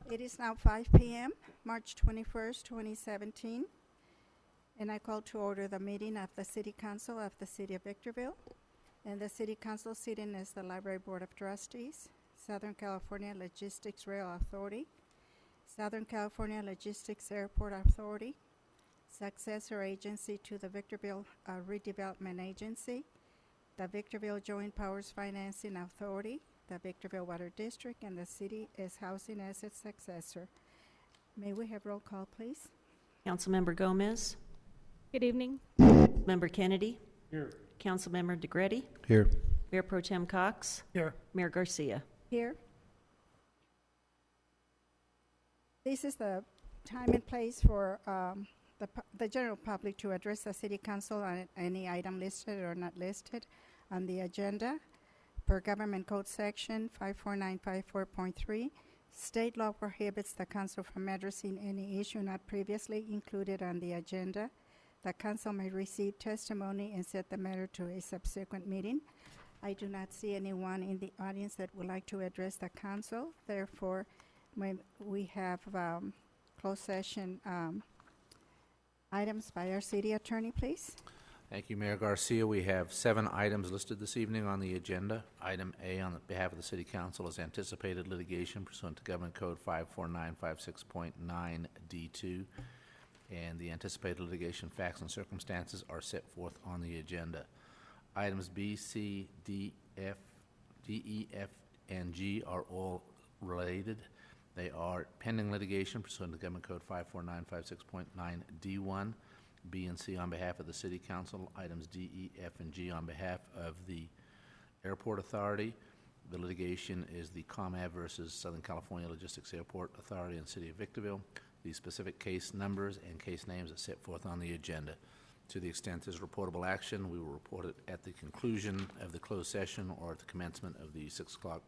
It is now 5 p.m., March 21st, 2017, and I call to order the meeting of the City Council of the City of Victorville. And the City Council sitting is the Library Board of Trustees, Southern California Logistics Rail Authority, Southern California Logistics Airport Authority, successor agency to the Victorville Redevelopment Agency, the Victorville Joint Powers Financing Authority, the Victorville Water District, and the city is housing as its successor. May we have roll call, please? Councilmember Gomez. Good evening. Member Kennedy. Here. Councilmember DeGretti. Here. Mayor Pro Tem Cox. Here. Mayor Garcia. Here. This is the time and place for the general public to address the City Council on any item listed or not listed on the agenda. Per Government Code Section 54954.3, state law prohibits the council from addressing any issue not previously included on the agenda. The council may receive testimony and set the matter to a subsequent meeting. I do not see anyone in the audience that would like to address the council. Therefore, we have closed session items by our city attorney, please. Thank you, Mayor Garcia. We have 7 items listed this evening on the agenda. Item A on behalf of the City Council is anticipated litigation pursuant to Government Code 54956.9D2, and the anticipated litigation facts and circumstances are set forth on the agenda. Items B, C, D, E, F, and G are all related. They are pending litigation pursuant to Government Code 54956.9D1. B and C on behalf of the City Council, items D, E, F, and G on behalf of the Airport Authority. The litigation is the ComAv versus Southern California Logistics Airport Authority and City of Victorville. The specific case numbers and case names are set forth on the agenda. To the extent there's reportable action, we will report it at the conclusion of the closed session or at the commencement of the 6 o'clock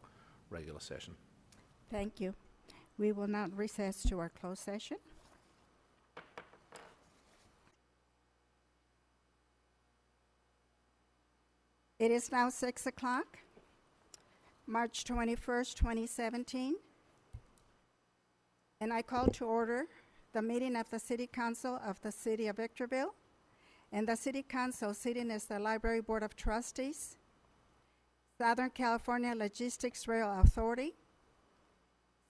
regular session. Thank you. We will now recess to our closed session. It is now 6 o'clock, March 21st, 2017, and I call to order the meeting of the City Council of the City of Victorville. And the City Council sitting is the Library Board of Trustees, Southern California Logistics Rail Authority,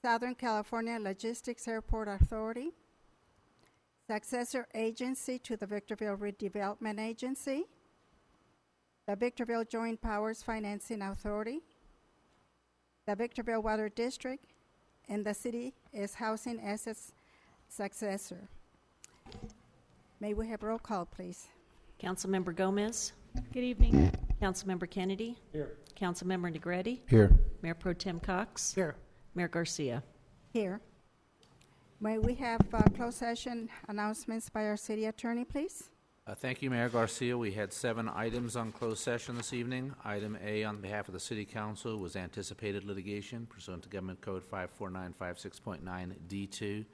Southern California Logistics Airport Authority, successor agency to the Victorville Redevelopment Agency, the Victorville Joint Powers Financing Authority, the Victorville Water District, and the city is housing as its successor. May we have roll call, please? Councilmember Gomez. Good evening. Councilmember Kennedy. Here. Councilmember DeGretti. Here. Mayor Pro Tem Cox. Here. Mayor Garcia. Here. May we have closed session announcements by our city attorney, please? Thank you, Mayor Garcia. We had 7 items on closed session this evening. Item A on behalf of the City Council was anticipated litigation pursuant to Government Code 54956.9D2.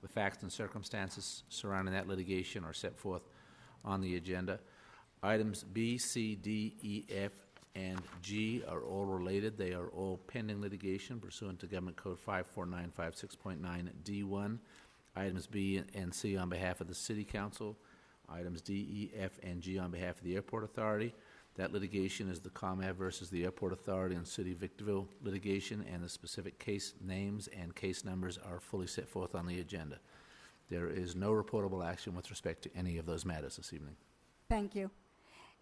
The facts and circumstances surrounding that litigation are set forth on the agenda. Items B, C, D, E, F, and G are all related. They are all pending litigation pursuant to Government Code 54956.9D1. Items B and C on behalf of the City Council. Items D, E, F, and G on behalf of the Airport Authority. That litigation is the ComAv versus the Airport Authority and City of Victorville litigation, and the specific case names and case numbers are fully set forth on the agenda. There is no reportable action with respect to any of those matters this evening. Thank you.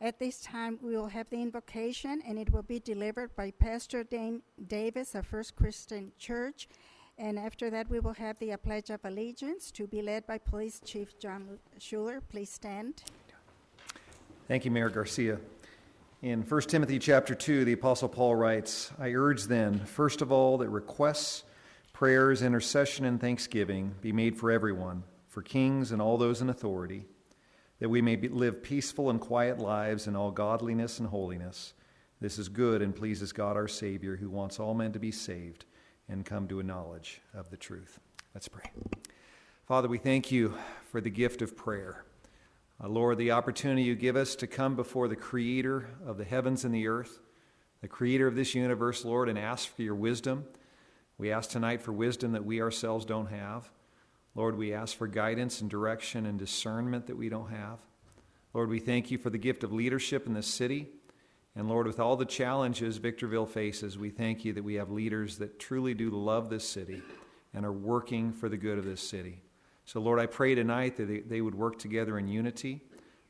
At this time, we will have the invocation, and it will be delivered by Pastor Dane Davis of First Christian Church. And after that, we will have the Pledge of Allegiance to be led by Police Chief John Schuler. Please stand. Thank you, Mayor Garcia. In 1 Timothy chapter 2, the Apostle Paul writes, I urge then, first of all, that requests, prayers, intercession, and thanksgiving be made for everyone, for kings and all those in authority, that we may live peaceful and quiet lives in all godliness and holiness. This is good and pleases God our Savior, who wants all men to be saved and come to a knowledge of the truth. Let's pray. Father, we thank you for the gift of prayer. Lord, the opportunity you give us to come before the Creator of the heavens and the earth, the Creator of this universe, Lord, and ask for your wisdom. We ask tonight for wisdom that we ourselves don't have. Lord, we ask for guidance and direction and discernment that we don't have. Lord, we thank you for the gift of leadership in this city. And Lord, with all the challenges Victorville faces, we thank you that we have leaders that truly do love this city and are working for the good of this city. So Lord, I pray tonight that they would work together in unity.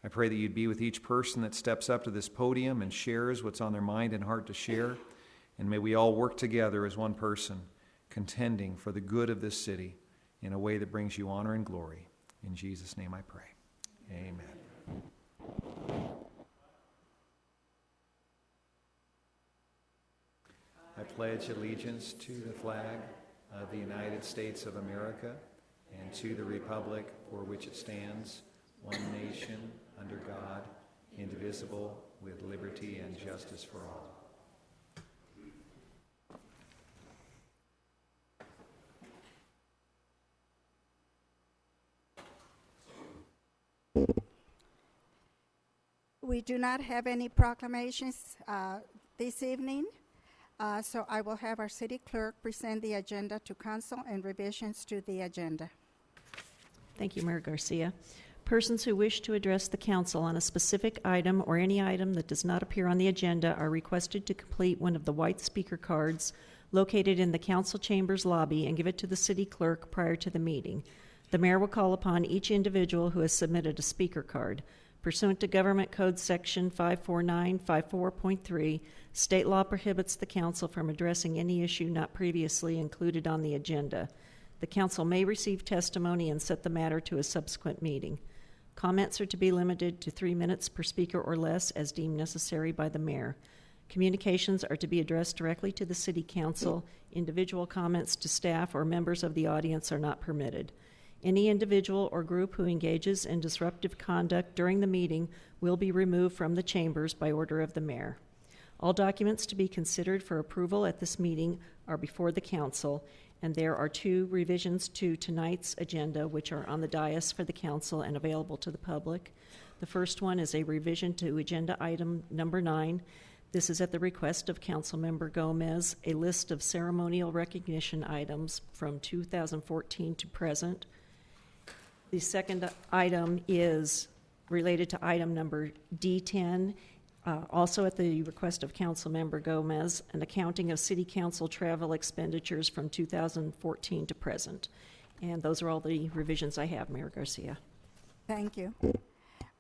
I pray that you'd be with each person that steps up to this podium and shares what's on their mind and heart to share. And may we all work together as one person, contending for the good of this city in a way that brings you honor and glory. In Jesus' name I pray. Amen. I pledge allegiance to the flag of the United States of America and to the republic for which it stands, one nation, under God, indivisible, with liberty and justice for all. We do not have any proclamations this evening, so I will have our city clerk present the agenda to council and revisions to the agenda. Thank you, Mayor Garcia. Persons who wish to address the council on a specific item or any item that does not appear on the agenda are requested to complete one of the white speaker cards located in the council chambers lobby and give it to the city clerk prior to the meeting. The mayor will call upon each individual who has submitted a speaker card. Pursuant to Government Code Section 54954.3, state law prohibits the council from addressing any issue not previously included on the agenda. The council may receive testimony and set the matter to a subsequent meeting. Comments are to be limited to 3 minutes per speaker or less as deemed necessary by the mayor. Communications are to be addressed directly to the city council. Individual comments to staff or members of the audience are not permitted. Any individual or group who engages in disruptive conduct during the meeting will be removed from the chambers by order of the mayor. All documents to be considered for approval at this meeting are before the council, and there are 2 revisions to tonight's agenda which are on the dais for the council and available to the public. The first one is a revision to agenda item number 9. This is at the request of Councilmember Gomez, a list of ceremonial recognition items from 2014 to present. The second item is related to item number D10, also at the request of Councilmember Gomez, an accounting of city council travel expenditures from 2014 to present. And those are all the revisions I have, Mayor Garcia. Thank you.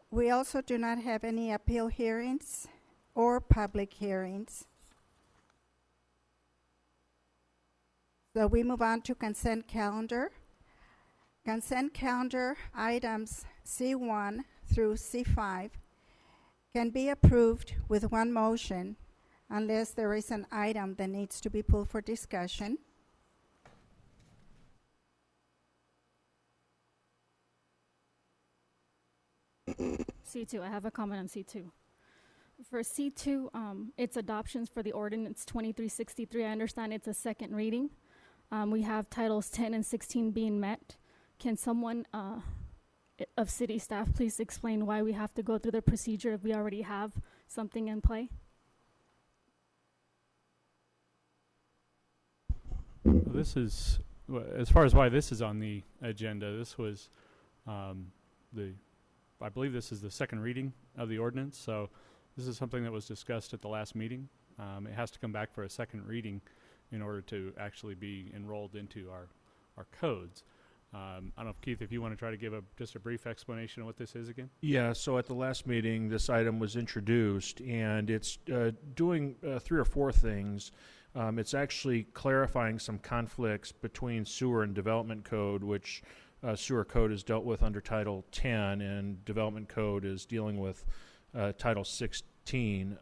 We also do not have any appeal hearings or public hearings. So we move on to consent calendar. Consent calendar items C1 through C5 can be approved with one motion unless there is an item that needs to be pulled for discussion. C2, I have a comment on C2. For C2, it's adoptions for the ordinance 2363. I understand it's a second reading. We have titles 10 and 16 being met. Can someone of city staff please explain why we have to go through the procedure if we already have something in play? This is, as far as why this is on the agenda, this was I believe this is the second reading of the ordinance, so this is something that was discussed at the last meeting. It has to come back for a second reading in order to actually be enrolled into our codes. I don't know, Keith, if you want to try to give just a brief explanation of what this is again? Yeah, so at the last meeting, this item was introduced, and it's doing 3 or 4 things. It's actually clarifying some conflicts between sewer and development code, which sewer code is dealt with under Title 10, and development code is dealing with Title 16.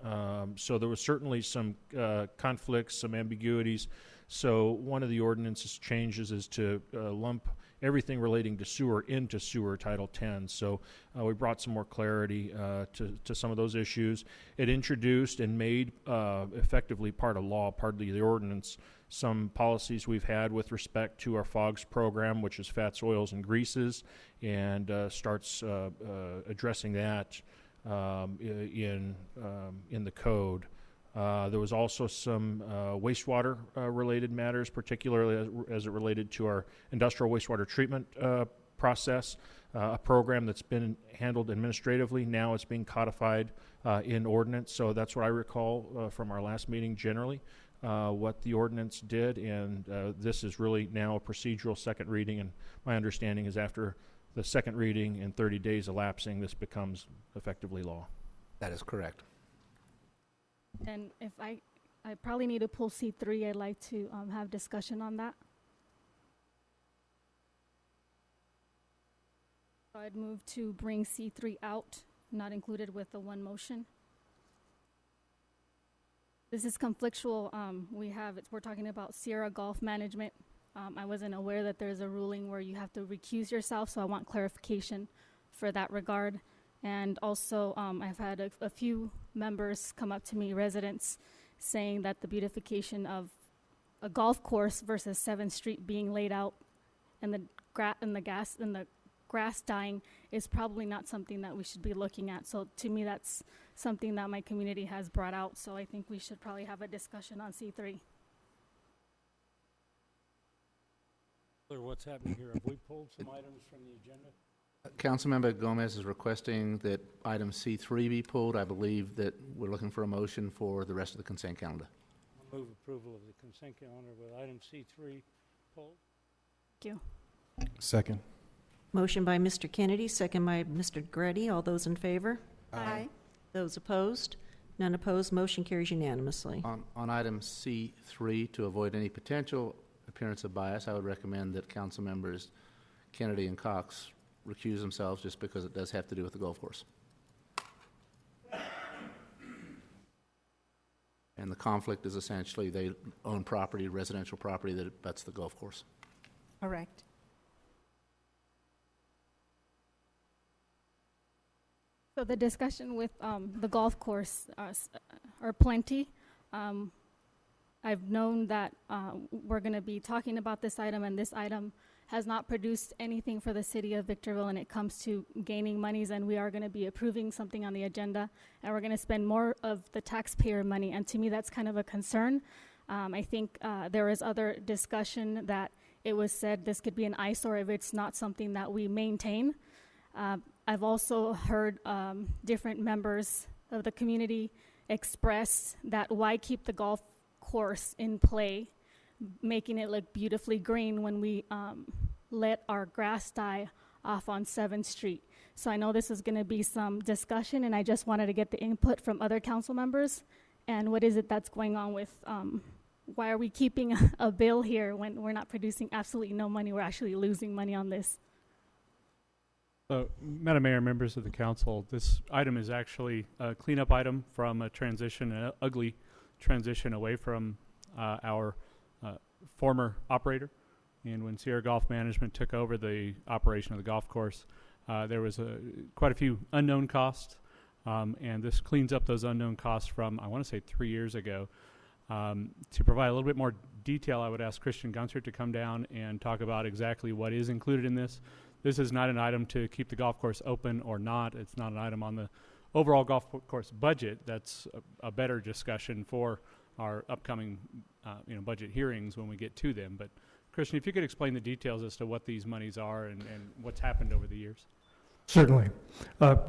So there was certainly some conflicts, some ambiguities. So one of the ordinance's changes is to lump everything relating to sewer into sewer Title 10. So we brought some more clarity to some of those issues. It introduced and made effectively part of law, part of the ordinance, some policies we've had with respect to our FOGS program, which is fats, oils, and greases, and starts addressing that in the code. There was also some wastewater related matters, particularly as it related to our industrial wastewater treatment process, a program that's been handled administratively. Now it's being codified in ordinance. So that's what I recall from our last meeting generally, what the ordinance did. And this is really now a procedural second reading. And my understanding is after the second reading and 30 days elapsing, this becomes effectively law. That is correct. And if I probably need to pull C3, I'd like to have discussion on that. So I'd move to bring C3 out, not included with the one motion. This is conflictual. We're talking about Sierra Golf Management. I wasn't aware that there's a ruling where you have to recuse yourself, so I want clarification for that regard. And also, I've had a few members come up to me, residents, saying that the beautification of a golf course versus 7th Street being laid out and the grass dying is probably not something that we should be looking at. So to me, that's something that my community has brought out. So I think we should probably have a discussion on C3. What's happening here? Have we pulled some items from the agenda? Councilmember Gomez is requesting that item C3 be pulled. I believe that we're looking for a motion for the rest of the consent calendar. I'll move approval of the consent calendar with item C3 pulled. Thank you. Second. Motion by Mr. Kennedy, second by Mr. Greddy. All those in favor? Aye. Those opposed? None opposed. Motion carries unanimously. On item C3, to avoid any potential appearance of bias, I would recommend that council members Kennedy and Cox recuse themselves, just because it does have to do with the golf course. And the conflict is essentially they own property, residential property, that abuts the golf course. Correct. So the discussion with the golf course are plenty. I've known that we're going to be talking about this item, and this item has not produced anything for the city of Victorville when it comes to gaining monies, and we are going to be approving something on the agenda, and we're going to spend more of the taxpayer money, and to me that's kind of a concern. I think there is other discussion that it was said this could be an eyesore if it's not something that we maintain. I've also heard different members of the community express that why keep the golf course in play, making it look beautifully green when we let our grass die off on 7th Street. So I know this is going to be some discussion, and I just wanted to get the input from other council members. And what is it that's going on with, why are we keeping a bill here when we're not producing absolutely no money? We're actually losing money on this. Madam Mayor, members of the council, this item is actually a cleanup item from a transition, an ugly transition away from our former operator. And when Sierra Golf Management took over the operation of the golf course, there was quite a few unknown costs, and this cleans up those unknown costs from, I want to say, 3 years ago. To provide a little bit more detail, I would ask Christian Gunser to come down and talk about exactly what is included in this. This is not an item to keep the golf course open or not. It's not an item on the overall golf course budget. That's a better discussion for our upcoming budget hearings when we get to them. But Christian, if you could explain the details as to what these monies are and what's happened over the years. Certainly.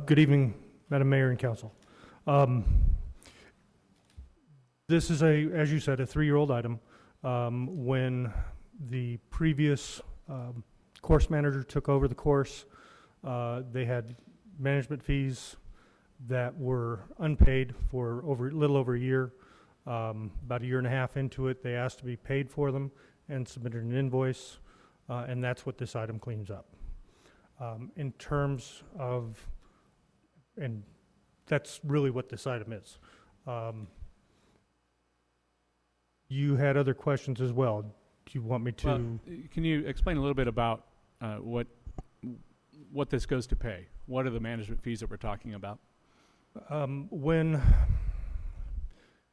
Good evening, Madam Mayor and Council. This is as you said, a 3-year-old item. When the previous course manager took over the course, they had management fees that were unpaid for a little over a year. About a year and a half into it, they asked to be paid for them and submitted an invoice, and that's what this item cleans up. In terms of, and that's really what this item is. You had other questions as well. Do you want me to? Well, can you explain a little bit about what this goes to pay? What are the management fees that we're talking about? When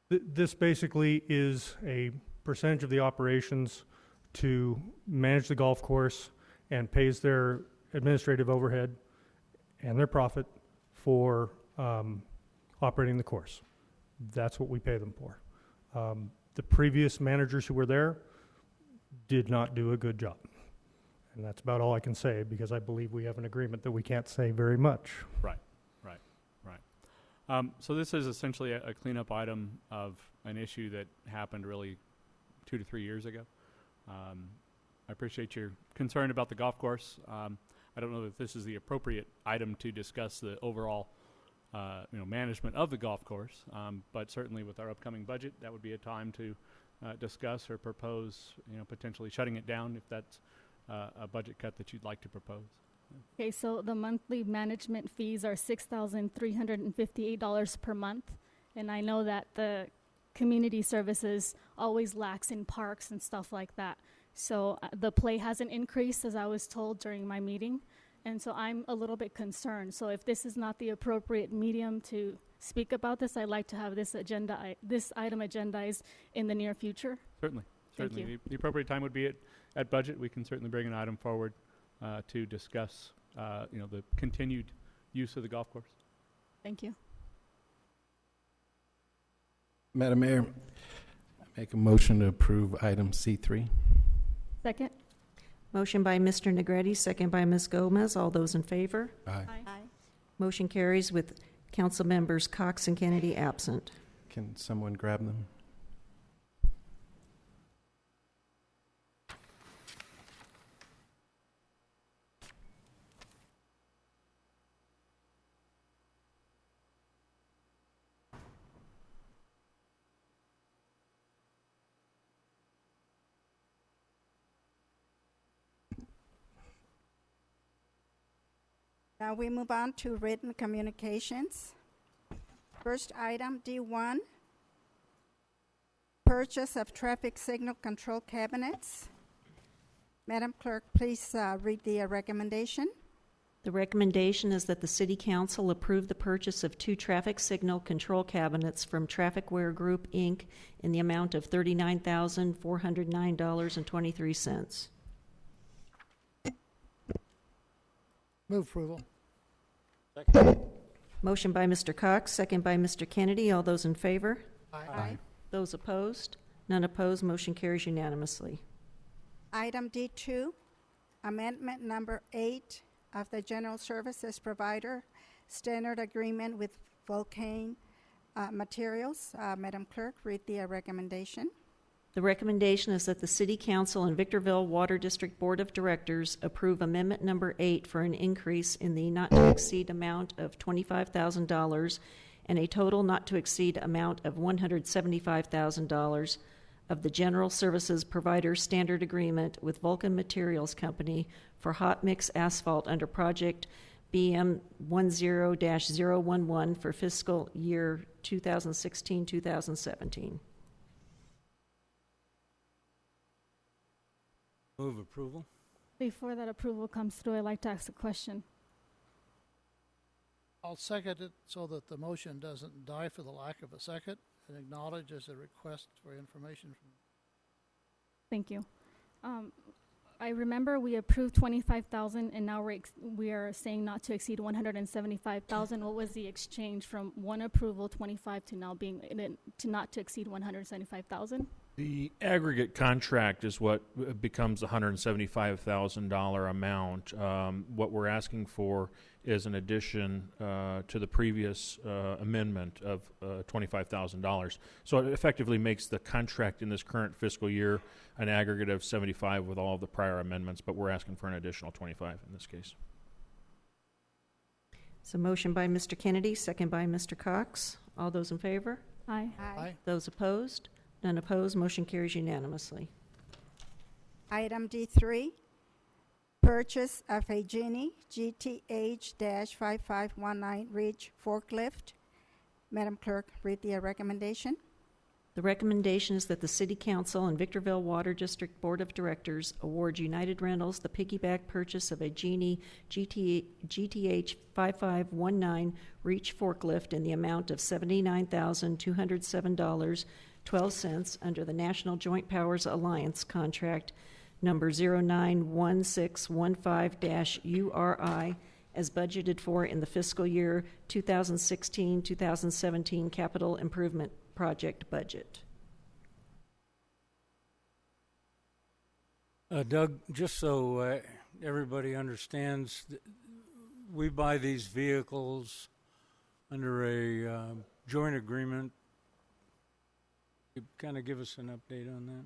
this basically is a percentage of the operations to manage the golf course and pays their administrative overhead and their profit for operating the course. That's what we pay them for. The previous managers who were there did not do a good job. And that's about all I can say, because I believe we have an agreement that we can't say very much. Right. So this is essentially a cleanup item of an issue that happened really 2 to 3 years ago. I appreciate your concern about the golf course. I don't know that this is the appropriate item to discuss the overall management of the golf course, but certainly with our upcoming budget, that would be a time to discuss or propose, potentially shutting it down if that's a budget cut that you'd like to propose. Okay, so the monthly management fees are $6,358 per month, and I know that the community services always lacks in parks and stuff like that. So the play hasn't increased, as I was told during my meeting, and so I'm a little bit concerned. So if this is not the appropriate medium to speak about this, I'd like to have this item agendized in the near future. Certainly. Thank you. The appropriate time would be at budget. We can certainly bring an item forward to discuss, the continued use of the golf course. Thank you. Madam Mayor, I make a motion to approve item C3. Second. Motion by Mr. Negretti, second by Ms. Gomez. All those in favor? Aye. Motion carries with council members Cox and Kennedy absent. Can someone grab them? Now we move on to written communications. First item, D1, purchase of traffic signal control cabinets. Madam Clerk, please read the recommendation. The recommendation is that the City Council approve the purchase of 2 traffic signal control cabinets from Trafficware Group, Inc. in the amount of $39,409.23. Move approval. Motion by Mr. Cox, second by Mr. Kennedy. All those in favor? Aye. Those opposed? None opposed. Motion carries unanimously. Item D2, amendment number 8 of the General Services Provider Standard Agreement with Vulcane Materials. Madam Clerk, read the recommendation. The recommendation is that the City Council and Victorville Water District Board of Directors approve Amendment Number 8 for an increase in the not-to-exceed amount of $25,000 and a total not-to-exceed amount of $175,000 of the General Services Provider Standard Agreement with Vulcan Materials Company for hot mix asphalt under Project BM 10-011 for fiscal year 2016-2017. Move approval. Before that approval comes through, I'd like to ask a question. I'll second it so that the motion doesn't die for the lack of a second, and acknowledge as a request for information from. Thank you. I remember we approved $25,000, and now we are saying not to exceed $175,000. What was the exchange from one approval, 25, to now being to not to exceed $175,000? The aggregate contract is what becomes the $175,000 amount. What we're asking for is an addition to the previous amendment of $25,000. So it effectively makes the contract in this current fiscal year an aggregate of $75 with all of the prior amendments, but we're asking for an additional $25 in this case. So motion by Mr. Kennedy, second by Mr. Cox. All those in favor? Aye. Aye. Those opposed? None opposed. Motion carries unanimously. Item D3, purchase of a Genie GTH-5519 Ridge forklift. Madam Clerk, read the recommendation. The recommendation is that the City Council and Victorville Water District Board of Directors award United Rentals the piggyback purchase of a Genie GTH 5519 Reach forklift in the amount of $79,207.12 under the National Joint Powers Alliance contract number 091615-URI as budgeted for in the fiscal year 2016-2017 capital improvement project budget. Doug, just so everybody understands, we buy these vehicles under a joint agreement. You kind of give us an update on that?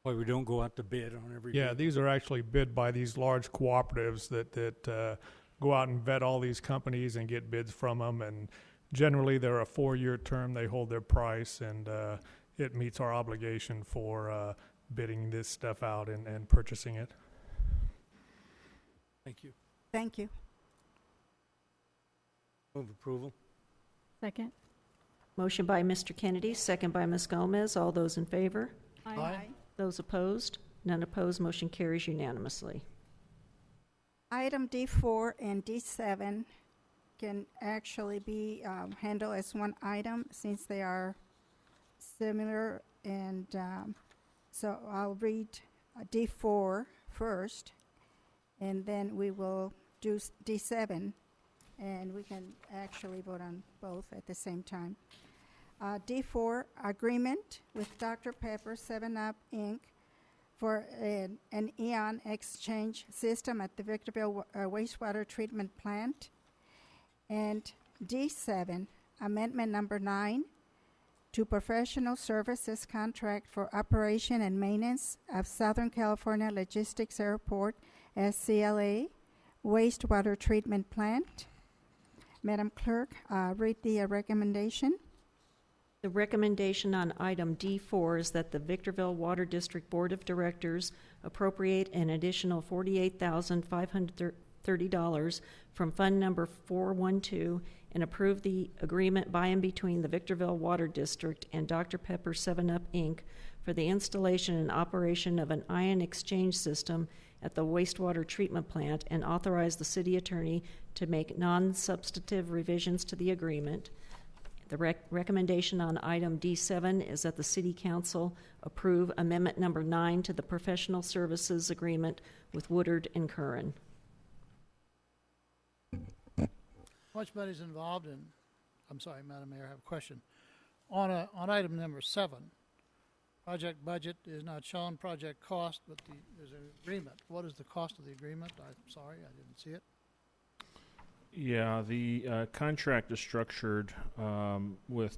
Why we don't go out to bid on every Yeah, vehicle? these are actually bid by these large cooperatives that go out and vet all these companies and get bids from them. And generally, they're a 4-year term. They hold their price, and it meets our obligation for bidding this stuff out and purchasing it. Thank you. Thank you. Move approval. Second. Motion by Mr. Kennedy, second by Ms. Gomez. All those in favor? Aye. Those opposed? None opposed. Motion carries unanimously. Item D4 and D7 can actually be handled as one item since they are similar. And so I'll read D4 first, and then we will do D7, and we can actually vote on both at the same time. D4, agreement with Dr. Pepper 7-Up, Inc. for an ion exchange system at the Victorville wastewater treatment plant. And D7, amendment number 9 to professional services contract for operation and maintenance of Southern California Logistics Airport, SCLA, wastewater treatment plant. Madam Clerk, read the recommendation. The recommendation on item D4 is that the Victorville Water District Board of Directors appropriate an additional $48,530 from Fund Number 412 and approve the agreement by and between the Victorville Water District and Dr. Pepper 7-Up, Inc. for the installation and operation of an ion exchange system at the wastewater treatment plant and authorize the city attorney to make non-substantive revisions to the agreement. The recommendation on item D7 is that the City Council approve Amendment Number 9 to the Professional Services Agreement with Woodard and Curran. How much money is involved in, I'm sorry, Madam Mayor, I have a question. On item number 7, project budget is not shown, project cost, but there's an agreement. What is the cost of the agreement? I'm sorry, I didn't see it. Yeah, the contract is structured with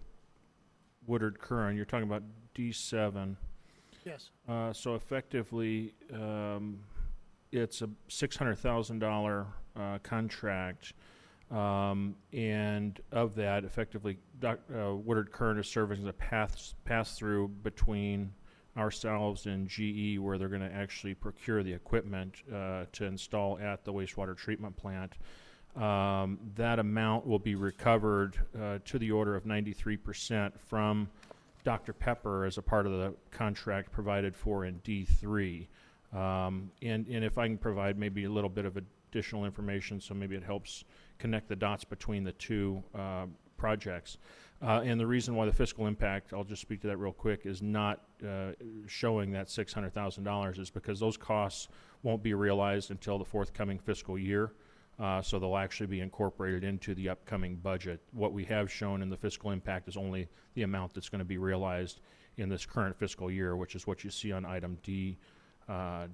Woodard Curran. You're talking about D7. Yes. So effectively, it's a $600,000 contract, and of that, effectively, Woodard Curran is serving as a pass-through between ourselves and GE, where they're going to actually procure the equipment to install at the wastewater treatment plant. That amount will be recovered to the order of 93% from Dr. Pepper as a part of the contract provided for in D3. And if I can provide maybe a little bit of additional information, so maybe it helps connect the dots between the two projects. And the reason why the fiscal impact, I'll just speak to that real quick, is not showing that $600,000 is because those costs won't be realized until the forthcoming fiscal year. So they'll actually be incorporated into the upcoming budget. What we have shown in the fiscal impact is only the amount that's going to be realized in this current fiscal year, which is what you see on item D4, I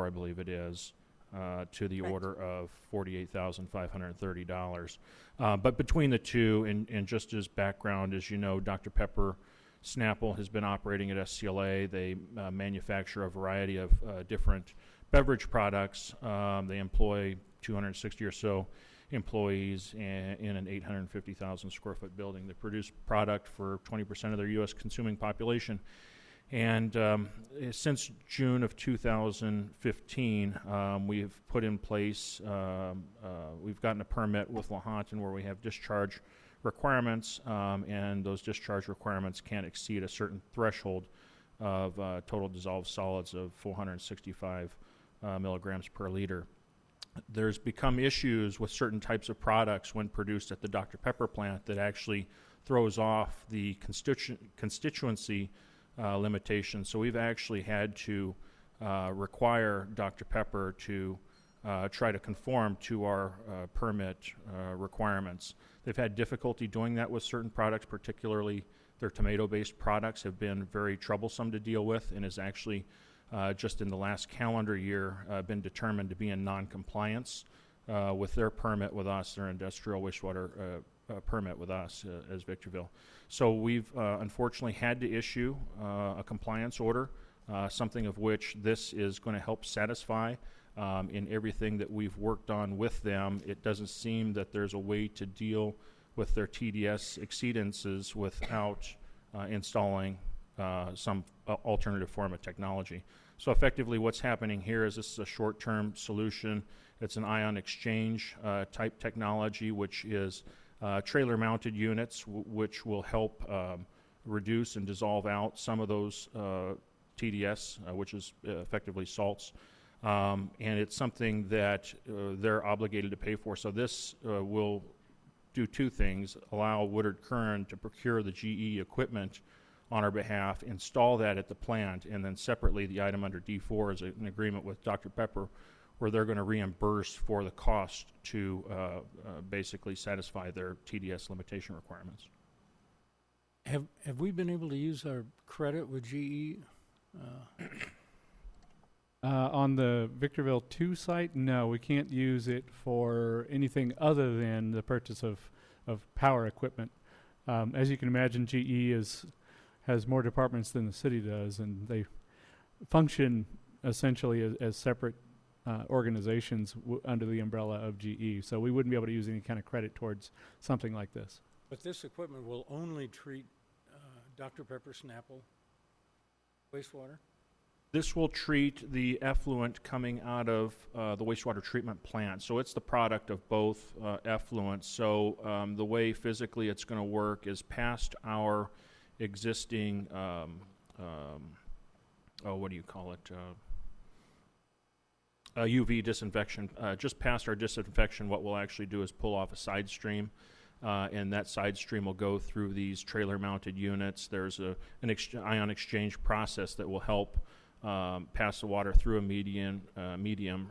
believe it is, to the order of $48,530. But between the two, and just as background, as you know, Dr. Pepper Snapple has been operating at SCLA. They manufacture a variety of different beverage products. They employ 260 or so employees in an 850,000 square foot building. They produce product for 20% of their U.S. consuming population. And since June of 2015, we've put in place, we've gotten a permit with Lahontan where we have discharge requirements, and those discharge requirements can't exceed a certain threshold of total dissolved solids of 465 milligrams per liter. There's become issues with certain types of products when produced at the Dr. Pepper plant that actually throws off the constituency limitations. So we've actually had to require Dr. Pepper to try to conform to our permit requirements. They've had difficulty doing that with certain products, particularly their tomato-based products have been very troublesome to deal with, and is actually just in the last calendar year been determined to be in non-compliance with their permit with us, their industrial wastewater permit with us as Victorville. So we've unfortunately had to issue a compliance order, something of which this is going to help satisfy. In everything that we've worked on with them, it doesn't seem that there's a way to deal with their TDS exceedances without installing some alternative form of technology. So effectively what's happening here is this is a short-term solution. It's an ion exchange type technology, which is trailer-mounted units, which will help reduce and dissolve out some of those TDS, which is effectively salts. And it's something that they're obligated to pay for. So this will do two things: allow Woodard Curran to procure the GE equipment on our behalf, install that at the plant, and then separately the item under D4 is an agreement with Dr. Pepper where they're going to reimburse for the cost to basically satisfy their TDS limitation requirements. Have we been able to use our credit with GE? On the Victorville 2 site, no, we can't use it for anything other than the purchase of power equipment. As you can imagine, GE has more departments than the city does, and they function essentially as separate organizations under the umbrella of GE. So we wouldn't be able to use any kind of credit towards something like this. But this equipment will only treat Dr. Pepper Snapple wastewater? This will treat the effluent coming out of the wastewater treatment plant. So it's the product of both effluents. So the way physically it's going to work is past our existing, what do you call it? UV disinfection. Just past our disinfection, what we'll actually do is pull off a side stream. And that side stream will go through these trailer-mounted units. There's an ion exchange process that will help pass the water through a medium,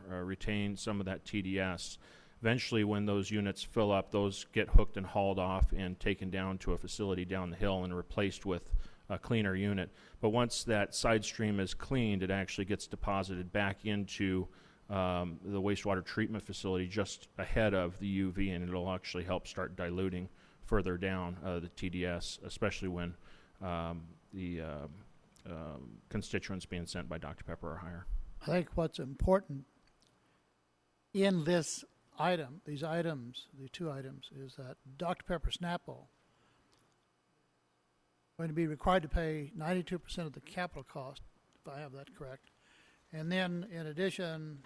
retain some of that TDS. Eventually, when those units fill up, those get hooked and hauled off and taken down to a facility down the hill and replaced with a cleaner unit. But once that side stream is cleaned, it actually gets deposited back into the wastewater treatment facility just ahead of the UV, and it'll actually help start diluting further down the TDS, especially when the constituents being sent by Dr. Pepper are higher. I think what's important in this item, the two items, is that Dr. Pepper Snapple going to be required to pay 92% of the capital cost, if I have that correct, and then in addition,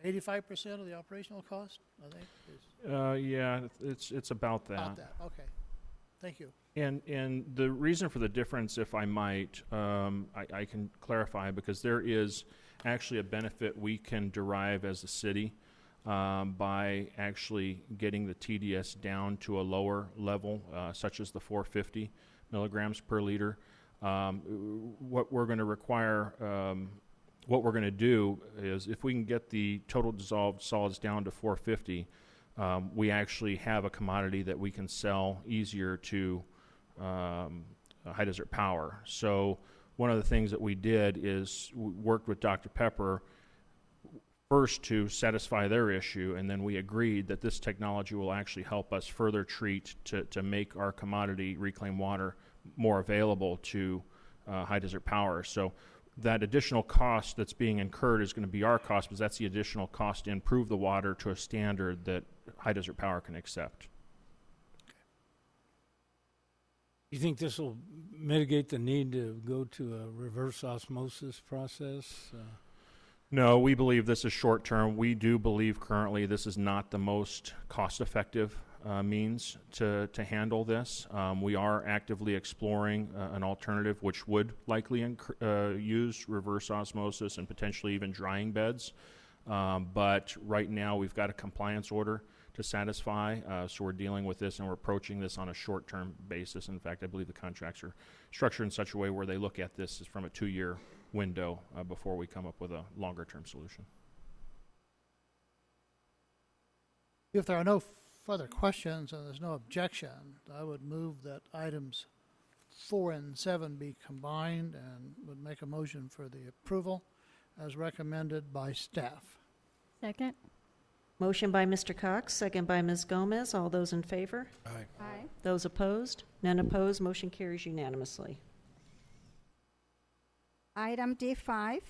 85% of the operational cost, I think. Yeah, it's about that. About that. Okay. Thank you. And the reason for the difference, if I might, I can clarify, because there is actually a benefit we can derive as a city by actually getting the TDS down to a lower level, such as the 450 milligrams per liter. What we're going to require, what we're going to do is, if we can get the total dissolved solids down to 450, we actually have a commodity that we can sell easier to High Desert Power. So one of the things that we did is we worked with Dr. Pepper first to satisfy their issue, and then we agreed that this technology will actually help us further treat to make our commodity reclaimed water more available to High Desert Power. So that additional cost that's being incurred is going to be our cost, because that's the additional cost to improve the water to a standard that High Desert Power can accept. You think this will mitigate the need to go to a reverse osmosis process? No, we believe this is short term. We do believe currently this is not the most cost-effective means to handle this. We are actively exploring an alternative which would likely use reverse osmosis and potentially even drying beds. But right now we've got a compliance order to satisfy. So we're dealing with this, and we're approaching this on a short-term basis. In fact, I believe the contracts are structured in such a way where they look at this as from a 2-year window before we come up with a longer-term solution. If there are no further questions and there's no objection, I would move that items 4 and 7 be combined and would make a motion for the approval as recommended by staff. Second. Motion by Mr. Cox, second by Ms. Gomez. All those in favor? Aye. Aye. Those opposed? None opposed. Motion carries unanimously. Item D5,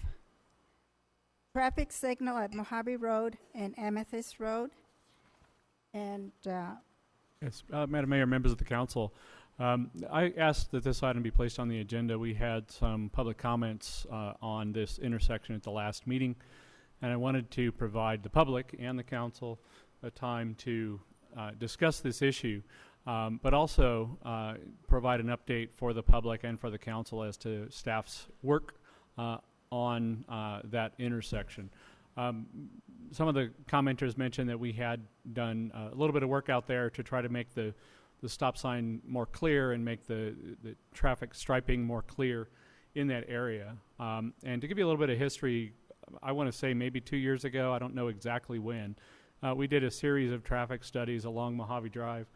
traffic signal at Mojave Road and Amethyst Road. And Yes, Madam Mayor, members of the council, I asked that this item be placed on the agenda. We had some public comments on this intersection at the last meeting, and I wanted to provide the public and the council a time to discuss this issue, but also provide an update for the public and for the council as to staff's work on that intersection. Some of the commenters mentioned that we had done a little bit of work out there to try to make the stop sign more clear and make the traffic striping more clear in that area. And to give you a little bit of history, I want to say maybe 2 years ago, I don't know exactly when, we did a series of traffic studies along Mojave Drive,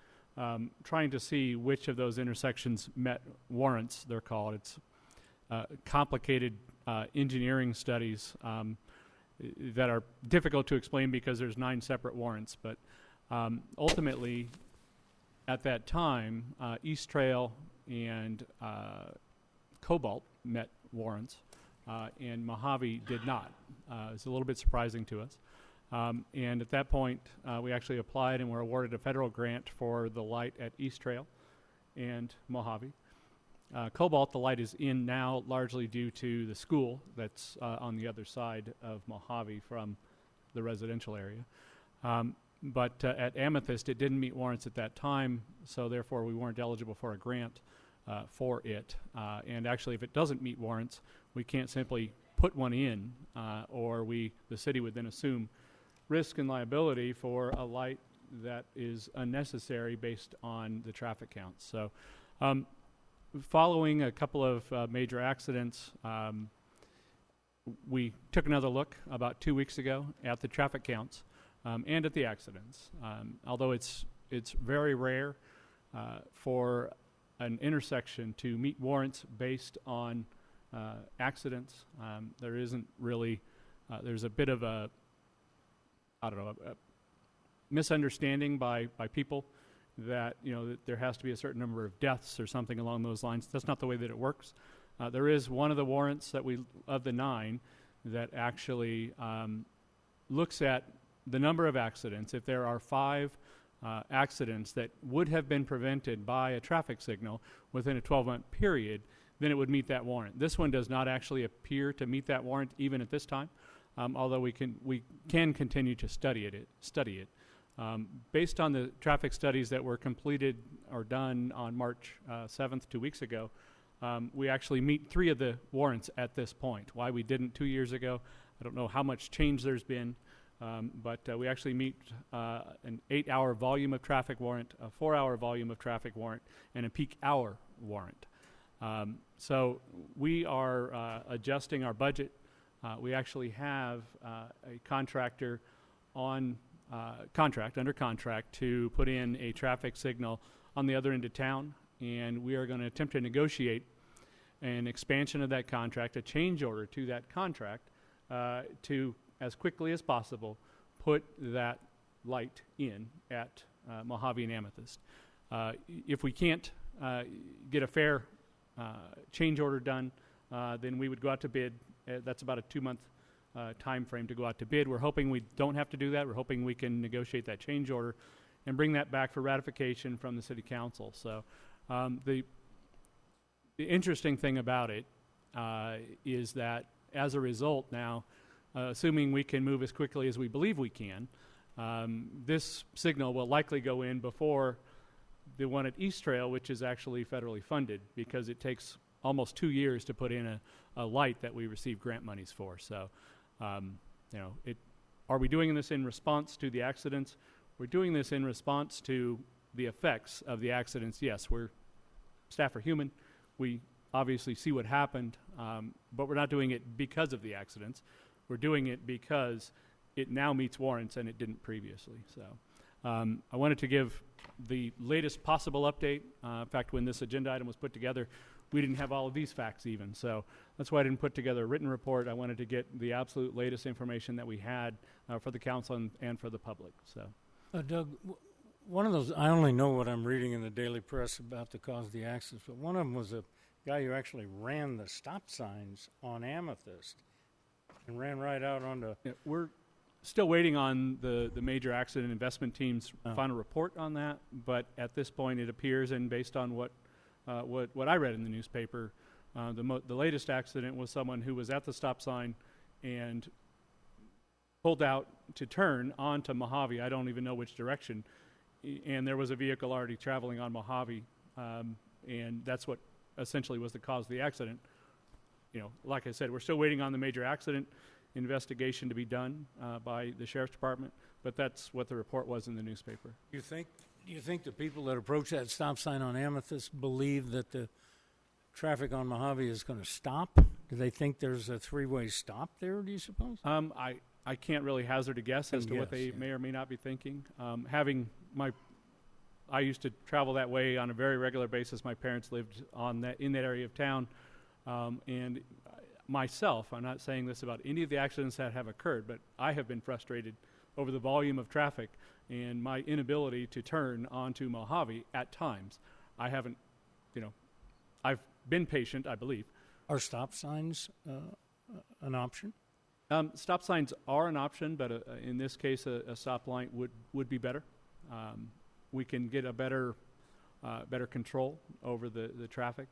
trying to see which of those intersections met warrants, they're called. It's complicated engineering studies that are difficult to explain because there's 9 separate warrants. But ultimately, at that time, East Trail and Cobalt met warrants, and Mojave did not. It's a little bit surprising to us. And at that point, we actually applied and were awarded a federal grant for the light at East Trail and Mojave. Cobalt, the light is in now largely due to the school that's on the other side of Mojave from the residential area. But at Amethyst, it didn't meet warrants at that time, so therefore we weren't eligible for a grant for it. And actually, if it doesn't meet warrants, we can't simply put one in, or the city would then assume risk and liability for a light that is unnecessary based on the traffic counts. So following a couple of major accidents, we took another look about 2 weeks ago at the traffic counts and at the accidents. Although it's very rare for an intersection to meet warrants based on accidents, there isn't really, there's a bit of a misunderstanding by people that that there has to be a certain number of deaths or something along those lines. That's not the way that it works. There is one of the warrants that of the 9 that actually looks at the number of accidents. If there are 5 accidents that would have been prevented by a traffic signal within a 12-month period, then it would meet that warrant. This one does not actually appear to meet that warrant even at this time, although we can continue to study it. Based on the traffic studies that were completed or done on March 7th, 2 weeks ago, we actually meet 3 of the warrants at this point. Why we didn't 2 years ago, I don't know how much change there's been, but we actually meet an 8-hour volume of traffic warrant, a 4-hour volume of traffic warrant, and a peak hour warrant. So we are adjusting our budget. We actually have a contractor under contract to put in a traffic signal on the other end of town, and we are going to attempt to negotiate an expansion of that contract, a change order to that contract, to, as quickly as possible, put that light in at Mojave and Amethyst. If we can't get a fair change order done, then we would go out to bid. That's about a 2-month time frame to go out to bid. We're hoping we don't have to do that. We're hoping we can negotiate that change order and bring that back for ratification from the City Council. So the interesting thing about it is that as a result now, assuming we can move as quickly as we believe we can, this signal will likely go in before the one at East Trail, which is actually federally funded, because it takes almost 2 years to put in a light that we receive grant monies for. So, are we doing this in response to the accidents? we're doing this in response to the effects of the accidents. Yes, staff are human. We obviously see what happened, but we're not doing it because of the accidents. We're doing it because it now meets warrants and it didn't previously. So I wanted to give the latest possible update. In fact, when this agenda item was put together, we didn't have all of these facts even. So that's why I didn't put together a written report. I wanted to get the absolute latest information that we had for the council and for the public. So, Doug, one of those, I only know what I'm reading in the daily press about the cause of the accidents, but one of them was a guy who actually ran the stop signs on Amethyst and ran right out onto... Yeah, we're still waiting on the major accident investment team's final report on that, but at this point it appears, and based on what I read in the newspaper, the latest accident was someone who was at the stop sign and pulled out to turn onto Mojave. I don't even know which direction, and there was a vehicle already traveling on Mojave, and that's what essentially was the cause of the accident. You know, like I said, we're still waiting on the major accident investigation to be done by the sheriff's department, but that's what the report was in the newspaper. Do you think the people that approach that stop sign on Amethyst believe that the traffic on Mojave is going to stop? Do they think there's a three-way stop there, do you suppose? I can't really hazard a guess as to what they may or may not be thinking. I used to travel that way on a very regular basis. My parents lived in that area of town, and myself, I'm not saying this about any of the accidents that have occurred, but I have been frustrated over the volume of traffic and my inability to turn onto Mojave at times. I've been patient, I believe. Are stop signs an option? Stop signs are an option, but in this case, a stop light would be better. We can get a better control over the traffic.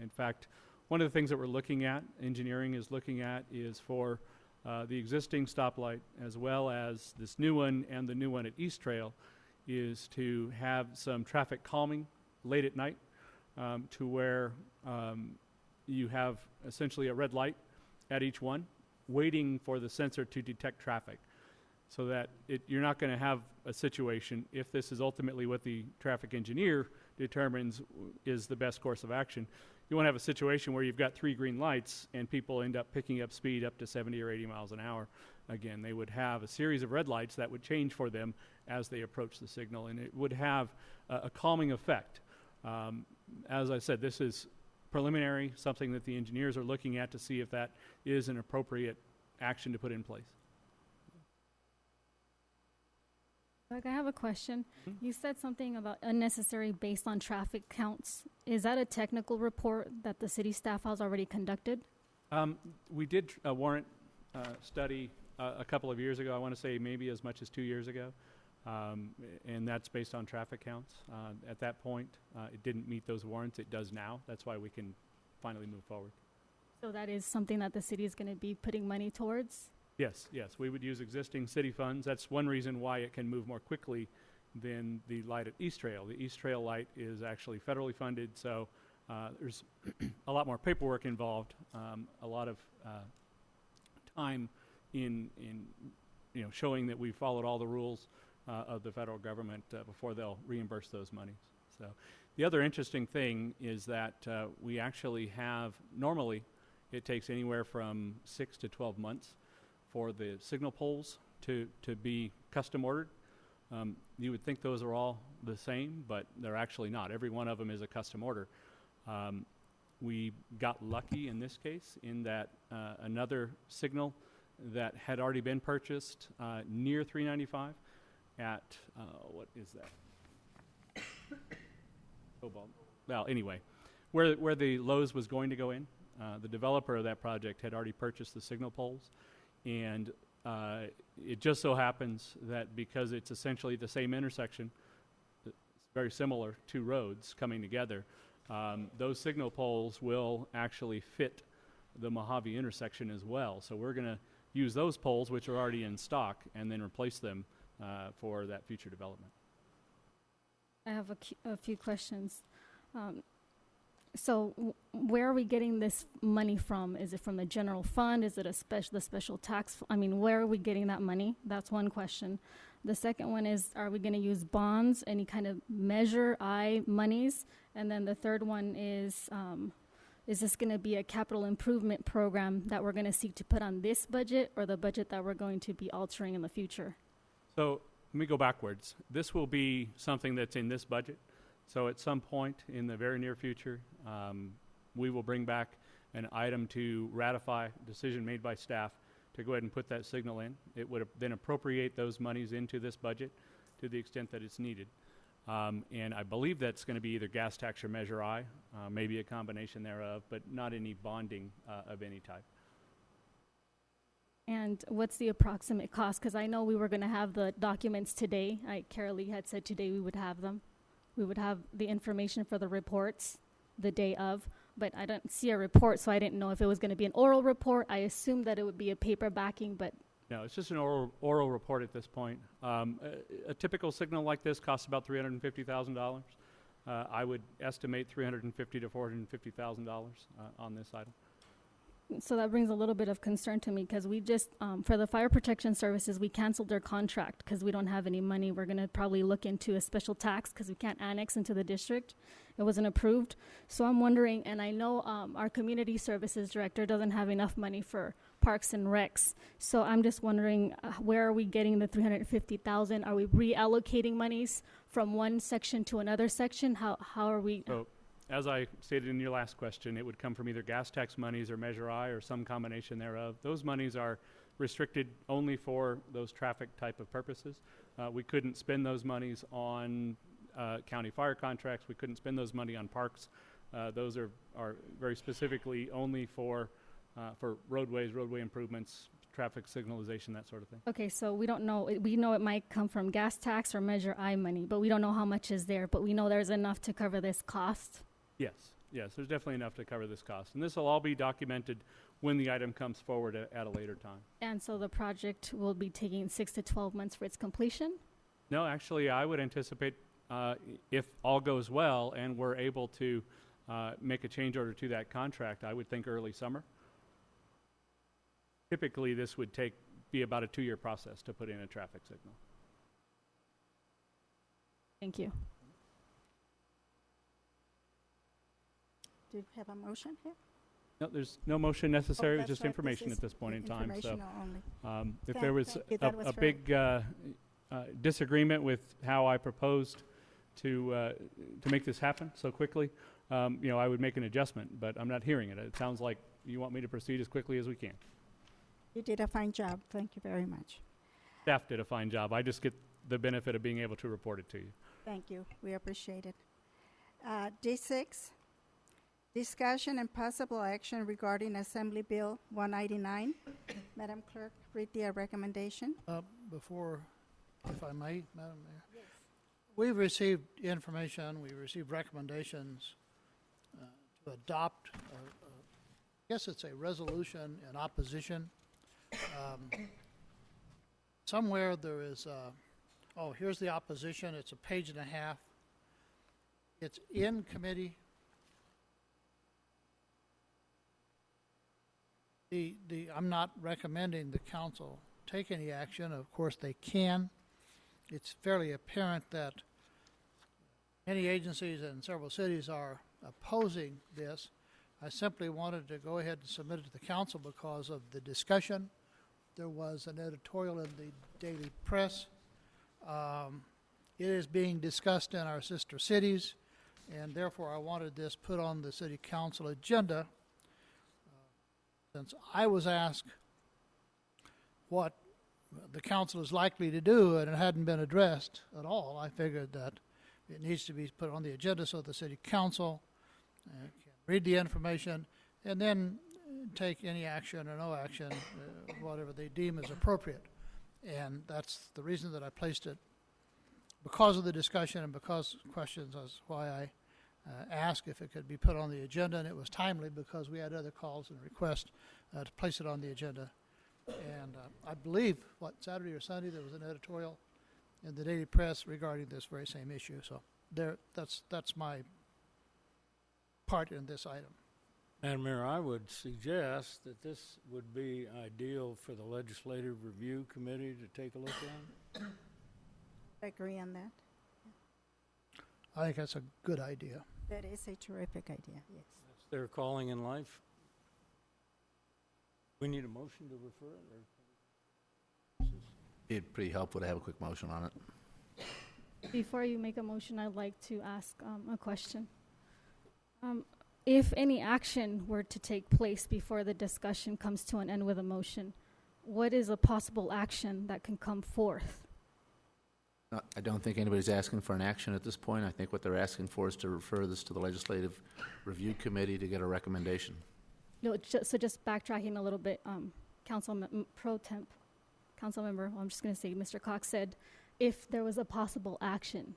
In fact, one of the things that we're looking at, engineering is looking at, is for the existing stoplight as well as this new one and the new one at East Trail, is to have some traffic calming late at night to where you have essentially a red light at each one, waiting for the sensor to detect traffic, so that you're not going to have a situation, if this is ultimately what the traffic engineer determines is the best course of action, you won't have a situation where you've got 3 green lights and people end up picking up speed up to 70 or 80 miles an hour. Again, they would have a series of red lights that would change for them as they approach the signal, and it would have a calming effect. As I said, this is preliminary, something that the engineers are looking at to see if that is an appropriate action to put in place. Doug, I have a question. You said something about unnecessary based on traffic counts. Is that a technical report that the city staff has already conducted? We did a warrant study a couple of years ago, I want to say maybe as much as 2 years ago, and that's based on traffic counts. At that point, it didn't meet those warrants. It does now. That's why we can finally move forward. So that is something that the city is going to be putting money towards? Yes, we would use existing city funds. That's one reason why it can move more quickly than the light at East Trail. The East Trail light is actually federally funded, so there's a lot more paperwork involved, a lot of time in showing that we followed all the rules of the federal government before they'll reimburse those monies. So the other interesting thing is that we actually have, normally it takes anywhere from 6 to 12 months for the signal poles to be custom ordered. You would think those are all the same, but they're actually not. Every one of them is a custom order. We got lucky in this case in that another signal that had already been purchased near 395 at, what is that? Cobalt. Well, anyway, where the Lowe's was going to go in, the developer of that project had already purchased the signal poles. And it just so happens that because it's essentially the same intersection, it's very similar, 2 roads coming together, those signal poles will actually fit the Mojave intersection as well. So we're going to use those poles, which are already in stock, and then replace them for that future development. I have a few questions. So where are we getting this money from? Is it from the general fund? Is it the special tax? I mean, where are we getting that money? That's one question. The second one is, are we going to use bonds, any kind of Measure I monies? And then the third one is this going to be a capital improvement program that we're going to seek to put on this budget, or the budget that we're going to be altering in the future? So let me go backwards. This will be something that's in this budget. So at some point in the very near future, we will bring back an item to ratify a decision made by staff to go ahead and put that signal in. It would then appropriate those monies into this budget to the extent that it's needed. And I believe that's going to be either gas tax or Measure I, maybe a combination thereof, but not any bonding of any type. And what's the approximate cost? Because I know we were going to have the documents today. Carolee had said today we would have them. We would have the information for the reports the day of, but I don't see a report, so I didn't know if it was going to be an oral report. I assumed that it would be a paper backing, but No, it's just an oral report at this point. A typical signal like this costs about $350,000. I would estimate $350,000 to $450,000 on this item. so that brings a little bit of concern to me, because we just, for the fire protection services, we canceled their contract because we don't have any money. We're going to probably look into a special tax because we can't annex into the district. It wasn't approved. So I'm wondering, and I know our community services director doesn't have enough money for parks and recs. So I'm just wondering, where are we getting the $350,000? Are we reallocating monies from one section to another section? How are we? So, as I stated in your last question, it would come from either gas tax monies or Measure I or some combination thereof. Those monies are restricted only for those traffic type of purposes. We couldn't spend those monies on county fire contracts. We couldn't spend those money on parks. Those are very specifically only for roadways, roadway improvements, traffic signalization, that sort of thing. Okay, so we don't know. We know it might come from gas tax or Measure I money, but we don't know how much is there. But we know there's enough to cover this cost. Yes, there's definitely enough to cover this cost. And this will all be documented when the item comes forward at a later time. And so the project will be taking 6 to 12 months for its completion? No, actually, I would anticipate if all goes well and we're able to make a change order to that contract, I would think early summer. Typically, this would be about a 2-year process to put in a traffic signal. Thank you. Do you have a motion here? No, there's no motion necessary, that's just right. information This at is this point in time. So, informational only. if Thank- there was thank you. That was a very- big disagreement with how I proposed to make this happen so quickly, I would make an adjustment. But I'm not hearing it. It sounds like you want me to proceed as quickly as we can. You did a fine job. Thank you very much. Staff did a fine job. I just get the benefit of being able to report it to you. Thank you. We appreciate it. D6, discussion and possible action regarding Assembly Bill 199. Madam Clerk, read the recommendation. Before, if I may, Madam Mayor. Yes. We've received information, we received recommendations to adopt, I guess it's a resolution in opposition. Somewhere there is, here's the opposition. It's a page and a half. It's in committee. I'm not recommending the council take any action. Of course, they can. It's fairly apparent that many agencies and several cities are opposing this. I simply wanted to go ahead and submit it to the council because of the discussion. There was an editorial in the Daily Press. It is being discussed in our sister cities, and therefore I wanted this put on the city council agenda. Since I was asked what the council is likely to do and it hadn't been addressed at all, I figured that it needs to be put on the agenda so the city council can read the information and then take any action or no action, whatever they deem is appropriate. And that's the reason that I placed it, because of the discussion and because of questions. That's why I asked if it could be put on the agenda, and it was timely because we had other calls and requests to place it on the agenda. And I believe, Saturday or Sunday, there was an editorial in the Daily Press regarding this very same issue. So that's my part in this item. Madam Mayor, I would suggest that this would be ideal for the Legislative Review Committee to take a look at. I agree on that. I think that's a good idea. That is a terrific idea, yes. That's their calling in life. We need a motion to refer it, or? It'd be pretty helpful to have a quick motion on it. Before you make a motion, I'd like to ask a question. If any action were to take place before the discussion comes to an end with a motion, what is a possible action that can come forth? I don't think anybody's asking for an action at this point. I think what they're asking for is to refer this to the Legislative Review Committee to get a recommendation. No, so just backtracking a little bit, Pro Temp, Councilmember, I'm just going to say, Mr. Cox said, if there was a possible action,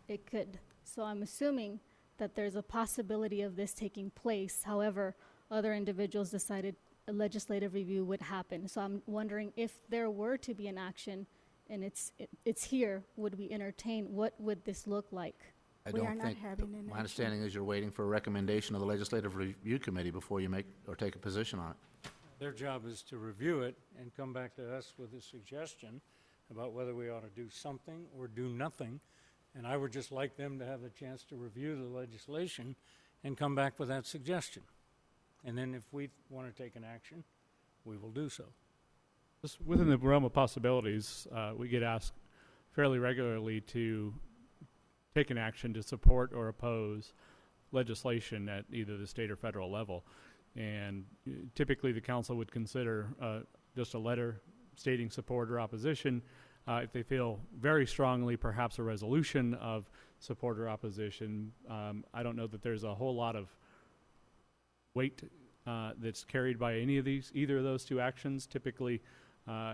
it could. So I'm assuming that there's a possibility of this taking place. However, other individuals decided a legislative review would happen. So I'm wondering if there were to be an action and it's here, would we entertain? What would this look like? We are not having an My action. understanding is you're waiting for a recommendation of the Legislative Review Committee before you make or take a position on it. Their job is to review it and come back to us with a suggestion about whether we ought to do something or do nothing. And I would just like them to have the chance to review the legislation and come back with that suggestion. And then if we want to take an action, we will do so. Just within the realm of possibilities, we get asked fairly regularly to take an action to support or oppose legislation at either the state or federal level. And typically the council would consider just a letter stating support or opposition. If they feel very strongly, perhaps a resolution of support or opposition. I don't know that there's a whole lot of weight that's carried by either of those two actions. Typically,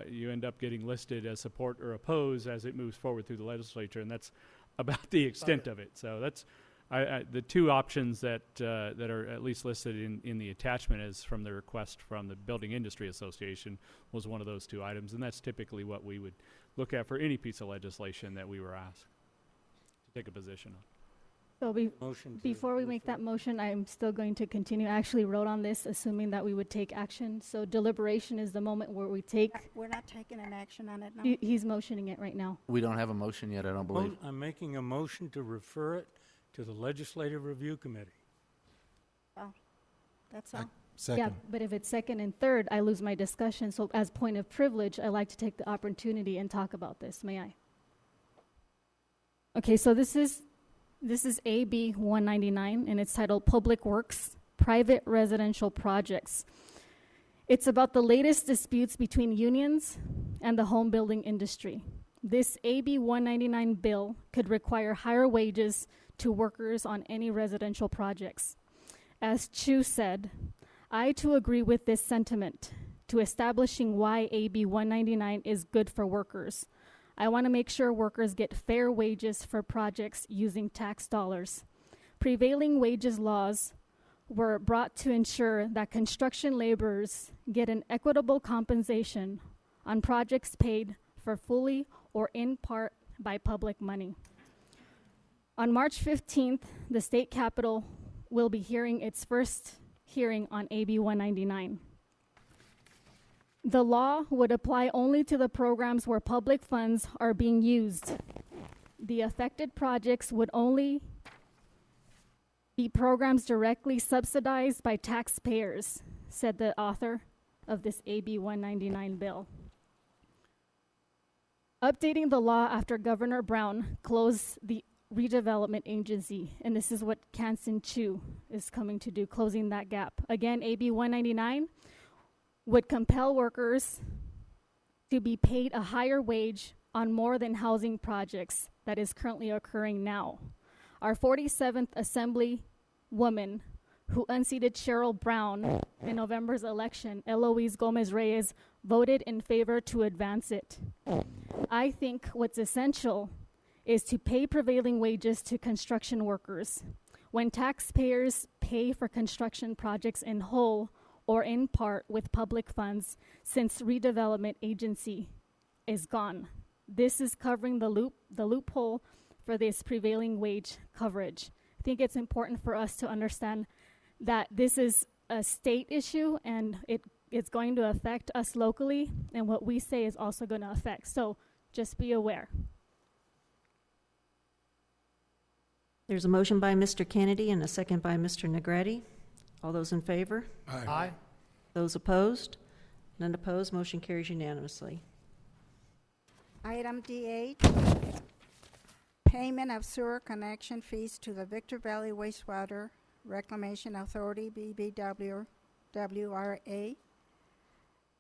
you end up getting listed as support or oppose as it moves forward through the legislature, and that's about the extent of it. So that's the two options that are at least listed in the attachment as from the request from the Building Industry Association was one of those two items, and that's typically what we would look at for any piece of legislation that we were asked to take a position on. So before we make that motion, I'm still going to continue. I actually wrote on this assuming that we would take action. So deliberation is the moment where we take. We're not taking an action on it now. He's motioning it right now. We don't have a motion yet, I don't believe. I'm making a motion to refer it to the Legislative Review Committee. Oh, that's all. Second. Yeah, but if it's second and third, I lose my discussion. So as point of privilege, I like to take the opportunity and talk about this. May I? Okay, so this is AB 199, and it's titled Public Works, Private Residential Projects. It's about the latest disputes between unions and the home building industry. This AB 199 bill could require higher wages to workers on any residential projects. As Chu said, I too agree with this sentiment to establishing why AB 199 is good for workers. I want to make sure workers get fair wages for projects using tax dollars. Prevailing wages laws were brought to ensure that construction laborers get an equitable compensation on projects paid for fully or in part by public money. On March 15th, the state capitol will be hearing its first hearing on AB 199. The law would apply only to the programs where public funds are being used. The affected projects would only be programs directly subsidized by taxpayers, said the author of this AB 199 bill. Updating the law after Governor Brown closed the redevelopment agency, and this is what Kansan Chu is coming to do, closing that gap. Again, AB 199 would compel workers to be paid a higher wage on more than housing projects that is currently occurring now. Our 47th Assembly woman who unseated Cheryl Brown in November's election, Eloise Gomez-Reyes, voted in favor to advance it. I think what's essential is to pay prevailing wages to construction workers. When taxpayers pay for construction projects in whole or in part with public funds, since redevelopment agency is gone, this is covering the loophole for this prevailing wage coverage. I think it's important for us to understand that this is a state issue and it's going to affect us locally, and what we say is also going to affect. So just be aware. There's a motion by Mr. Kennedy and a second by Mr. Negretti. All those in favor? Aye. Those opposed? None opposed. Motion carries unanimously. Item D8, payment of sewer connection fees to the Victor Valley Wastewater Reclamation Authority, BVWRA.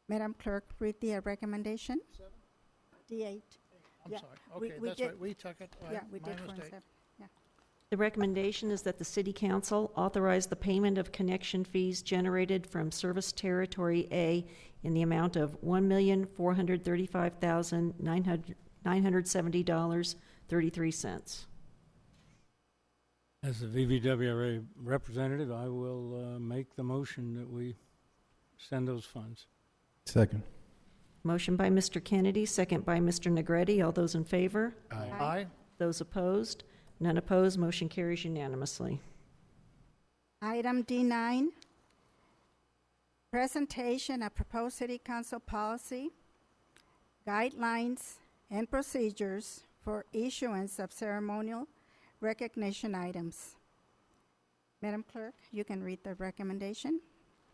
Madam Clerk, read the recommendation. D8. I'm Yeah, sorry. we- Okay, we that's did- right. We took it. Yeah, we My did for mistake. 7. Yeah. The recommendation is that the City Council authorize the payment of connection fees generated from Service Territory A in the amount of $1,435,970.33. As the VVWRA representative, I will make the motion that we send those funds. Second. Motion by Mr. Kennedy, second by Mr. Negretti. All those in favor? Aye. Those opposed? None opposed. Motion carries unanimously. Item D9, presentation of proposed City Council policy, guidelines, and procedures for issuance of ceremonial recognition items. Madam Clerk, you can read the recommendation.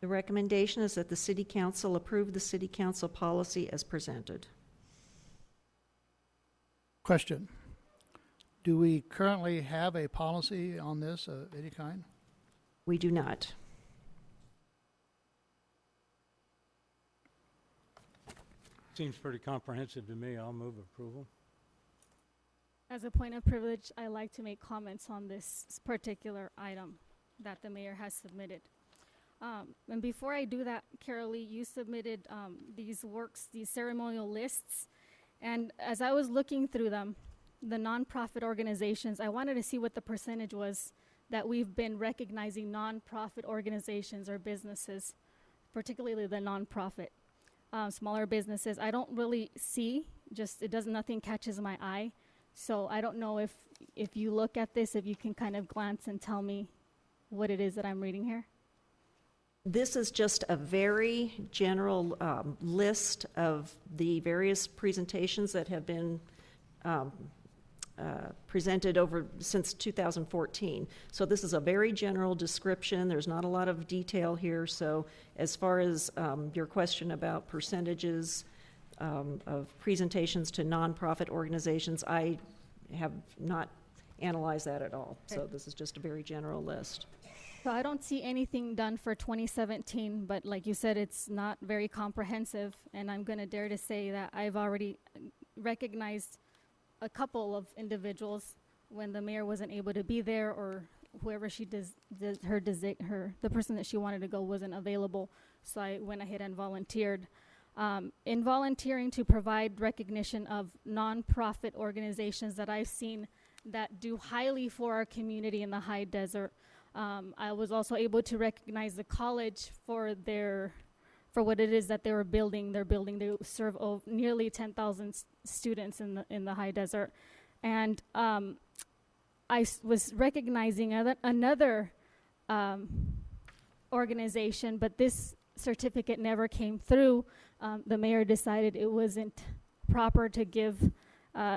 The recommendation is that the City Council approve the City Council policy as presented. Question. Do we currently have a policy on this of any kind? We do not. Seems pretty comprehensive to me. I'll move approval. As a point of privilege, I like to make comments on this particular item that the mayor has submitted. And before I do that, Carol Lee, you submitted these ceremonial lists. And as I was looking through them, the nonprofit organizations, I wanted to see what the percentage was that we've been recognizing nonprofit organizations or businesses, particularly the nonprofit, smaller businesses. I don't really see, nothing catches my eye. So I don't know if you look at this, if you can kind of glance and tell me what it is that I'm reading here. This is just a very general list of the various presentations that have been presented since 2014. So this is a very general description. There's not a lot of detail here. So as far as your question about percentages of presentations to nonprofit organizations, I have not analyzed that at all. Okay. So this is just a very general list. So I don't see anything done for 2017, but like you said, it's not very comprehensive. And I'm going to dare to say that I've already recognized a couple of individuals when the mayor wasn't able to be there, or whoever the person that she wanted to go wasn't available. So I went ahead and volunteered. In volunteering to provide recognition of nonprofit organizations that I've seen that do highly for our community in the high desert, I was also able to recognize the college for what it is that they were building. They serve nearly 10,000 students in the high desert, and I was recognizing another organization, but this certificate never came through. The mayor decided it wasn't proper to give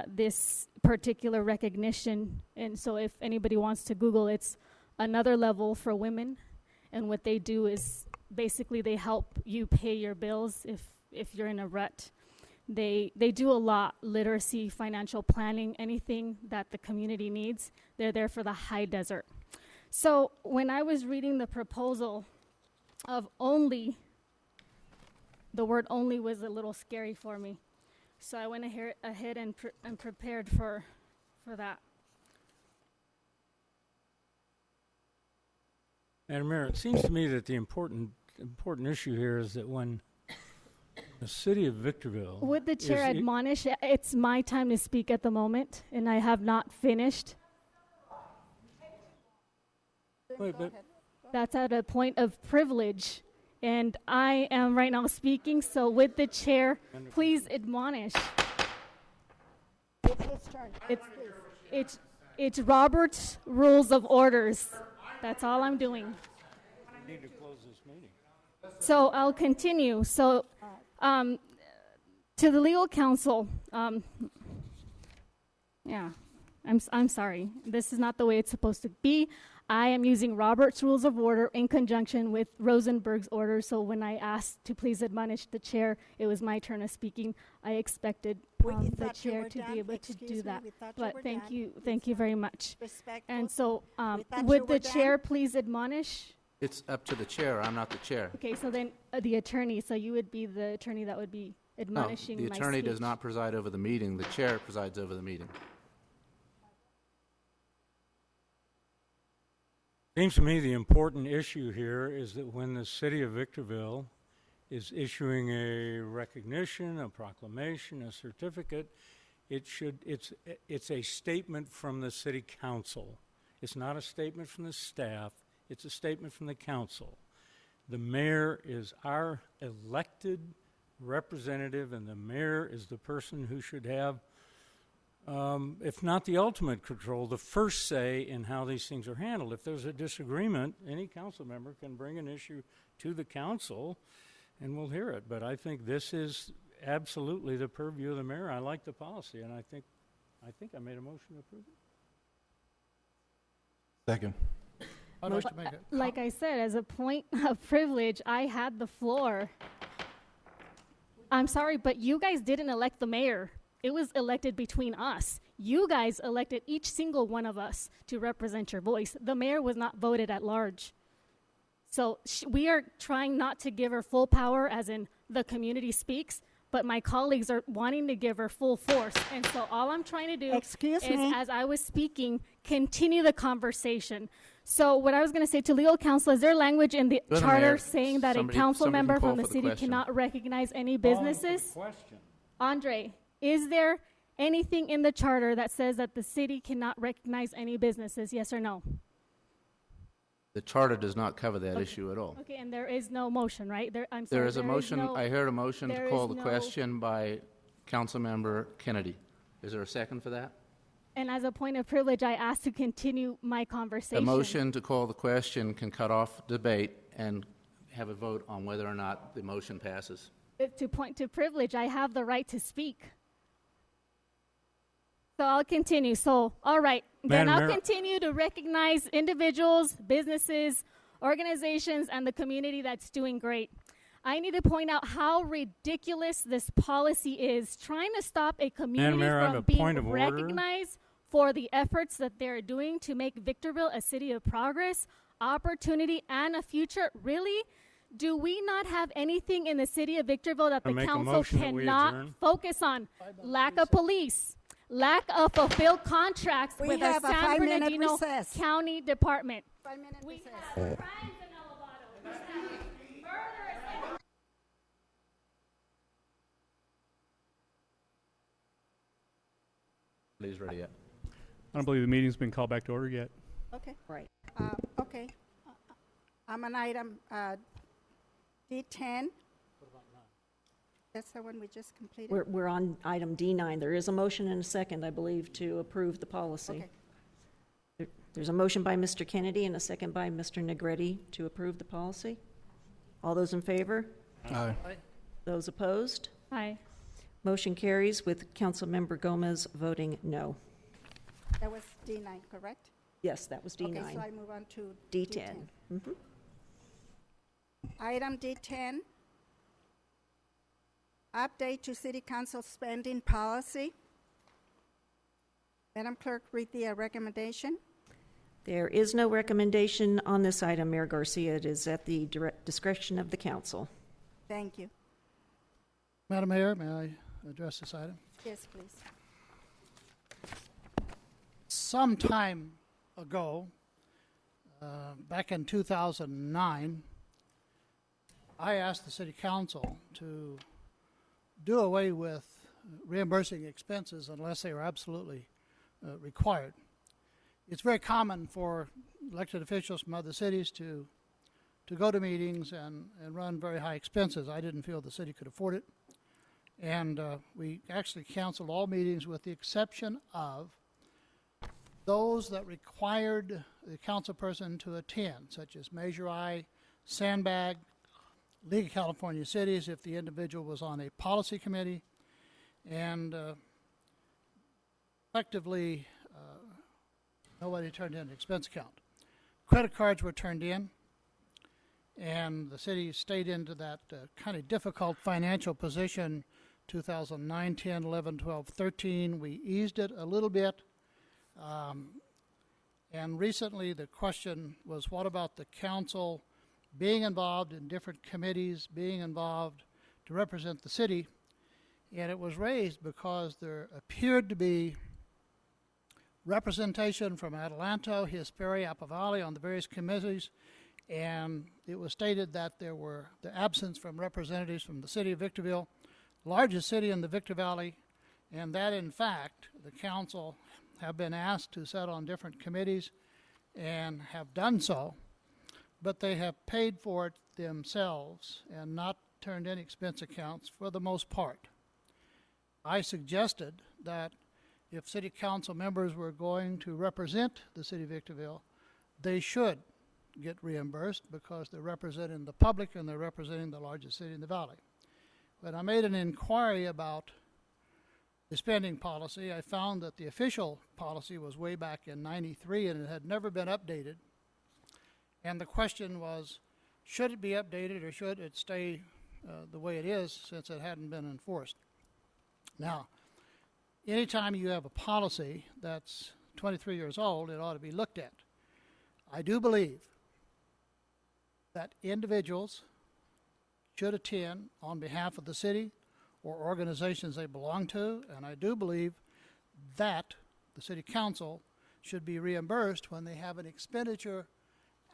this particular recognition, and so if anybody wants to Google, it's another level for women, and what they do is basically they help you pay your bills if you're in a rut. They do a lot: literacy, financial planning, anything that the community needs. They're there for the high desert. So when I was reading the proposal of only, the word only was a little scary for me. So I went ahead and prepared for that. Madam Mayor, it seems to me that the important issue here is that when the city of Victorville... Would the chair admonish, it's my time to speak at the moment, and I have not finished. Wait, but That's at a point of privilege, and I am right now speaking, so with the chair, please admonish. It's his turn. It's Robert's Rules of Orders. That's all I'm doing. we need to close this meeting. So I'll continue. So to the legal counsel, I'm sorry. This is not the way it's supposed to be. I am using Robert's Rules of Order in conjunction with Rosenberg's order. So when I asked to please admonish the chair, it was my turn of speaking. I expected the chair to be able to do that. But thank you very much. And so would the chair please admonish? It's up to the chair. I'm not the chair. Okay, so then the attorney. So you would be the attorney that would be admonishing No, the attorney my does not preside over the meeting. The chair presides over the meeting. Seems to me the important issue here is that when the city of Victorville is issuing a recognition, a proclamation, a certificate, it's a statement from the city council. It's not a statement from the staff. It's a statement from the council. The mayor is our elected representative, and the mayor is the person who should have, if not the ultimate control, the first say in how these things are handled. If there's a disagreement, any council member can bring an issue to the council, and we'll hear it. But I think this is absolutely the purview of the mayor. I like the policy, and I think I made a motion to approve it. Second. I'd like to make it. Like I said, as a point of privilege, I had the floor. I'm sorry, but you guys didn't elect the mayor. It was elected between us. You guys elected each single one of us to represent your voice. The mayor was not voted at large. So we are trying not to give her full power, as in the community speaks, but my colleagues are wanting to give her full force. And so all I'm trying to do is, as I was speaking, continue the conversation. So what I was going to say to legal counsel, is there language in the charter saying that a council member from the city cannot recognize any businesses? Andre, is there anything in the charter that says that the city cannot recognize any businesses, yes or no? The charter does not cover that issue at all. Okay, and there is no motion, right? There is a motion. I heard a motion to call the question by Councilmember Kennedy. Is there a second for that? And as a point of privilege, I asked to continue my conversation. A motion to call the question can cut off debate and have a vote on whether or not the motion passes. To point to privilege, I have the right to speak. So I'll continue. So, all right. Then I'll continue to recognize individuals, businesses, organizations, and the community that's doing great. I need to point out how ridiculous this policy is, trying to stop a community from being recognized for the efforts that they're doing to make Victorville a city of progress, opportunity, and a future. Really? Do we not have anything in the city of Victorville that the council cannot focus on? Lack of police, lack of fulfilled contracts with the San Bernardino County Department. 5-minute recess. We have crimes in Elevado. We have murders. Please ready yet. I don't believe the meeting's been called back to order yet. Okay. Right. Okay. I'm on item D10. That's the one we just completed. We're on item D9. There is a motion and a second, I believe, to approve the policy. Okay. There's a motion by Mr. Kennedy and a second by Mr. Negretti to approve the policy. All those in favor? Aye. Those opposed? Aye. Motion carries with Councilmember Gomez voting no. That was D9, correct? Yes, that was D9. Okay, so I move on to D10. Mm-hmm. Item D10, update to City Council spending policy. Madam Clerk, read the recommendation. There is no recommendation on this item, Mayor Garcia. It is at the direct discretion of the council. Thank you. Madam Mayor, may I address this item? Yes, please. Some time ago, back in 2009, I asked the City Council to do away with reimbursing expenses unless they were absolutely required. It's very common for elected officials from other cities to go to meetings and run very high expenses. I didn't feel the city could afford it. And we actually canceled all meetings with the exception of those that required the council person to attend, such as Measure I, Sandbag, League of California Cities, if the individual was on a policy committee, and effectively nobody turned in an expense account. Credit cards were turned in, and the city stayed into that kind of difficult financial position 2009, 10, 11, 12, 13. We eased it a little bit. And recently the question was, what about the council being involved in different committees, being involved to represent the city? And it was raised because there appeared to be representation from Adelanto, Hesperia, Apple Valley on the various committees, and it was stated that there were the absence from representatives from the city of Victorville, largest city in the Victor Valley, and that in fact the council have been asked to sit on different committees and have done so, but they have paid for it themselves and not turned in expense accounts for the most part. I suggested that if city council members were going to represent the city of Victorville, they should get reimbursed because they're representing the public and they're representing the largest city in the valley. When I made an inquiry about the spending policy, I found that the official policy was way back in '93 and it had never been updated. And the question was, should it be updated or should it stay the way it is since it hadn't been enforced? Now, anytime you have a policy that's 23 years old, it ought to be looked at. I do believe that individuals should attend on behalf of the city or organizations they belong to, and I do believe that the city council should be reimbursed when they have an expenditure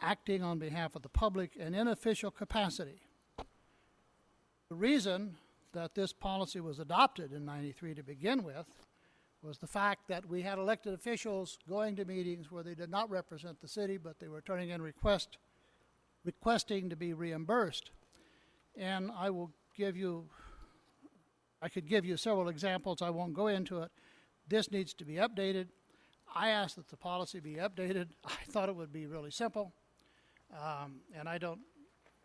acting on behalf of the public and in official capacity. The reason that this policy was adopted in '93 to begin with was the fact that we had elected officials going to meetings where they did not represent the city, but they were turning in requesting to be reimbursed. And I could give you several examples. I won't go into it. This needs to be updated. I asked that the policy be updated. I thought it would be really simple. And I don't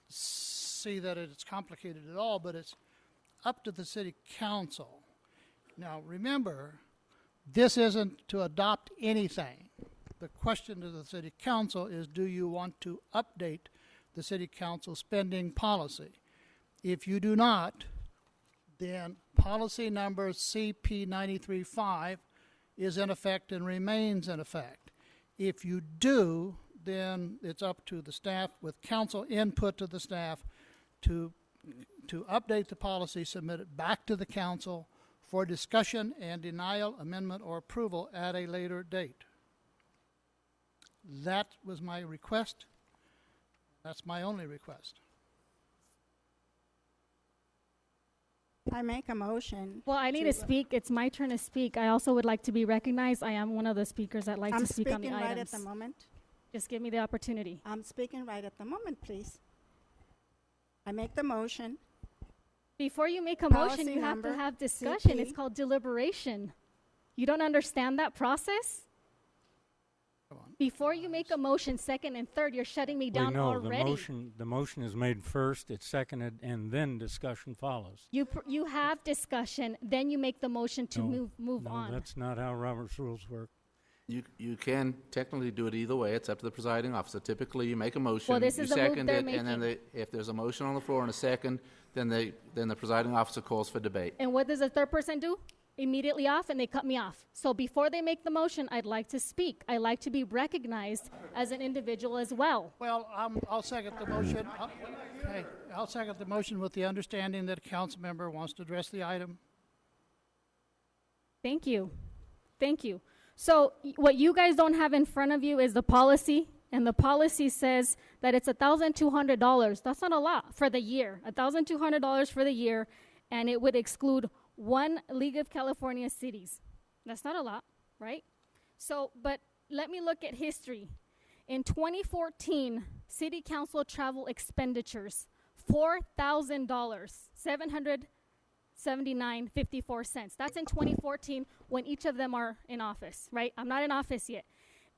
see that it's complicated at all, but it's up to the city council. Now, remember, this isn't to adopt anything. The question to the city council is, do you want to update the city council spending policy? If you do not, then policy number CP 93-5 is in effect and remains in effect. If you do, then it's up to the staff with council input to the staff to update the policy, submit it back to the council for discussion and denial, amendment, or approval at a later date. That was my request. That's my only request. I make a motion. Well, I need to speak. It's my turn to speak. I also would like to be recognized. I am one of the speakers that like to speak on the items. I'm speaking right at the moment. Just give me the opportunity. I'm speaking right at the moment, please. I make the motion. Before you make a Policy motion, you have to number have discussion. CP. It's called deliberation. You don't understand that process? Come on. Before you make a motion, second and third, you're shutting me down already. The motion is made first, it's seconded, and then discussion follows. You have discussion, then you make the motion to No, move No, on. that's not how Robert's rules work. You can technically do it either way. It's up to the presiding officer. Typically, you make a motion, Well, this you is the move second they're it, and then if there's a motion on the floor and a second, then the presiding officer calls for debate. And what does the third person do? Immediately off, and they cut me off. So before they make the motion, I'd like to speak. I like to be recognized as an individual as well. Well, I'll second the motion. I'll second the motion with the understanding that a council member wants to address the item. Thank you. Thank you. So what you guys don't have in front of you is the policy, and the policy says that it's $1,200. That's not a lot for the year. $1,200 for the year, and it would exclude one League of California cities. That's not a lot, right? So, but let me look at history. In 2014, city council travel expenditures, $4,000, $779.54. That's in 2014 when each of them are in office, right? I'm not in office yet.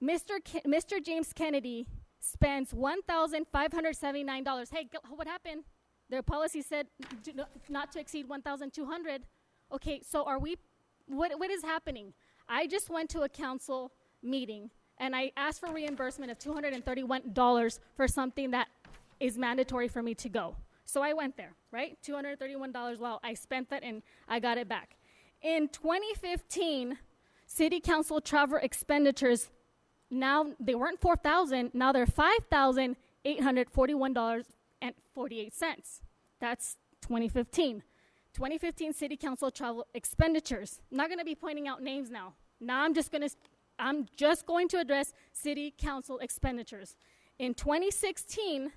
Mr. James Kennedy spends $1,579. Hey, what happened? Their policy said not to exceed $1,200. Okay, so are we, what is happening? I just went to a council meeting and I asked for reimbursement of $231 for something that is mandatory for me to go. So I went there, right? $231. Well, I spent that and I got it back. In 2015, city council travel expenditures, now they weren't $4,000, now they're $5,841.48. That's 2015. 2015 city council travel expenditures. I'm not going to be pointing out names now. Now I'm just going to address city council expenditures. In 2016,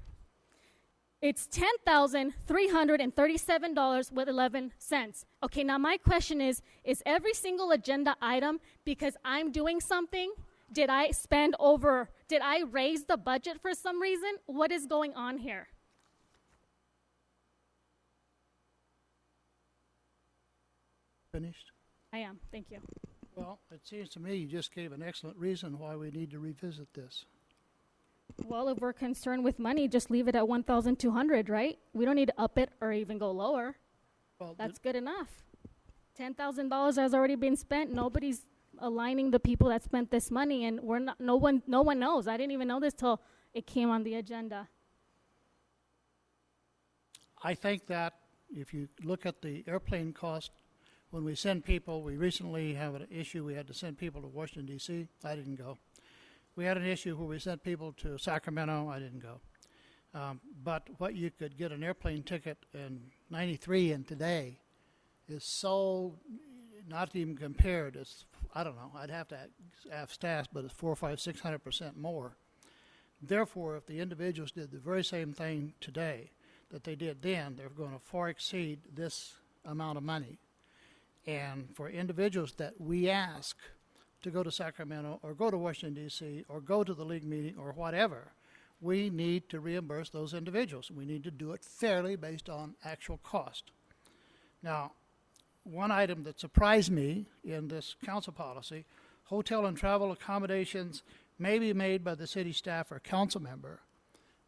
it's $10,337.11. Okay, now my question is every single agenda item because I'm doing something? Did I raise the budget for some reason? What is going on here? Finished? I am, thank you. Well, it seems to me you just gave an excellent reason why we need to revisit this. Well, if we're concerned with money, just leave it at 1,200, right? We don't need to up it or even go lower. Well, That's good enough. $10,000 has already been spent. Nobody's aligning the people that spent this money, and no one knows. I didn't even know this till it came on the agenda. I think that if you look at the airplane cost, when we send people, we recently have an issue. We had to send people to Washington, D.C. I didn't go. We had an issue where we sent people to Sacramento. I didn't go. But what you could get an airplane ticket in '93 and today is so not even compared. It's, I don't know, I'd have to ask staff, but it's 400, 500, 600% more. Therefore, if the individuals did the very same thing today that they did then, they're going to far exceed this amount of money. And for individuals that we ask to go to Sacramento or go to Washington, D.C., or go to the league meeting or whatever, we need to reimburse those individuals. We need to do it fairly based on actual cost. Now, one item that surprised me in this council policy, hotel and travel accommodations may be made by the city staff or council member.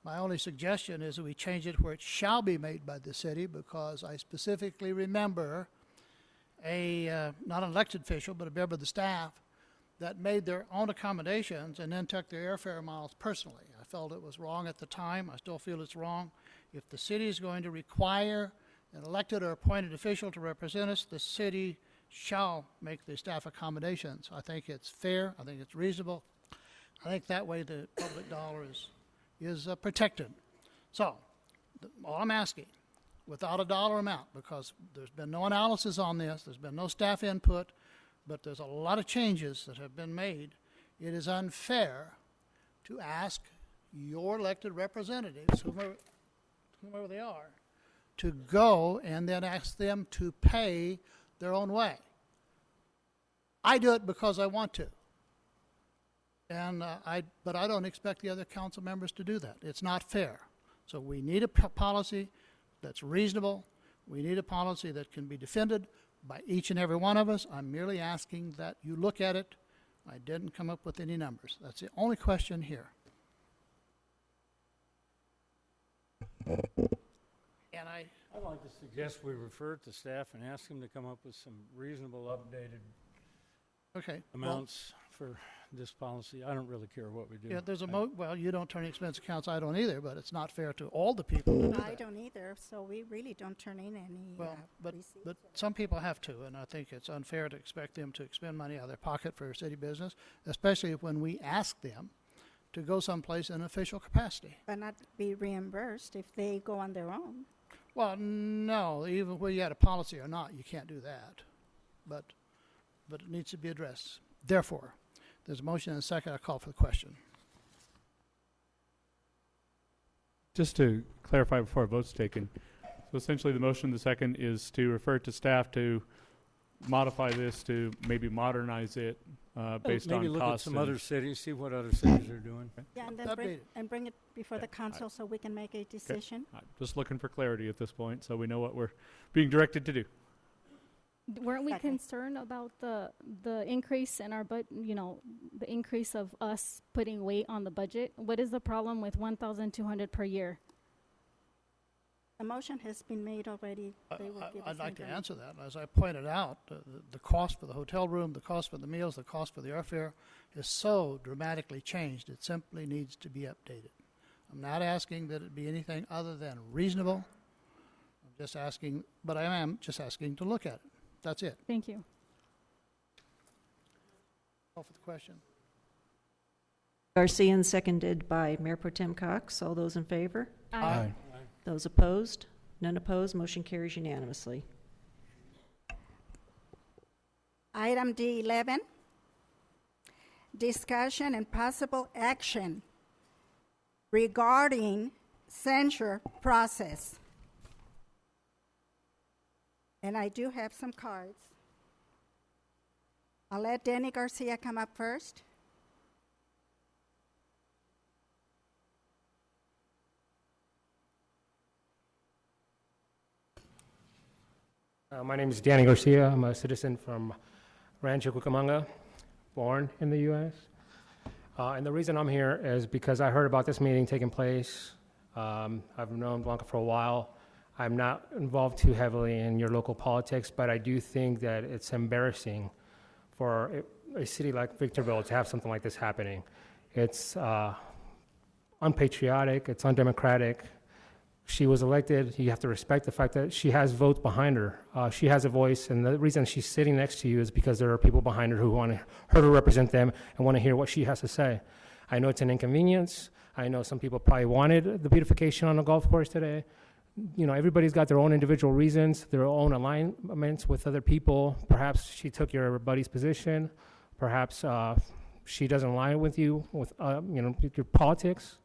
My only suggestion is that we change it where it shall be made by the city, because I specifically remember not an elected official, but a member of the staff that made their own accommodations and then took their airfare miles personally. I felt it was wrong at the time. I still feel it's wrong. If the city is going to require an elected or appointed official to represent us, the city shall make the staff accommodations. I think it's fair. I think it's reasonable. I think that way the public dollar is protected. So, all I'm asking, without a dollar amount, because there's been no analysis on this, there's been no staff input, but there's a lot of changes that have been made. It is unfair to ask your elected representatives, whomever they are, to go and then ask them to pay their own way. I do it because I want to. But I don't expect the other council members to do that. It's not fair. So we need a policy that's reasonable. We need a policy that can be defended by each and every one of us. I'm merely asking that you look at it. I didn't come up with any numbers. That's the only question here. And I'd like to suggest we refer it to staff and ask them to come up with some reasonable updated amounts for this policy. I don't really care what we do. Yeah, there's well, you don't turn expense accounts. I don't either, but it's not fair to all the people to do that. I don't either, so we really don't turn in any but receipts. some people have to, and I think it's unfair to expect them to expend money out of their pocket for city business, especially when we ask them to go someplace in official capacity. But not be reimbursed if they go on their own. Well, no, even whether you had a policy or not, you can't do that. But it needs to be addressed. Therefore, there's a motion and a second. I call for the question. Just to clarify before a vote's taken, so essentially the motion, the second, is to refer to staff to modify this to maybe modernize it based on maybe look costs. at some other cities, see what other cities are doing. Yeah, and then Update bring it before the council so we can make a decision. Just looking for clarity at this point, so we know what we're being directed to do. Weren't we Second. concerned about the increase in our the increase of us putting weight on the budget? What is the problem with 1,200 per year? The motion has been made already. They will give us I'd like to information. answer that. As I pointed out, the cost for the hotel room, the cost for the meals, the cost for the airfare is so dramatically changed, it simply needs to be updated. I'm not asking that it be anything other than reasonable. I'm just asking, but I am just asking to look at it. That's it. Thank you. Call for the question. Garcia, and seconded by Mayor Pro Tem Cox. All those in favor? Aye. Those opposed? None opposed. Motion carries unanimously. Item D11, discussion and possible action regarding censure process. And I do have some cards. I'll let Danny Garcia come up first. My name is Danny Garcia. I'm a citizen from Rancho Cucamonga, born in the U.S. And the reason I'm here is because I heard about this meeting taking place. I've known Blanca for a while. I'm not involved too heavily in your local politics, but I do think that it's embarrassing for a city like Victorville to have something like this happening. It's unpatriotic. It's undemocratic. She was elected. You have to respect the fact that she has votes behind her. She has a voice, and the reason she's sitting next to you is because there are people behind her who want her to represent them and want to hear what she has to say. I know it's an inconvenience. I know some people probably wanted the beautification on the golf course today. You know, everybody's got their own individual reasons, their own alignments with other people. Perhaps she took your buddy's position. Perhaps she doesn't align with you with your politics.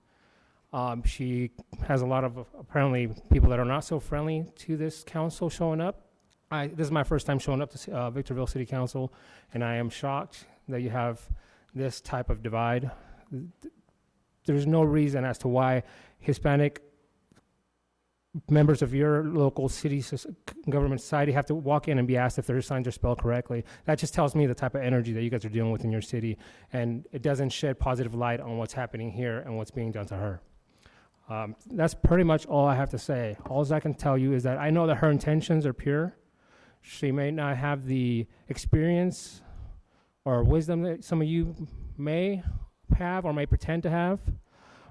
She has a lot of apparently people that are not so friendly to this council showing up. This is my first time showing up to Victorville City Council, and I am shocked that you have this type of divide. There's no reason as to why Hispanic members of your local city government society have to walk in and be asked if their signs are spelled correctly. That just tells me the type of energy that you guys are dealing with in your city, and it doesn't shed positive light on what's happening here and what's being done to her. That's pretty much all I have to say. All I can tell you is that I know that her intentions are pure. She may not have the experience or wisdom that some of you may have or may pretend to have,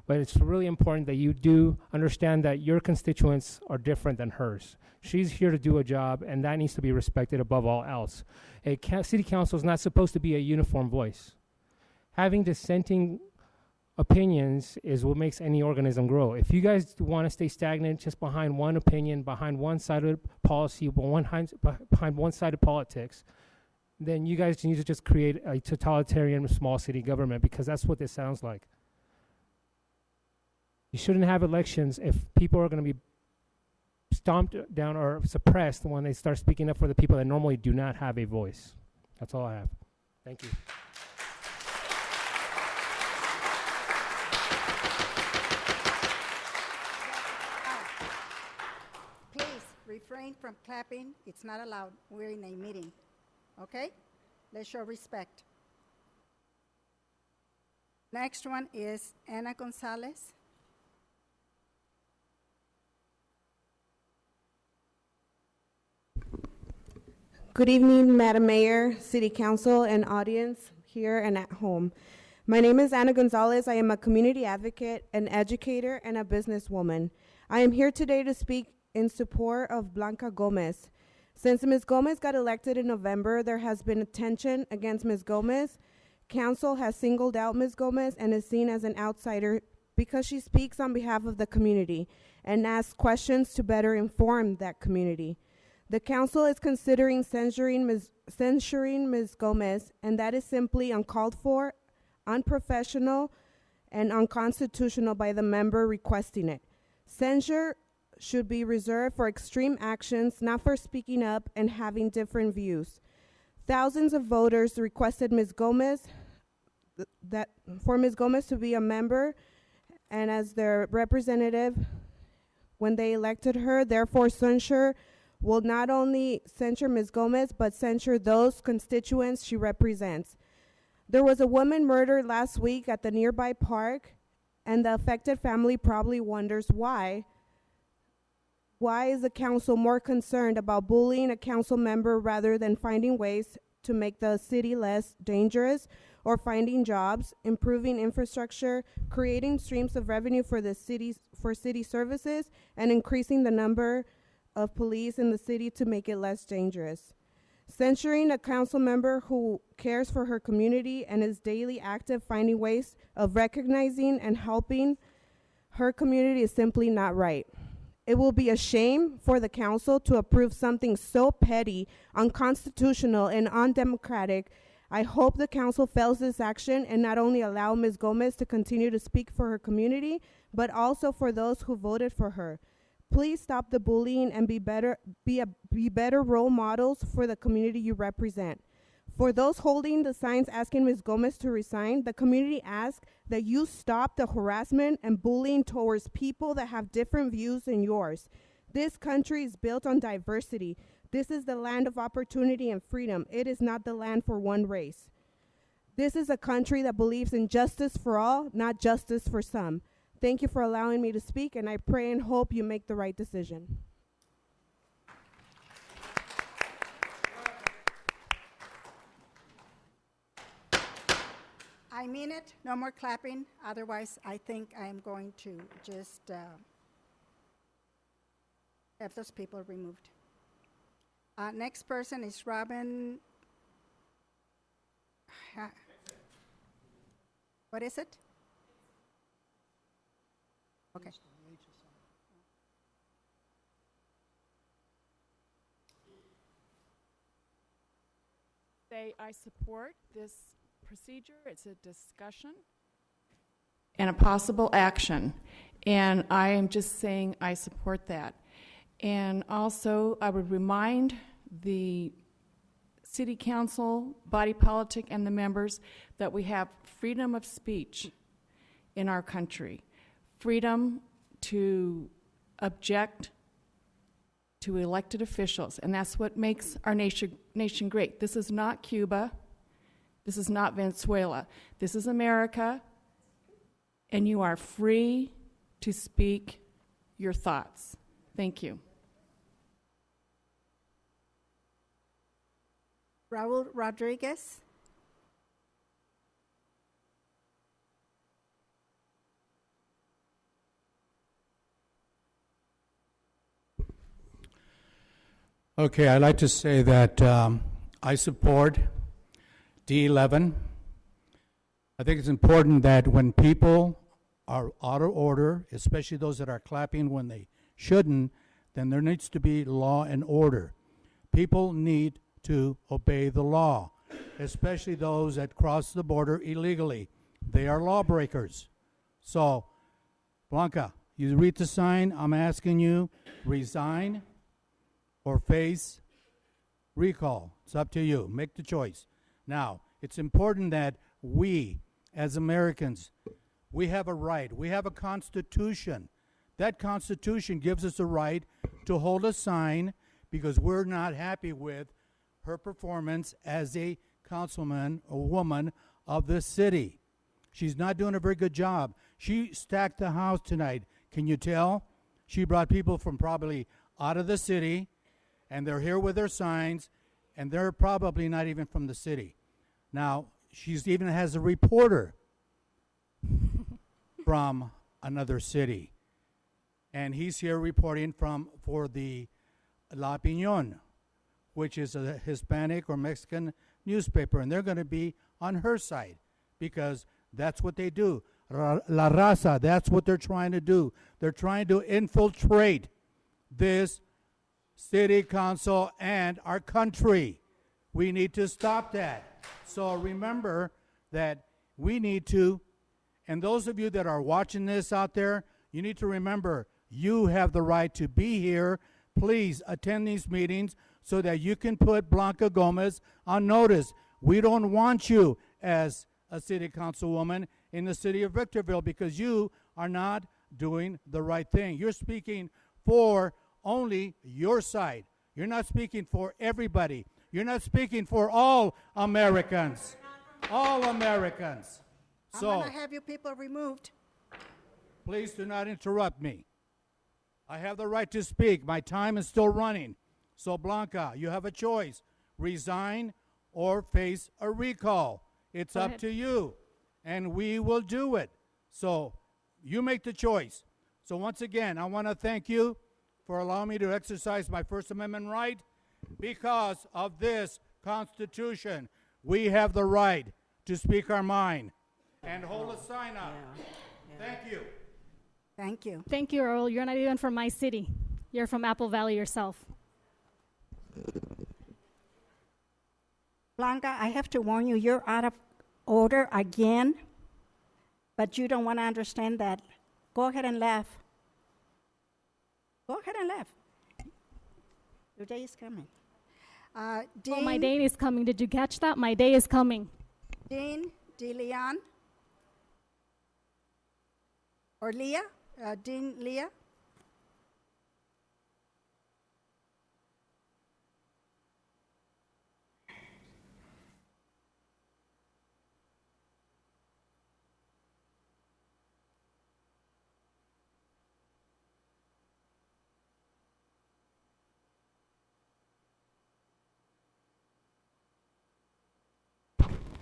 but it's really important that you do understand that your constituents are different than hers. She's here to do a job, and that needs to be respected above all else. A city council is not supposed to be a uniform voice. Having dissenting opinions is what makes any organism grow. If you guys want to stay stagnant just behind one opinion, behind one side of policy, behind one side of politics, then you guys need to just create a totalitarian small city government, because that's what this sounds like. You shouldn't have elections if people are going to be stomped down or suppressed when they start speaking up for the people that normally do not have a voice. That's all I have. Thank you. Please refrain from clapping. It's not allowed. We're in a meeting. Okay? Let's show respect. Next one is Ana Gonzalez. Good evening, Madam Mayor, City Council, and audience here and at home. My name is Ana Gonzalez. I am a community advocate, an educator, and a businesswoman. I am here today to speak in support of Blanca Gomez. Since Ms. Gomez got elected in November, there has been tension against Ms. Gomez. Council has singled out Ms. Gomez and is seen as an outsider because she speaks on behalf of the community and asks questions to better inform that community. The council is considering censuring Ms. Gomez, and that is simply uncalled for, unprofessional, and unconstitutional by the member requesting it. Censure should be reserved for extreme actions, not for speaking up and having different views. Thousands of voters requested Ms. Gomez, for Ms. Gomez to be a member and as their representative when they elected her. Therefore, censure will not only censure Ms. Gomez, but censure those constituents she represents. There was a woman murdered last week at the nearby park, and the affected family probably wonders why. Why is the council more concerned about bullying a council member rather than finding ways to make the city less dangerous or finding jobs, improving infrastructure, creating streams of revenue for the city services, and increasing the number of police in the city to make it less dangerous? Censuring a council member who cares for her community and is daily active finding ways of recognizing and helping her community is simply not right. It will be a shame for the council to approve something so petty, unconstitutional, and undemocratic. I hope the council fails this action and not only allow Ms. Gomez to continue to speak for her community, but also for those who voted for her. Please stop the bullying and be better role models for the community you represent. For those holding the signs asking Ms. Gomez to resign, the community asks that you stop the harassment and bullying towards people that have different views than yours. This country is built on diversity. This is the land of opportunity and freedom. It is not the land for one race. This is a country that believes in justice for all, not justice for some. Thank you for allowing me to speak, and I pray and hope you make the right decision. I mean it. No more clapping. Otherwise, I think I am going to just have those people removed. Next person is Robin. What is it? Okay. Say I support this procedure. It's a discussion and a possible action. And I am just saying I support that. And also, I would remind the city council, body politic, and the members that we have freedom of speech in our country. Freedom to object to elected officials, and that's what makes our nation great. This is not Cuba. This is not Venezuela. This is America, and you are free to speak your thoughts. Thank you. Raul Rodriguez. Okay, I'd like to say that I support D11. I think it's important that when people are out of order, especially those that are clapping when they shouldn't, then there needs to be law and order. People need to obey the law, especially those that cross the border illegally. They are lawbreakers. So, Blanca, you read the sign. I'm asking you, resign or face recall. It's up to you. Make the choice. Now, it's important that we, as Americans, we have a right. We have a constitution. That constitution gives us a right to hold a sign because we're not happy with her performance as a councilman or woman of this city. She's not doing a very good job. She stacked the house tonight. Can you tell? She brought people from probably out of the city, and they're here with their signs, and they're probably not even from the city. Now, she's even has a reporter from another city, and he's here reporting for the La Opinión, which is a Hispanic or Mexican newspaper, and they're going to be on her side because that's what they do. La Raza, that's what they're trying to do. They're trying to infiltrate this city council and our country. We need to stop that. So remember that we need to, and those of you that are watching this out there, you need to remember you have the right to be here. Please attend these meetings so that you can put Blanca Gomez on notice. We don't want you as a city councilwoman in the city of Victorville because you are not doing the right thing. You're speaking for only your side. You're not speaking for everybody. You're not speaking for all Americans. All Americans. I'm going to have you people removed. Please do not interrupt me. I have the right to speak. My time is still running. So, Blanca, you have a choice. Resign or face a recall. It's Go up ahead. to you, and we will do it. So, you make the choice. So, once again, I want to thank you for allowing me to exercise my First Amendment right. Because of this Constitution, we have the right to speak our mind and hold a sign up. Thank you. Thank you. Thank you, Earl. You're not even from my city. You're from Apple Valley yourself. Blanca, I have to warn you, you're out of order again, but you don't want to understand that. Go ahead and laugh. Go ahead and laugh. Your day is coming. Dean, Oh, my day is coming. Did you catch that? My day is coming. Dean DeLeon, or Leah, Dean Leah.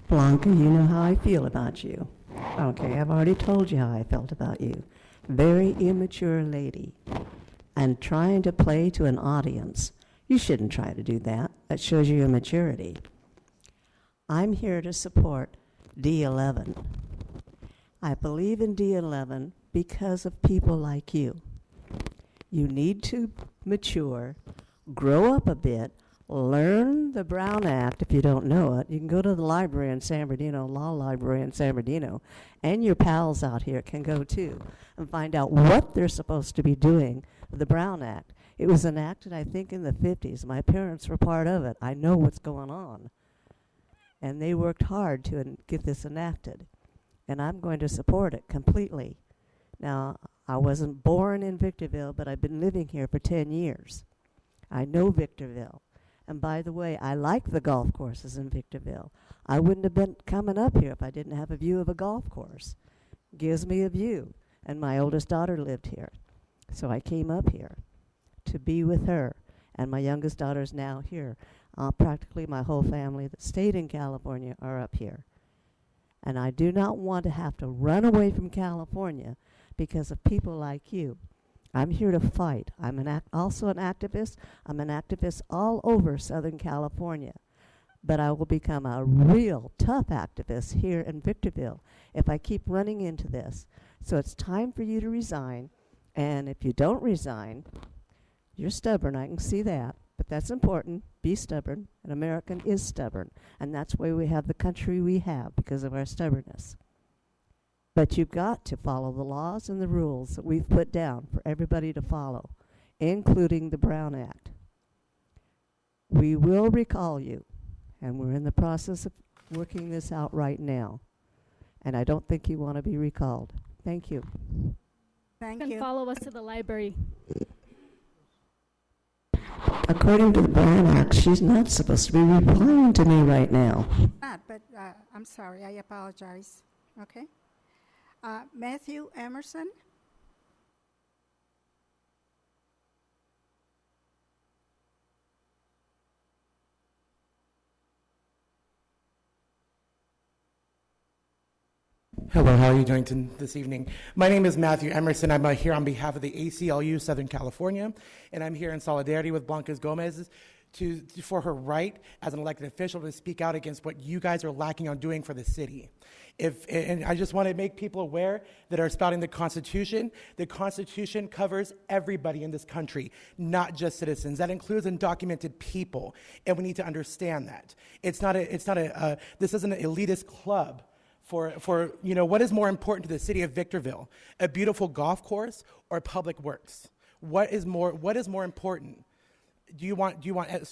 Blanca, you know how I feel about you. Okay, I've already told you how I felt about you. Very immature lady. And trying to play to an audience. You shouldn't try to do that. That shows your immaturity. I'm here to support D11. I believe in D11 because of people like you. You need to mature, grow up a bit, learn the Brown Act if you don't know it. You can go to the library in San Bernardino, law library in San Bernardino, and your pals out here can go too and find out what they're supposed to be doing with the Brown Act. It was enacted, I think, in the 50s. My parents were part of it. I know what's going on. And they worked hard to get this enacted. And I'm going to support it completely. Now, I wasn't born in Victorville, but I've been living here for 10 years. I know Victorville. And by the way, I like the golf courses in Victorville. I wouldn't have been coming up here if I didn't have a view of a golf course. Gives me a view. And my oldest daughter lived here. So I came up here to be with her. And my youngest daughter's now here. Practically my whole family that stayed in California are up here. And I do not want to have to run away from California because of people like you. I'm here to fight. I'm also an activist. I'm an activist all over Southern California. But I will become a real tough activist here in Victorville if I keep running into this. So it's time for you to resign. And if you don't resign, you're stubborn. I can see that. But that's important. Be stubborn. An American is stubborn. And that's why we have the country we have, because of our stubbornness. But you've got to follow the laws and the rules that we've put down for everybody to follow, including the Brown Act. We will recall you, and we're in the process of working this out right now. And I don't think you want to be recalled. Thank you. Thank You can you. follow us to the library. According to the Brown Act, she's not supposed to be replying to me right now. Not, but I'm sorry. I apologize. Okay. Matthew Emerson. Hello, how are you doing this evening? My name is Matthew Emerson. I'm here on behalf of the ACLU Southern California, and I'm here in solidarity with Blanca Gomez for her right as an elected official to speak out against what you guys are lacking on doing for the city. And I just want to make people aware that are spouting the Constitution covers everybody in this country, not just citizens. That includes undocumented people, and we need to understand that. This isn't an elitist club. For what is more important to the city of Victorville, a beautiful golf course or public works? What is more important? Do you want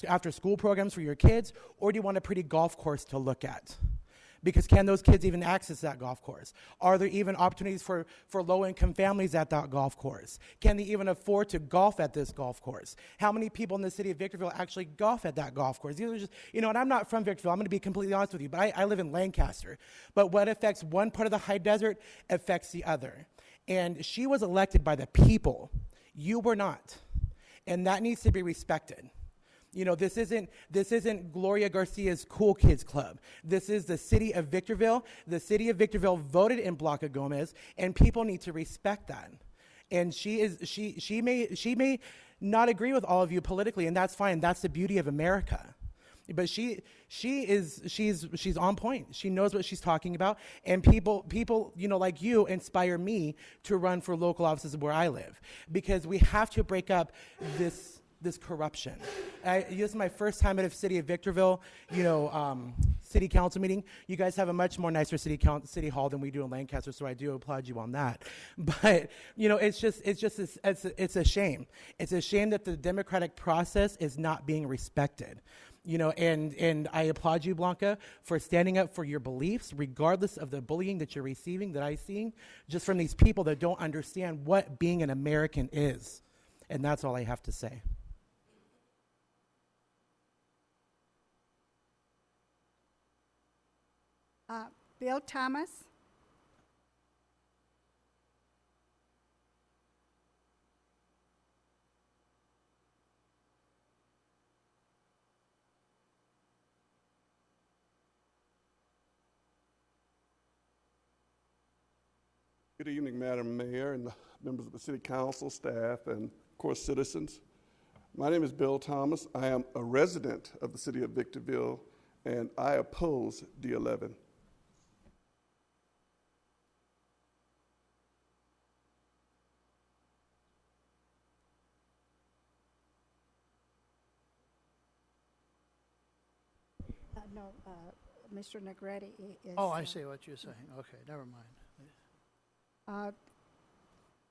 after school programs for your kids, or do you want a pretty golf course to look at? Because can those kids even access that golf course? Are there even opportunities for low-income families at that golf course? Can they even afford to golf at this golf course? How many people in the city of Victorville actually golf at that golf course? These are just, and I'm not from Victorville. I'm going to be completely honest with you, but I live in Lancaster. But what affects one part of the high desert affects the other. And she was elected by the people You were not. And that needs to be respected. You know, this isn't Gloria Garcia's Cool Kids Club. This is the city of Victorville. The city of Victorville voted in Blanca Gomez, and people need to respect that. And she may not agree with all of you politically, and that's fine. That's the beauty of America. But she's on point. She knows what she's talking about, and people, you know, like you inspire me to run for local offices where I live, because we have to break up this corruption. This is my first time at a city of Victorville, city council meeting. You guys have a much more nicer city hall than we do in Lancaster, so I do applaud you on that. But it's a shame. It's a shame that the democratic process is not being respected. And I applaud you, Blanca, for standing up for your beliefs, regardless of the bullying that you're receiving, that I'm seeing, just from these people that don't understand what being an American is. And that's all I have to say. Bill Thomas. Good evening, Madam Mayor and the members of the City Council, staff, and of course citizens. My name is Bill Thomas. I am a resident of the City of Victorville, and I oppose D11. Mr. Negretti is... Oh, I see what you're saying. Okay, never mind.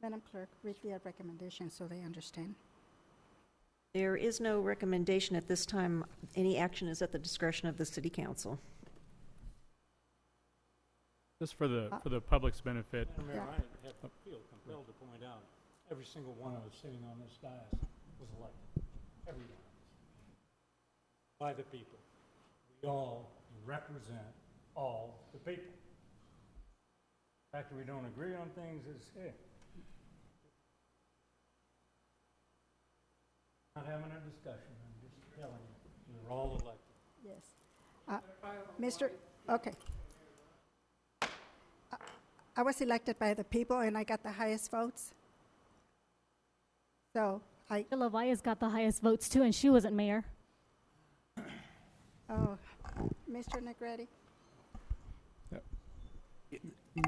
Madam Clerk, read the recommendation so they understand. There is no recommendation at this time. Any action is at the discretion of the City Council. Just for the public's benefit. Mayor, I feel compelled to point out every single one of us sitting on this dais was elected. Every one of us. By the people. We all represent all the people. The fact that we don't agree on things is, hey, not having a discussion. I'm just telling you, you're all elected. Yes. Okay. I was elected by the people, and I got the highest votes. So Levias got the highest votes too, and she wasn't mayor. Oh, Mr. Negretti.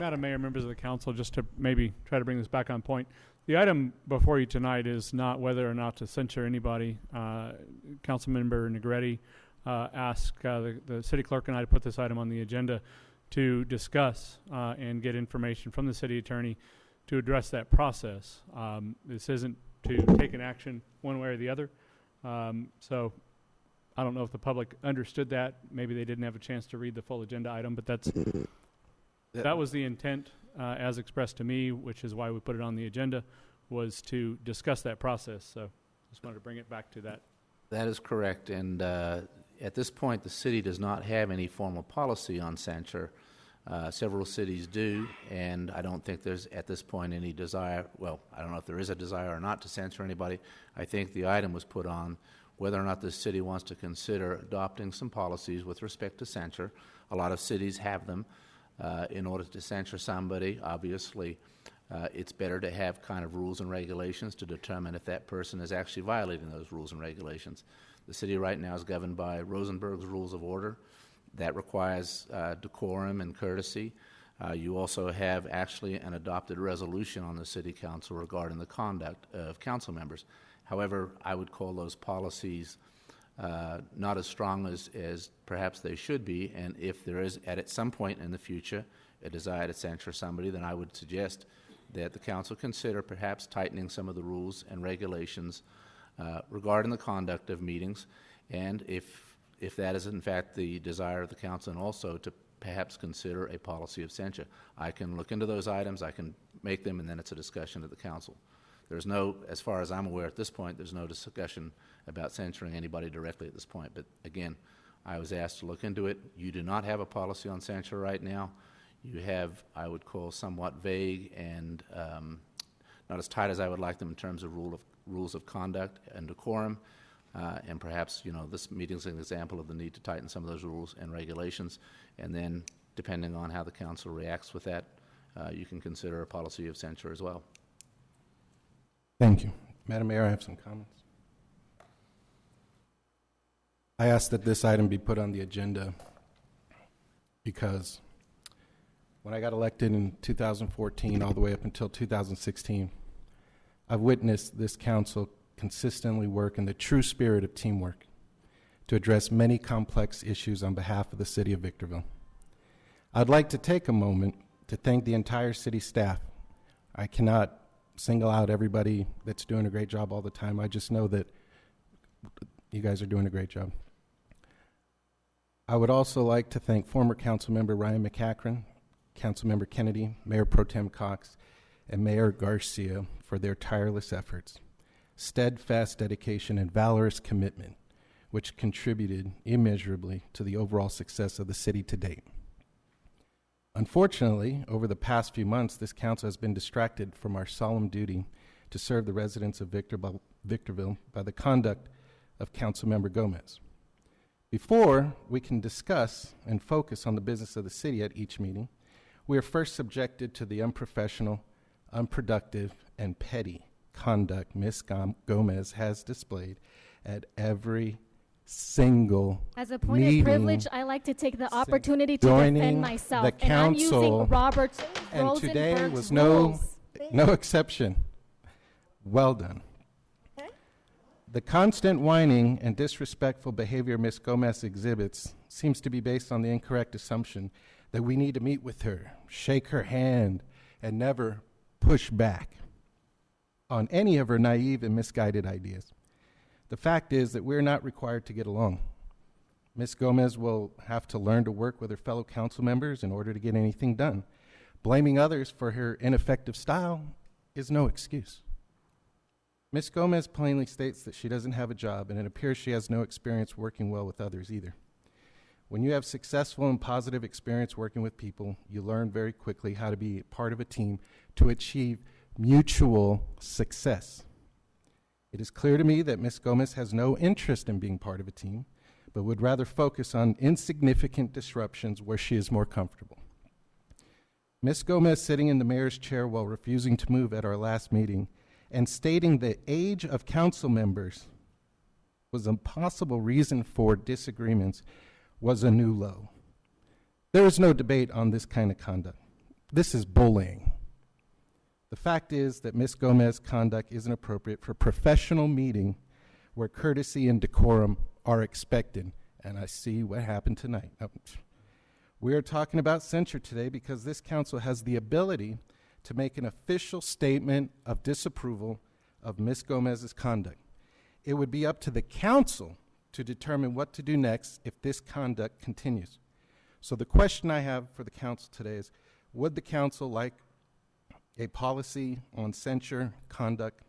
Madam Mayor, members of the council, just to maybe try to bring this back on point. The item before you tonight is not whether or not to censure anybody. Councilmember Negretti asked the city clerk and I to put this item on the agenda to discuss and get information from the city attorney to address that process. This isn't to take an action one way or the other. So I don't know if the public understood that. Maybe they didn't have a chance to read the full agenda item, but that was the intent as expressed to me, which is why we put it on the agenda, was to discuss that process. So just wanted to bring it back to that. That is correct. And at this point, the city does not have any formal policy on censure. Several cities do, and I don't think there's at this point any desire, well, I don't know if there is a desire or not to censor anybody. I think the item was put on whether or not the city wants to consider adopting some policies with respect to censure. A lot of cities have them. In order to censure somebody, obviously, it's better to have kind of rules and regulations to determine if that person is actually violating those rules and regulations. The city right now is governed by Rosenberg's Rules of Order. That requires decorum and courtesy. You also have actually an adopted resolution on the city council regarding the conduct of council members. However, I would call those policies not as strong as perhaps they should be, and if there is at some point in the future a desire to censure somebody, then I would suggest that the council consider perhaps tightening some of the rules and regulations regarding the conduct of meetings, and if that is in fact the desire of the council, and also to perhaps consider a policy of censure. I can look into those items, I can make them, and then it's a discussion at the council. There's no, as far as I'm aware at this point, there's no discussion about censoring anybody directly at this point. But again, I was asked to look into it. You do not have a policy on censure right now. You have, I would call, somewhat vague and not as tight as I would like them in terms of rules of conduct and decorum. And perhaps, this meeting is an example of the need to tighten some of those rules and regulations. And then, depending on how the council reacts with that, you can consider a policy of censure as well. Thank you. Madam Mayor, I have some comments. I ask that this item be put on the agenda because when I got elected in 2014 all the way up until 2016, I've witnessed this council consistently work in the true spirit of teamwork to address many complex issues on behalf of the city of Victorville. I'd like to take a moment to thank the entire city staff. I cannot single out everybody that's doing a great job all the time. I just know that you guys are doing a great job. I would also like to thank former Councilmember Ryan McCachran, Councilmember Kennedy, Mayor Pro Tem Cox, and Mayor Garcia for their tireless efforts, steadfast dedication, and valorous commitment, which contributed immeasurably to the overall success of the city to date. Unfortunately, over the past few months, this council has been distracted from our solemn duty to serve the residents of Victorville by the conduct of Councilmember Gomez. Before we can discuss and focus on the business of the city at each meeting, we are first subjected to the unprofessional, unproductive, and petty conduct Ms. Gomez has displayed at every single As a point meeting of privilege, I like to take the opportunity to defend myself. The and I'm council, using Robert's and today Rosenberg's was rules. no exception. Well done. The constant whining and disrespectful behavior Ms. Gomez exhibits seems to be based on the incorrect assumption that we need to meet with her, shake her hand, and never push back on any of her naive and misguided ideas. The fact is that we're not required to get along. Ms. Gomez will have to learn to work with her fellow council members in order to get anything done. Blaming others for her ineffective style is no excuse. Ms. Gomez plainly states that she doesn't have a job, and it appears she has no experience working well with others either. When you have successful and positive experience working with people, you learn very quickly how to be part of a team to achieve mutual success. It is clear to me that Ms. Gomez has no interest in being part of a team, but would rather focus on insignificant disruptions where she is more comfortable. Ms. Gomez sitting in the mayor's chair while refusing to move at our last meeting and stating the age of council members was a possible reason for disagreements was a new low. There is no debate on this kind of conduct. This is bullying. The fact is that Ms. Gomez's conduct isn't appropriate for a professional meeting where courtesy and decorum are expected, and I see what happened tonight. We are talking about censure today because this council has the ability to make an official statement of disapproval of Ms. Gomez's conduct. It would be up to the council to determine what to do next if this conduct continues. So the question I have for the council today is, would the council like a policy on censure, conduct,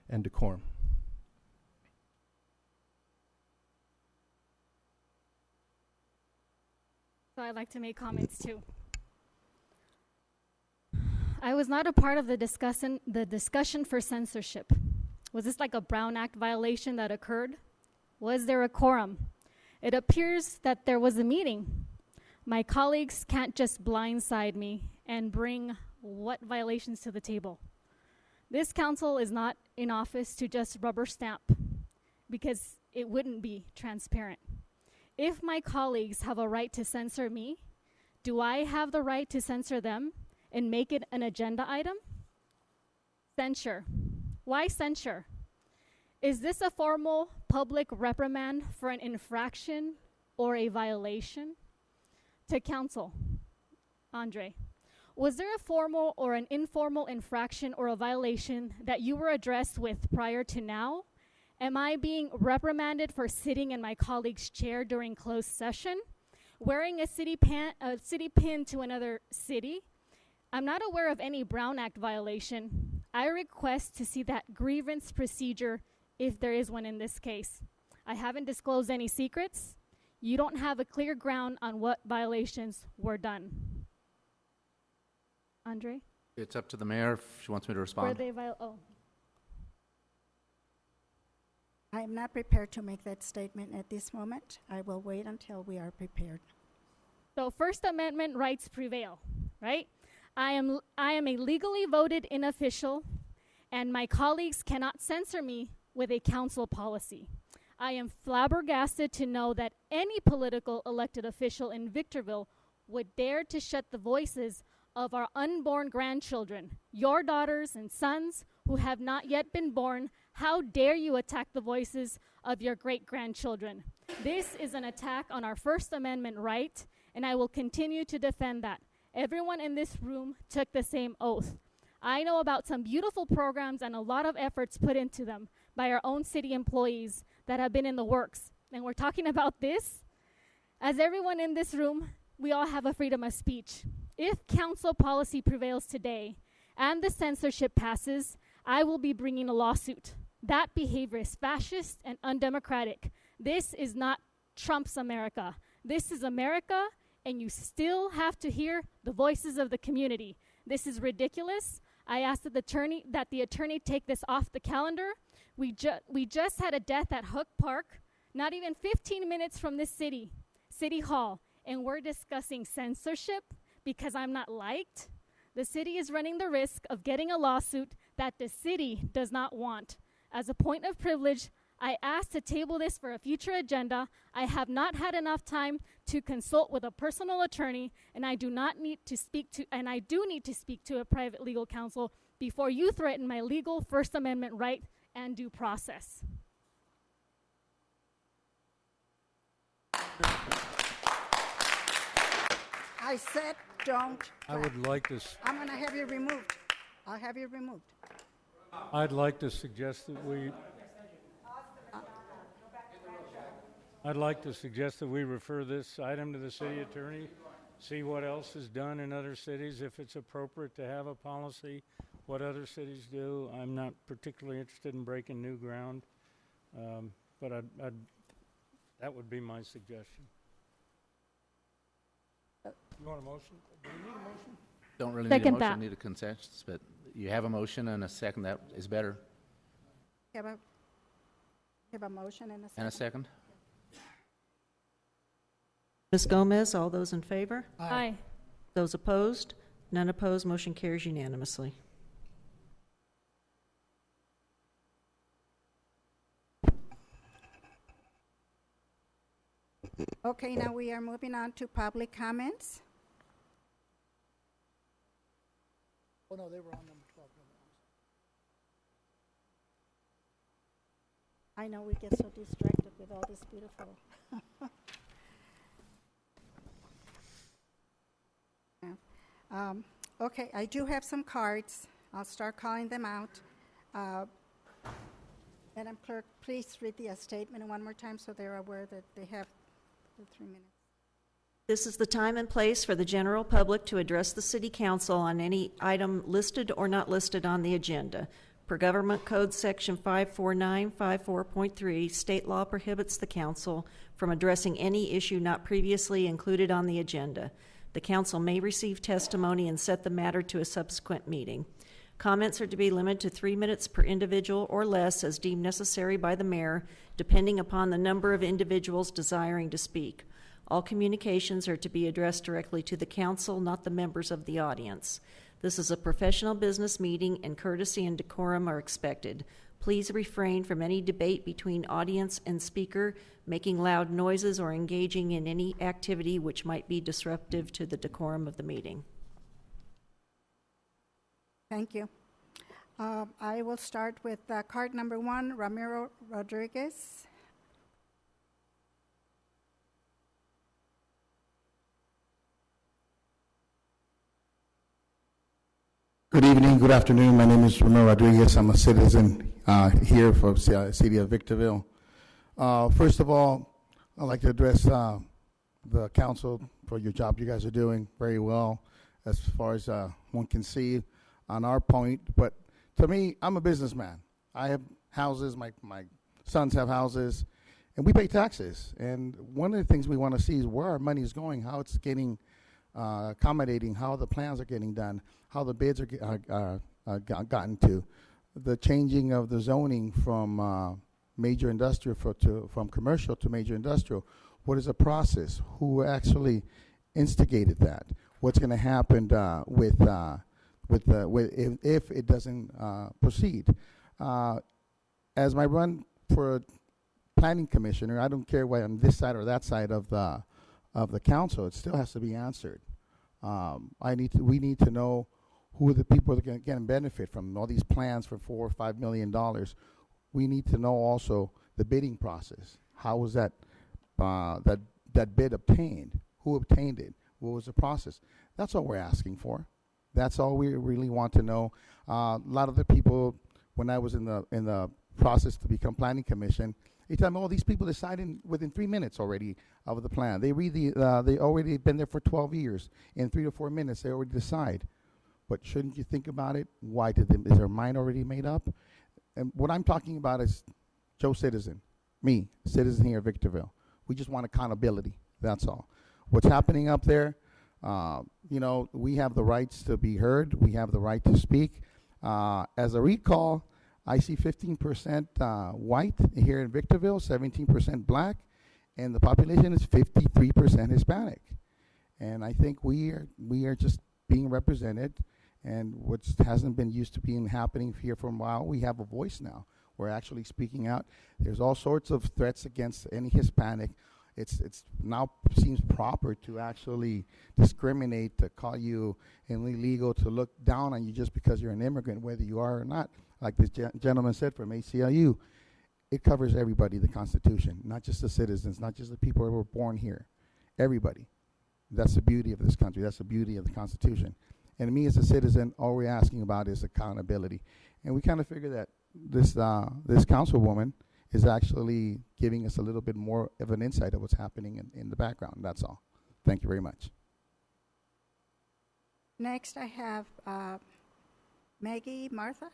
and decorum? So I'd like to make comments too. I was not a part of the discussion for censorship. Was this like a Brown Act violation that occurred? Was there a quorum? It appears that there was a meeting. My colleagues can't just blindside me and bring what violations to the table. This council is not in office to just rubber stamp because it wouldn't be transparent. If my colleagues have a right to censor me, do I have the right to censor them and make it an agenda item? Censure. Why censure? Is this a formal public reprimand for an infraction or a violation? To council, Andre, was there a formal or an informal infraction or a violation that you were addressed with prior to now? Am I being reprimanded for sitting in my colleague's chair during closed session? Wearing a city pin to another city? I'm not aware of any Brown Act violation. I request to see that grievance procedure if there is one in this case. I haven't disclosed any secrets. You don't have a clear ground on what violations were done. Andre? It's up to the mayor if she wants me to Were respond. they I am not prepared to make that statement at this moment. I will wait until we are prepared. So First Amendment rights prevail, right? I am a legally voted in official, and my colleagues cannot censor me with a council policy. I am flabbergasted to know that any political elected official in Victorville would dare to shut the voices of our unborn grandchildren, your daughters and sons who have not yet been born. How dare you attack the voices of your great-grandchildren? This is an attack on our First Amendment right, and I will continue to defend that. Everyone in this room took the same oath. I know about some beautiful programs and a lot of efforts put into them by our own city employees that have been in the works. And we're talking about this. As everyone in this room, we all have a freedom of speech. If council policy prevails today and the censorship passes, I will be bringing a lawsuit. That behavior is fascist and undemocratic. This is not Trump's America. This is America, and you still have to hear the voices of the community. This is ridiculous. I asked that the attorney take this off the calendar. We just had a death at Hook Park, not even 15 minutes from this city hall, and we're discussing censorship because I'm not liked. The city is running the risk of getting a lawsuit that the city does not want. As a point of privilege, I asked to table this for a future agenda. I have not had enough time to consult with a personal attorney, and I do need to speak to a private legal counsel before you threaten my legal First Amendment right and due process. I said don't. I would like to. I'm going to have you removed. I'll have you removed. I'd like to suggest that we. I'd like to suggest that we refer this item to the city attorney, see what else is done in other cities, if it's appropriate to have a policy, what other cities do. I'm not particularly interested in breaking new ground, but that would be my suggestion. You want a motion? Do we need a motion? Don't really Second need a motion, that. need a consensus, but you have a motion and a second, that is better. Have a motion and a second. And a second? Ms. Gomez, all those in favor? Aye. Those opposed? None opposed. Motion carries unanimously. Okay, now we are moving on to public comments. Oh, no, they were on number 12. I know we get so distracted with all this beautiful. Okay, I do have some cards. I'll start calling them out. Madam Clerk, please read the statement one more time so they're aware that they have the 3 minutes. This is the time and place for the general public to address the City Council on any item listed or not listed on the agenda. Per Government Code Section 54954.3, state law prohibits the Council from addressing any issue not previously included on the agenda. The Council may receive testimony and set the matter to a subsequent meeting. Comments are to be limited to 3 minutes per individual or less as deemed necessary by the mayor, depending upon the number of individuals desiring to speak. All communications are to be addressed directly to the council, not the members of the audience. This is a professional business meeting, and courtesy and decorum are expected. Please refrain from any debate between audience and speaker, making loud noises, or engaging in any activity which might be disruptive to the decorum of the meeting. Thank you. I will start with card number 1, Ramiro Rodriguez. Good evening, good afternoon. My name is Ramiro Rodriguez. I'm a citizen here for the city of Victorville. First of all, I'd like to address the council for your job you guys are doing very well as far as one can see on our point. But to me, I'm a businessman. I have houses, my sons have houses, and we pay taxes. And one of the things we want to see is where our money is going, how it's getting accommodating how the plans are getting done, how the bids are gotten to, the changing of the zoning from major industrial from commercial to major industrial. What is the process? Who actually instigated that? What's going to happen if it doesn't proceed? As my run for planning commissioner, I don't care whether I'm this side or that side of the council. It still has to be answered. We need to know who are the people that are going to benefit from all these plans for $4 or $5 million. We need to know also the bidding process. How was that bid obtained? Who obtained it? What was the process? That's all we're asking for. That's all we really want to know. A lot of the people, when I was in the process to become planning commission, they tell me, these people decided within 3 minutes already of the plan. They read they already been there for 12 years. In 3 to 4 minutes, they already decide. But shouldn't you think about it? Why is their mind already made up? And what I'm talking about is Joe Citizen, me, citizen here at Victorville. We just want accountability. That's all. What's happening up there? We have the rights to be heard. We have the right to speak. As a recall, I see 15% white here in Victorville, 17% black, and the population is 53% Hispanic. And I think we are just being represented, and what hasn't been used to being happening here for a while, we have a voice now. We're actually speaking out. There's all sorts of threats against any Hispanic. It's now seems proper to actually discriminate, to call you illegal, to look down on you just because you're an immigrant, whether you are or not. Like this gentleman said from ACLU, it covers everybody, the Constitution, not just the citizens, not just the people who were born here. Everybody. That's the beauty of this country. That's the beauty of the Constitution. And me as a citizen, all we're asking about is accountability. And we kind of figure that this councilwoman is actually giving us a little bit more of an insight of what's happening in the background. That's all. Thank you very much. Next, I have Maggie Martha.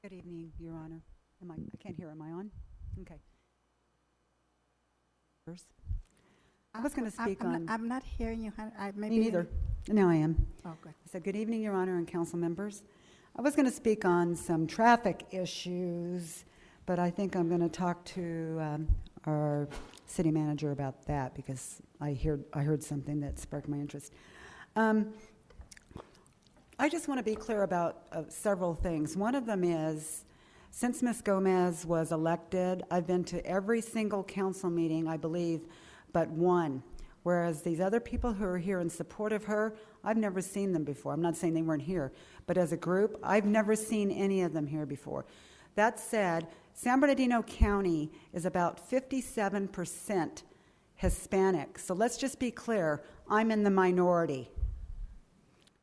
Good evening, Your Honor. I can't hear. Am I on? Okay. First, I was going to speak on. I'm not hearing you. Me neither. No, I am. Oh, good. So, good evening, Your Honor and council members. I was going to speak on some traffic issues, but I think I'm going to talk to our city manager about that because I heard something that sparked my interest. I just want to be clear about several things. One of them is, since Ms. Gomez was elected, I've been to every single council meeting, I believe, but one. Whereas these other people who are here in support of her, I've never seen them before. I'm not saying they weren't here, but as a group, I've never seen any of them here before. That said, San Bernardino County is about 57% Hispanic. So let's just be clear, I'm in the minority,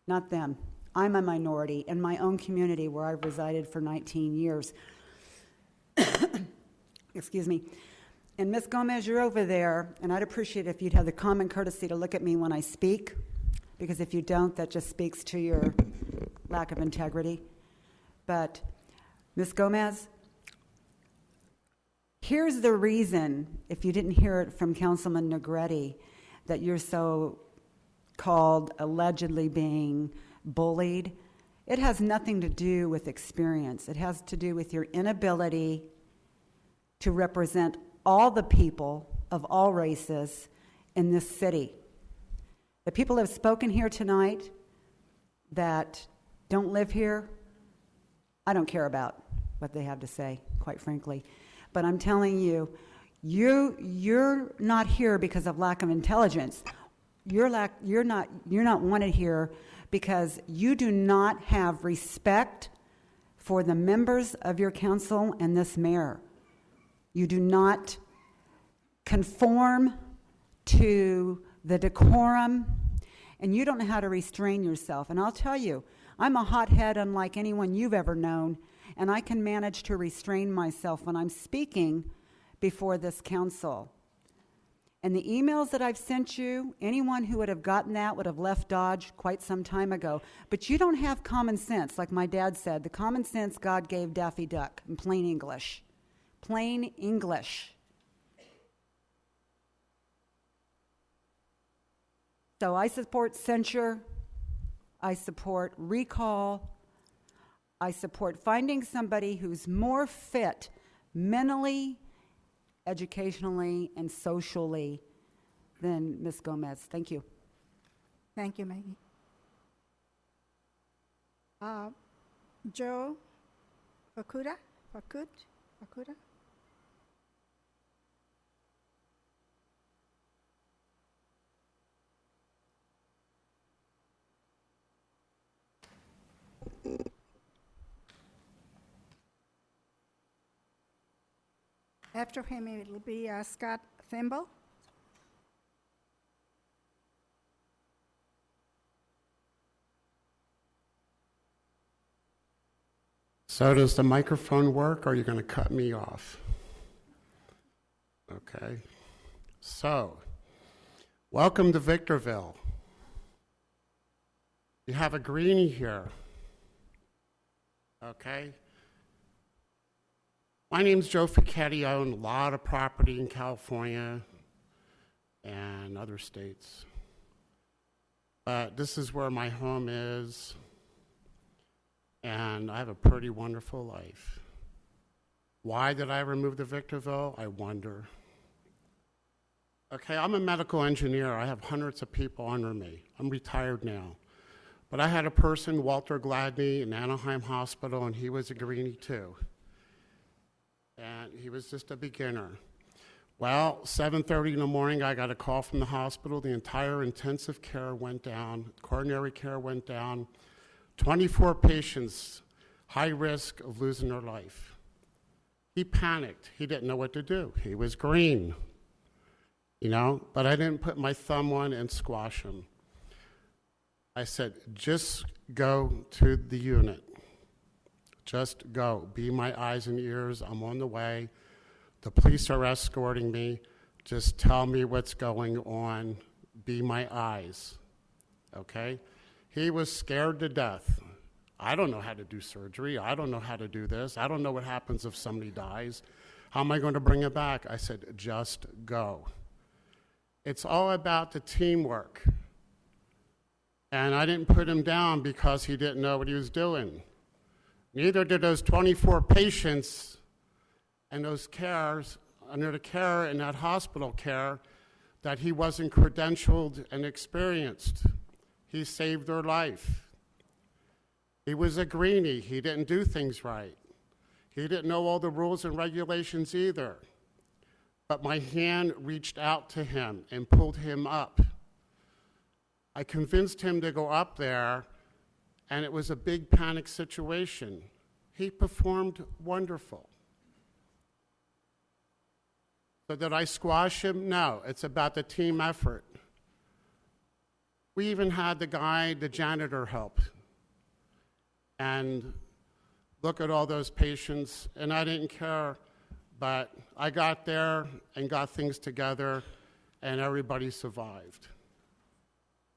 not them. I'm a minority in my own community where I've resided for 19 years. Excuse me. And Ms. Gomez, you're over there, and I'd appreciate it if you'd have the common courtesy to look at me when I speak, because if you don't, that just speaks to your lack of integrity. But Ms. Gomez, here's the reason, if you didn't hear it from Councilman Negrete, that you're so called allegedly being bullied. It has nothing to do with experience. It has to do with your inability to represent all the people of all races in this city. The people that have spoken here tonight that don't live here, I don't care about what they have to say, quite frankly. But I'm telling you, you're not here because of lack of intelligence. You're not wanted here because you do not have respect for the members of your council and this mayor. You do not conform to the decorum, and you don't know how to restrain yourself. And I'll tell you, I'm a hothead unlike anyone you've ever known, and I can manage to restrain myself when I'm speaking before this council. And the emails that I've sent you, anyone who would have gotten that would have left Dodge quite some time ago. But you don't have common sense, like my dad said. The common sense God gave Daffy Duck in plain English. Plain English. So I support censure. I support recall. I support finding somebody who's more fit mentally, educationally, and socially than Ms. Gomez. Thank you. Thank you, Maggie. Joe Fukuda? Fukuda? After him, it will be Scott Thimble. So does the microphone work, or are you going to cut me off? Okay. So, welcome to Victorville. You have a greenie here. Okay. My name's Joe Fichetti. I own a lot of property in California and other states. But this is where my home is, and I have a pretty wonderful life. Why did I remove the Victorville? I wonder. Okay, I'm a medical engineer. I have hundreds of people under me. I'm retired now. But I had a person, Walter Gladney, in Anaheim Hospital, and he was a greenie too. And he was just a beginner. Well, 7:30 in the morning, I got a call from the hospital. The entire intensive care went down, coronary care went down. 24 patients, high risk of losing their life. He panicked. He didn't know what to do. He was green, but I didn't put my thumb on and squash him. I said, just go to the unit. Just go. Be my eyes and ears. I'm on the way. The police are escorting me. Just tell me what's going on. Be my eyes. Okay? He was scared to death. I don't know how to do surgery. I don't know how to do this. I don't know what happens if somebody dies. How am I going to bring it back? I said, just go. It's all about the teamwork. And I didn't put him down because he didn't know what he was doing. Neither did those 24 patients and those cares, under the care in that hospital care, that he wasn't credentialed and experienced. He saved their life. He was a greenie. He didn't do things right. He didn't know all the rules and regulations either. But my hand reached out to him and pulled him up. I convinced him to go up there, and it was a big panic situation. He performed wonderful. So did I squash him? No, it's about the team effort. We even had the janitor help. And look at all those patients, and I didn't care, but I got there and got things together, and everybody survived.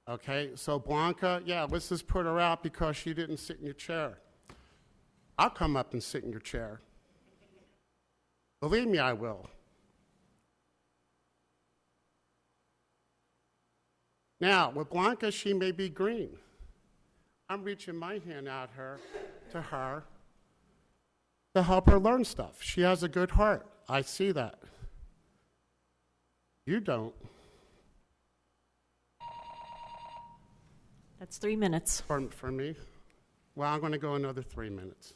Okay, so Blanca, let's just put her out because she didn't sit in your chair. I'll come up and sit in your chair. Believe me, I will. Now, with Blanca, she may be green. I'm reaching my hand out to her to help her learn stuff. She has a good heart. I see that. You don't. That's 3 minutes. For me? Well, I'm going to go another 3 minutes.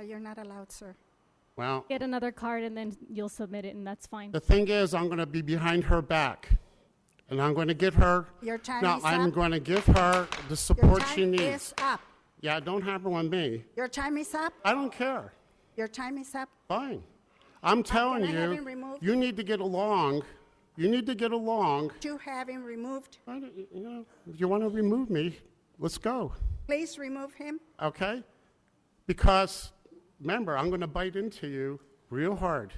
You're not allowed, sir. Well, Get another card and then you'll submit it, and that's fine. the thing is, I'm going to be behind her back. And I'm going to get her. Your time No, is I'm up. going to give her the support Your she time needs. is up. Yeah, don't hammer on me. Your time is up. I don't care. Your time is up. Fine. I'm telling can I have you, him removed? you need to get along. You need to get along. To have him removed. If you want to remove me, let's go. Please remove him. Okay? Because, remember, I'm going to bite into you real hard.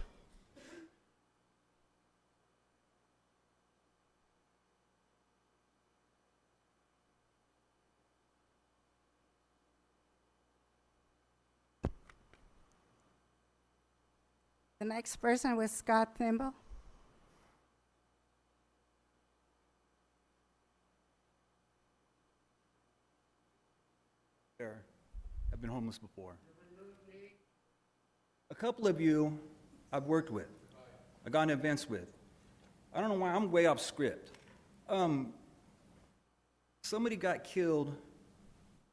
The next person was Scott Thimble. There. I've been homeless before. A couple of you I've worked with. I've gone to events with. I don't know why I'm way off script. Somebody got killed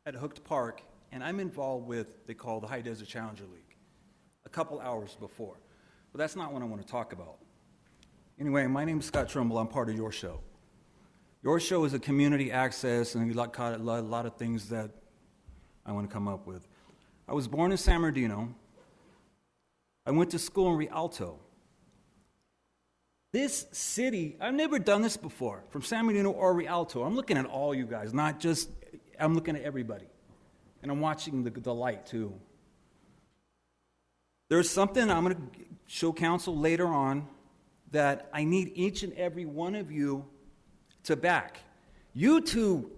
at Hooked Park, and I'm involved with, they call the High Desert Challenger League, a couple hours before. But that's not what I want to talk about. Anyway, my name is Scott Trumbull. I'm part of Your Show. Your Show is a community access, and a lot of things that I want to come up with. I was born in San Bernardino. I went to school in Rialto. This city, I've never done this before, from San Bernardino or Rialto. I'm looking at all you guys, not just, I'm looking at everybody. And I'm watching the light, too. There's something I'm going to show council later on that I need each and every one of you to back. You two,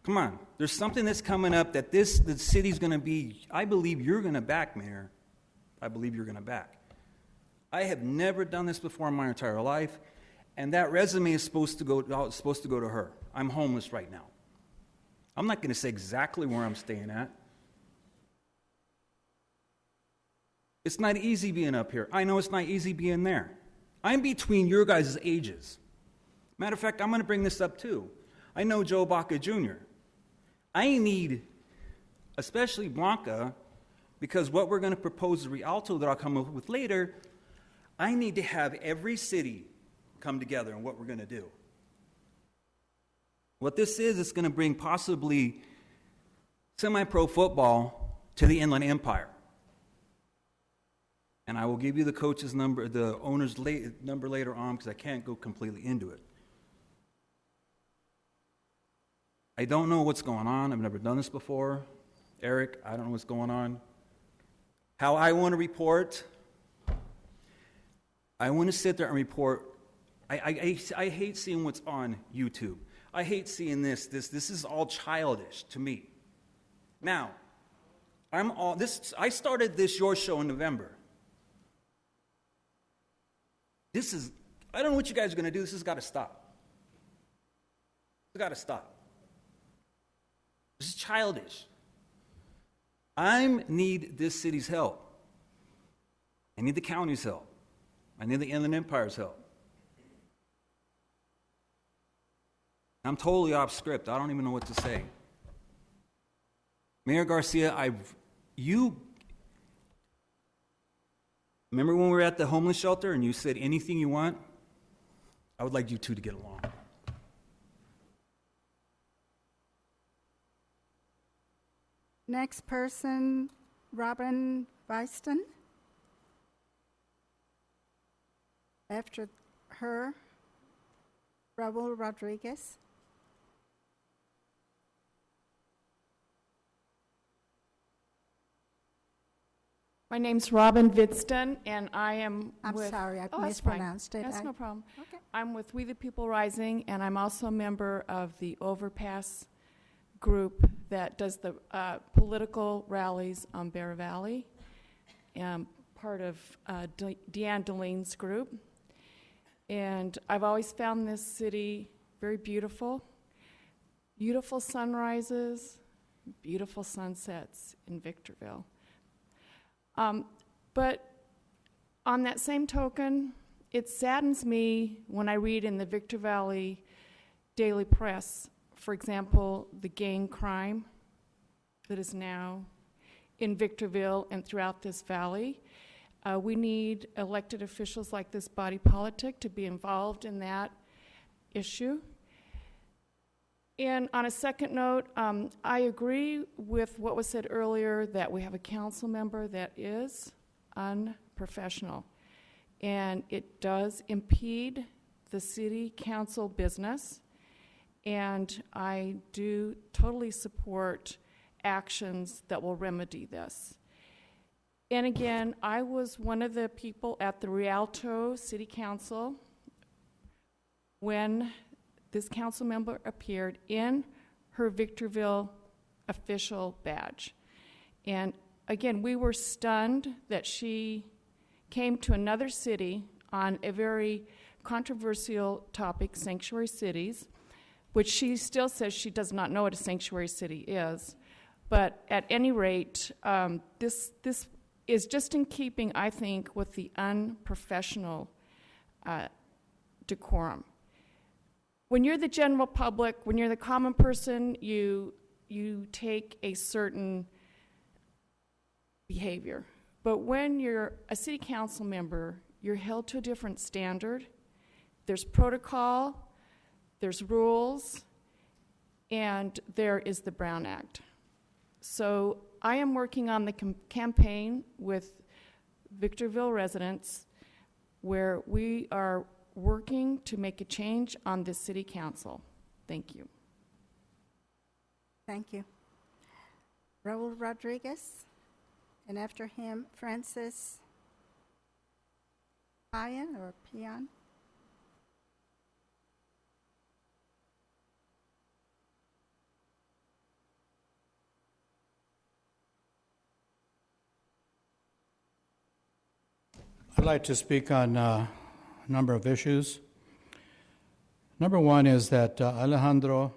come on. There's something that's coming up that the city's going to be, I believe you're going to back, Mayor. I believe you're going to back. I have never done this before in my entire life, and that resume is supposed to go to her. I'm homeless right now. I'm not going to say exactly where I'm staying at. It's not easy being up here. I know it's not easy being there. I'm between your guys' ages. Matter of fact, I'm going to bring this up too. I know Joe Baca Jr. I need, especially Blanca, because what we're going to propose to Rialto that I'll come up with later, I need to have every city come together on what we're going to do. What this is, it's going to bring possibly semi-pro football to the Inland Empire. And I will give you the coach's number, the owner's number later on, because I can't go completely into it. I don't know what's going on. I've never done this before. Eric, I don't know what's going on. How I want to report, I want to sit there and report. I hate seeing what's on YouTube. I hate seeing this. This is all childish to me. Now, I started this Your Show in November. I don't know what you guys are going to do. This has got to stop. It's got to stop. This is childish. I need this city's help. I need the county's help. I need the Inland Empire's help. I'm totally off script. I don't even know what to say. Mayor Garcia, remember when we were at the homeless shelter and you said anything you want? I would like you two to get along. Next person, Robin Weiston. After her, Raul Rodriguez. My name's Robin Vidston, and I am I'm with... sorry, I that's mispronounced fine. it. That's no problem. Okay. I'm with We the People Rising, and I'm also a member of the Overpass group that does the political rallies on Bear Valley. I'm part of Deanne Delene's group. And I've always found this city very beautiful. Beautiful sunrises, beautiful sunsets in Victorville. But on that same token, it saddens me when I read in the Victor Valley Daily Press, for example, the gang crime that is now in Victorville and throughout this valley. We need elected officials like this body politic to be involved in that issue. And on a second note, I agree with what was said earlier that we have a council member that is unprofessional. And it does impede the city council business. And I do totally support actions that will remedy this. And again, I was one of the people at the Rialto City Council when this council member appeared in her Victorville official badge. And again, we were stunned that she came to another city on a very controversial topic, sanctuary cities, which she still says she does not know what a sanctuary city is. But at any rate, this is just in keeping, I think, with the unprofessional decorum. When you're the general public, when you're the common person, you take a certain behavior. But when you're a city council member, you're held to a different standard. There's protocol, there's rules, and there is the Brown Act. So I am working on the campaign with Victorville residents where we are working to make a change on this city council. Thank you. Thank you. Raul Rodriguez, and after him, Francis Pion or Pion. I'd like to speak on a number of issues. Number one is that Alejandro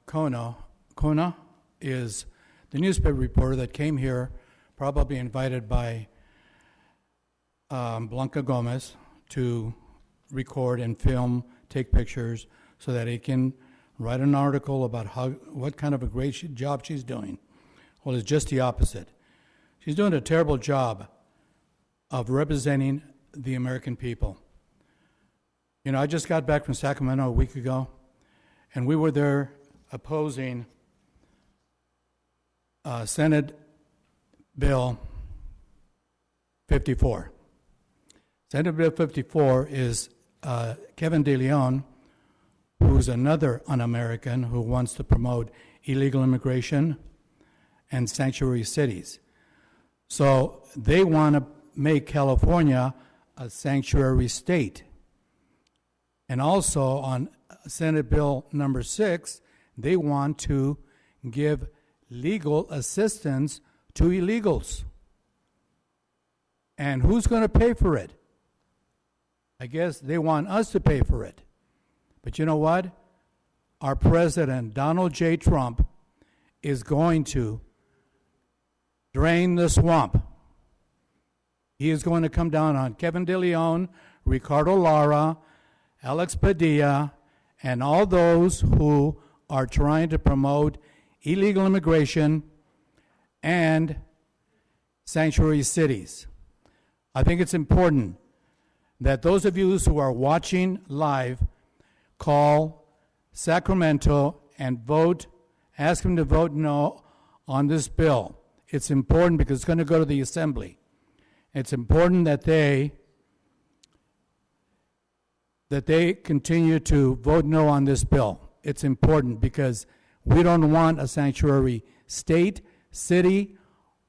Cona is the newspaper reporter that came here, probably invited by Blanca Gomez to record and film, take pictures, so that he can write an article about what kind of a great job she's doing. Well, it's just the opposite. She's doing a terrible job of representing the American people. You know, I just got back from Sacramento a week ago, and we were there opposing Senate Bill 54. Senate Bill 54 is Kevin De Leon, who's another un-American who wants to promote illegal immigration and sanctuary cities. So they want to make California a sanctuary state. And also on Senate Bill number 6, they want to give legal assistance to illegals. And who's going to pay for it? I guess they want us to pay for it. But you know what? Our president, Donald J. Trump, is going to drain the swamp. He is going to come down on Kevin De Leon, Ricardo Lara, Alex Padilla, and all those who are trying to promote illegal immigration and sanctuary cities. I think it's important that those of you who are watching live call Sacramento and vote, ask them to vote no on this bill. It's important because it's going to go to the Assembly. It's important that they continue to vote no on this bill. It's important because we don't want a sanctuary state, city,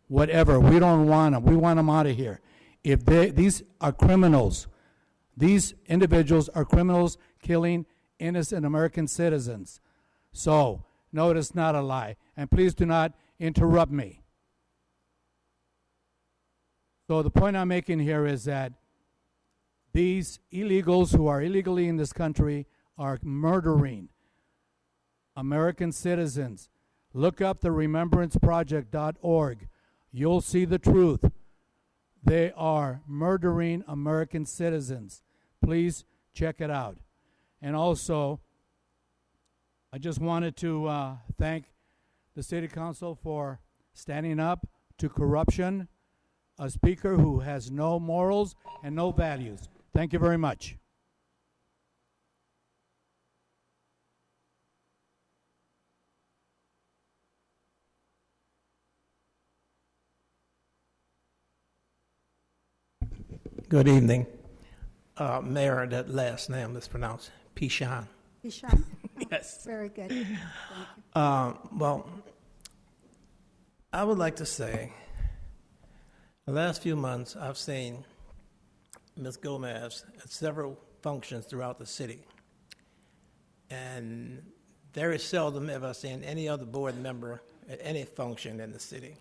whatever. We don't want them. We want them out of here. If these are criminals, these individuals are criminals killing innocent American citizens. So, no, it is not a lie. And please do not interrupt me. So the point I'm making here is that these illegals who are illegally in this country are murdering American citizens. Look up the remembranceproject.org. You'll see the truth. They are murdering American citizens. Please check it out. And also, I just wanted to thank the City Council for standing up to corruption, a speaker who has no morals and no values. Thank you very much. Good evening. Mayor, that last name is pronounced Pishan. Pishan? Yes. Very good. Thank you. Well, I would like to say, the last few months I've seen Ms. Gomez at several functions throughout the city. And very seldom have I seen any other board member at any function in the city.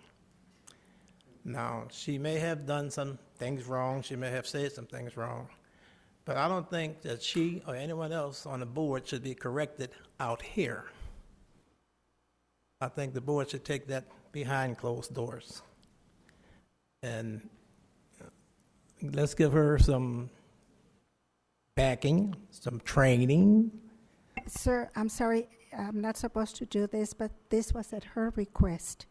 Now, she may have done some things wrong, she may have said some things wrong, but I don't think that she or anyone else on the board should be corrected out here. I think the board should take that behind closed doors. And let's give her some backing, some training. Sir, I'm sorry, I'm not supposed to do this, but this was at her request.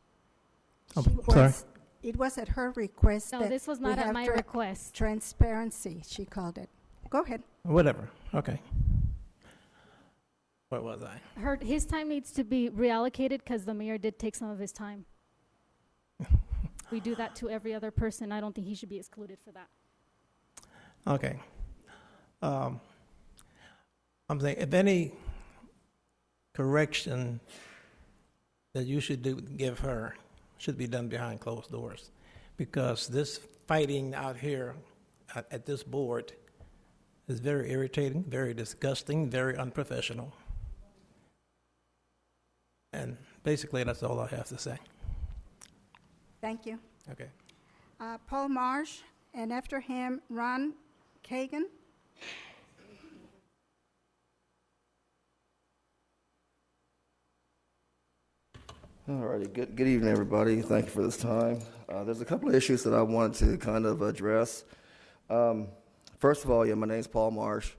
Oh, She sorry. was- It was at her request. No, that this was we not at have my request. Transparency, she called it. Go ahead. Whatever, okay. Where was I? His time needs to be reallocated because the mayor did take some of his time. We do that to every other person. I don't think he should be excluded for that. Okay. I'm saying, if any correction that you should give her should be done behind closed doors, because this fighting out here at this board is very irritating, very disgusting, very unprofessional. And basically, that's all I have to say. Thank you. Okay. Paul Marsh, and after him, Ron Kagan. All righty. Good evening, everybody. Thank you for this time. There's a couple of issues that I wanted to kind of address. First of all, my name's Paul Marsh.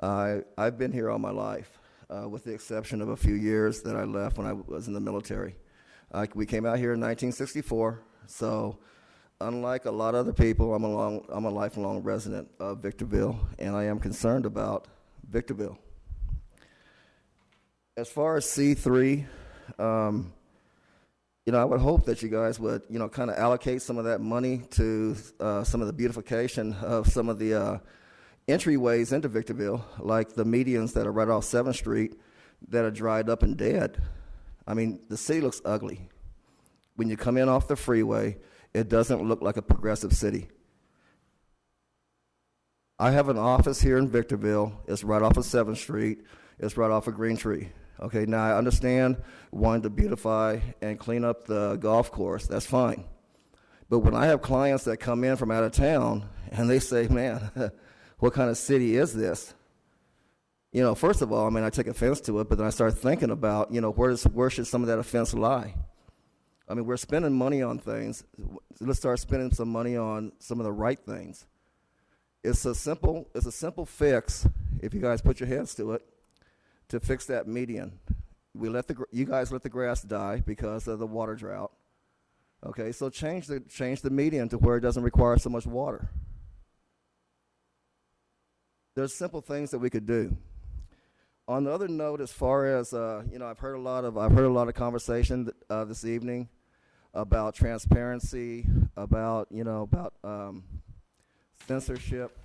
I've been here all my life, with the exception of a few years that I left when I was in the military. We came out here in 1964, so unlike a lot of other people, I'm a lifelong resident of Victorville, and I am concerned about Victorville. As far as C3, I would hope that you guys would, kind of allocate some of that money to some of the beautification of some of the entryways into Victorville, like the medians that are right off 7th Street that are dried up and dead. I mean, the city looks ugly. When you come in off the freeway, it doesn't look like a progressive city. I have an office here in Victorville. It's right off of 7th Street. It's right off of Green Tree. Okay, now I understand wanting to beautify and clean up the golf course. That's fine. But when I have clients that come in from out of town and they say, man, what kind of city is this? First of all, I take offense to it, but then I start thinking about, where should some of that offense lie? I mean, we're spending money on things. Let's start spending some money on some of the right things. It's a simple fix, if you guys put your heads to it, to fix that median. You guys let the grass die because of the water drought. Okay, so change the median to where it doesn't require so much water. There's simple things that we could do. On the other note, as far as I've heard a lot of conversation this evening about transparency, about censorship.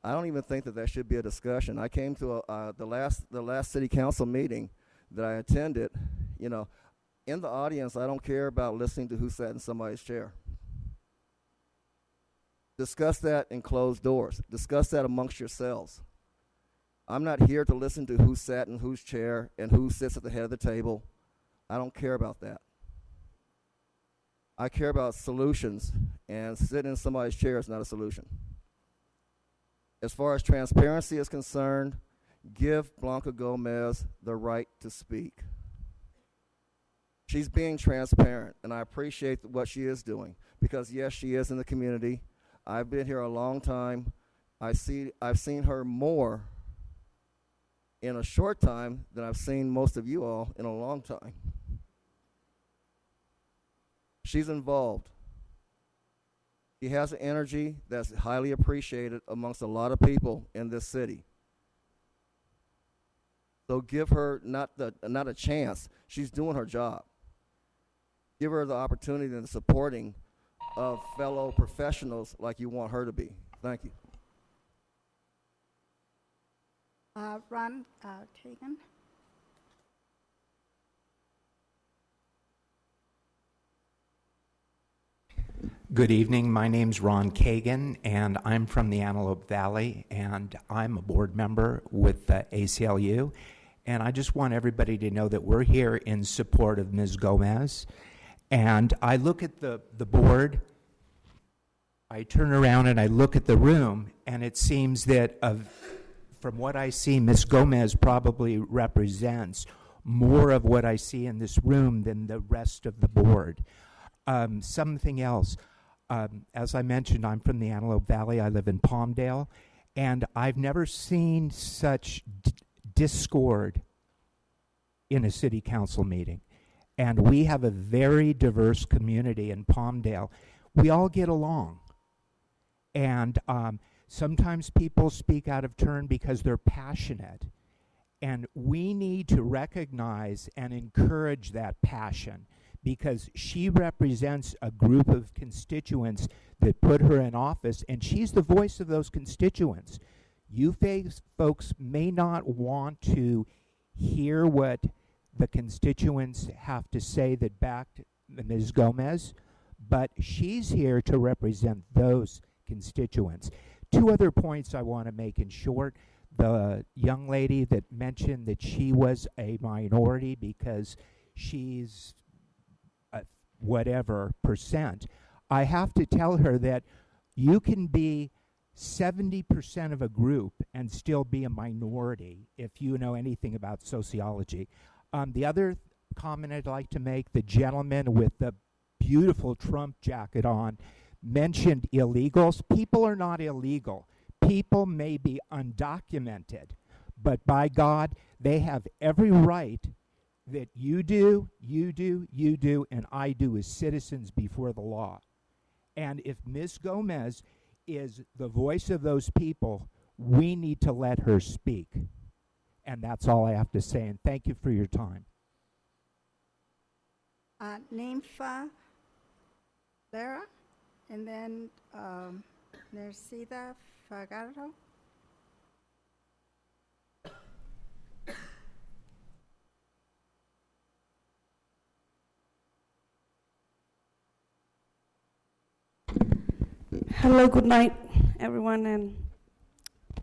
I don't even think that should be a discussion. I came to the last city council meeting that I attended. In the audience, I don't care about listening to who sat in somebody's chair. Discuss that in closed doors. Discuss that amongst yourselves. I'm not here to listen to who sat in whose chair and who sits at the head of the table. I don't care about that. I care about solutions, and sitting in somebody's chair is not a solution. As far as transparency is concerned, give Blanca Gomez the right to speak. She's being transparent, and I appreciate what she is doing, because yes, she is in the community. I've been here a long time. I've seen her more in a short time than I've seen most of you all in a long time. She's involved. She has an energy that's highly appreciated amongst a lot of people in this city. So give her not a chance. She's doing her job. Give her the opportunity and the supporting of fellow professionals like you want her to be. Thank you. Ron Kagan. Good evening. My name's Ron Kagan, and I'm from the Antelope Valley, and I'm a board member with the ACLU. and I just want everybody to know that we're here in support of Ms. Gomez. And I look at the board, I turn around and I look at the room, and it seems that from what I see, Ms. Gomez probably represents more of what I see in this room than the rest of the board. Something else. As I mentioned, I'm from the Antelope Valley. I live in Palmdale, and I've never seen such discord in a city council meeting. And we have a very diverse community in Palmdale. We all get along. And sometimes people speak out of turn because they're passionate. And we need to recognize and encourage that passion, because she represents a group of constituents that put her in office, and she's the voice of those constituents. You folks may not want to hear what the constituents have to say that backed Ms. Gomez, but she's here to represent those constituents. Two other points I want to make in short. The young lady that mentioned that she was a minority because she's whatever percent, I have to tell her that you can be 70% of a group and still be a minority if you know anything about sociology. The other comment I'd like to make, the gentleman with the beautiful Trump jacket on mentioned illegals. People are not illegal. People may be undocumented, but by God, they have every right that you do, and I do as citizens before the law. And if Ms. Gomez is the voice of those people, we need to let her speak. And that's all I have to say, and thank you for your time. Nympha Lara, and then Nercida Fagardo. Hello, good night, everyone, and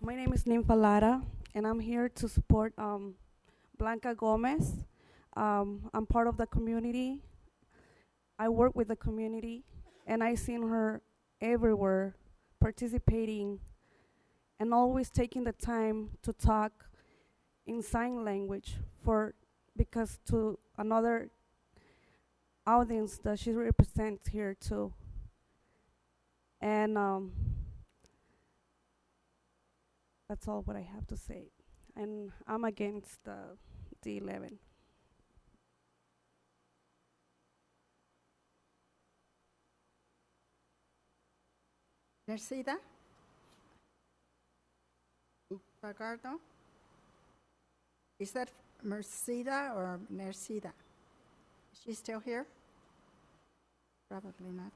my name is Nympha Lara, and I'm here to support Blanca Gomez. I'm part of the community. I work with the community, and I've seen her everywhere participating and always taking the time to talk in sign language because to another audience that she represents here too. And that's all what I have to say. And I'm against the D11. Nercida Fagardo. Is that Mercida or Nercida? Is she still here? Probably not.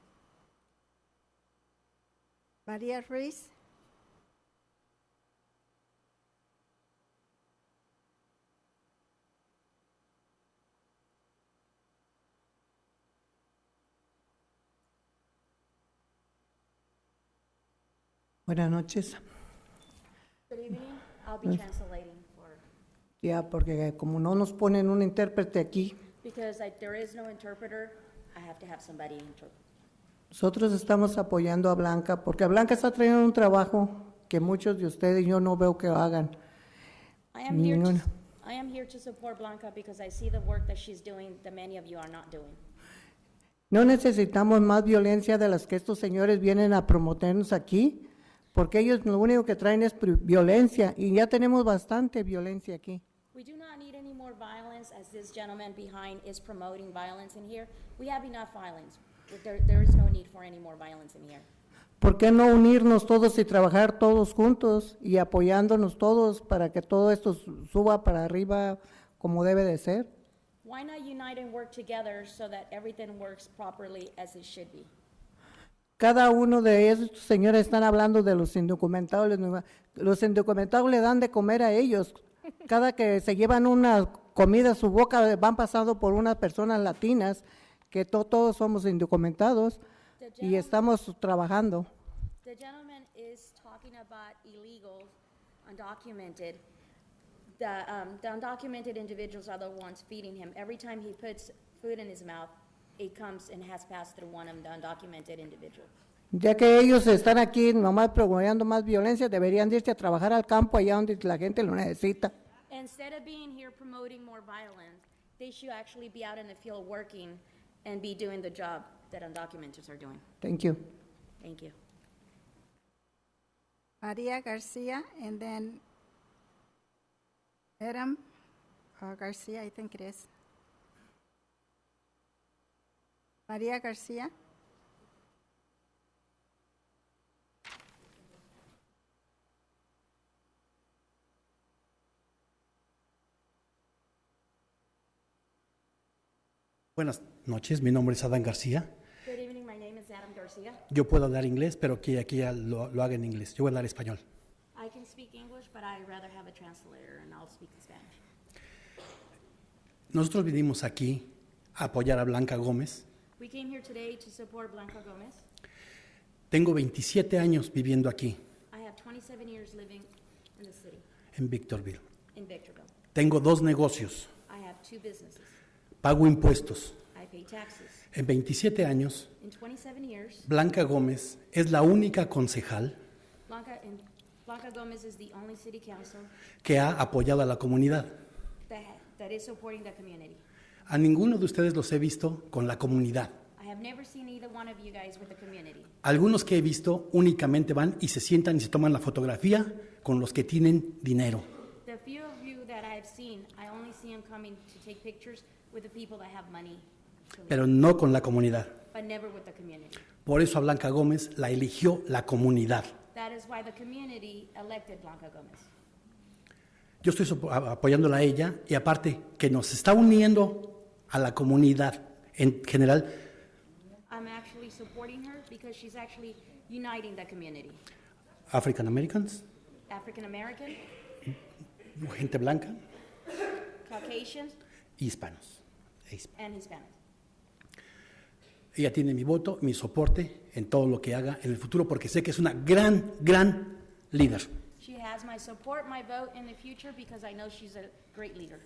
Maria Ruiz. Buenas noches. Good evening. I'll be translating for. Ya, porque como no nos ponen un intérprete aquí, Because there is no interpreter, I have to have somebody interpret. nosotros estamos apoyando a Blanca, porque Blanca está trayendo un trabajo que muchos de ustedes yo no veo que hagan. I am here to support Blanca because I see the work that she's doing that many of you are not doing. No necesitamos más violencia de las que estos señores vienen a promovernos aquí, porque ellos lo único que traen es violencia, y ya tenemos bastante violencia aquí. We do not need any more violence, as this gentleman behind is promoting violence in here. We have enough violence. There is no need for any more violence in here. ¿Por qué no unirnos todos y trabajar todos juntos y apoyándonos todos para que todo esto suba para arriba como debe de ser? Why not unite and work together so that everything works properly as it should be? Cada uno de esos señores están hablando de los indocumentados. Los indocumentados le dan de comer a ellos. Cada que se llevan una comida a su boca van pasando por unas personas latinas que todos somos indocumentados y estamos trabajando. The gentleman is talking about illegals, undocumented. The undocumented individuals are the ones feeding him. Every time he puts food in his mouth, it comes and has passed through one of the undocumented individuals. Ya que ellos están aquí nomás promoviendo más violencia, deberían de irse a trabajar al campo allá donde la gente lo necesita. Instead of being here promoting more violence, they should actually be out in the field working and be doing the job that undocumenteds are doing. Thank you. Thank you. Maria Garcia, and then Adam Garcia, I think it is. Maria Garcia. Buenas noches, mi nombre es Adán García. Good evening, my name is Adam Garcia. Yo puedo hablar inglés, pero que aquí ya lo haga en inglés. Yo voy a hablar español. I can speak English, but I'd rather have a translator, and I'll speak in Spanish. Nosotros vinimos aquí a apoyar a Blanca Gómez. We came here today to support Blanca Gomez. Tengo 27 años viviendo aquí, I have 27 years living in the city, en Victorville. in Victorville. Tengo 2 negocios, I have 2 businesses. pago impuestos. I pay taxes. En 27 años, In 27 years, Blanca Gómez es la única concejal Blanca Gomez is the only city council que ha apoyado a la comunidad. that is supporting the community. A ninguno de ustedes los he visto con la comunidad. I have never seen either one of you guys with the community. Algunos que he visto únicamente van y se sientan y se toman la fotografía con los que tienen dinero. The few of you that I've seen, I only see them coming to take pictures with the people that have money, Pero no con la comunidad. but never with the community. Por eso a Blanca Gómez la eligió la comunidad. That is why the community elected Blanca Gomez. Yo estoy apoyándola a ella y aparte que nos está uniendo a la comunidad en general. I'm actually supporting her because she's actually uniting the community. African Americans, African American, gente blanca, Caucasians, hispanos. and Hispanics. Ella tiene mi voto, mi soporte en todo lo que haga en el futuro porque sé que es una gran líder She has my support, my vote in the future because I know she's a great leader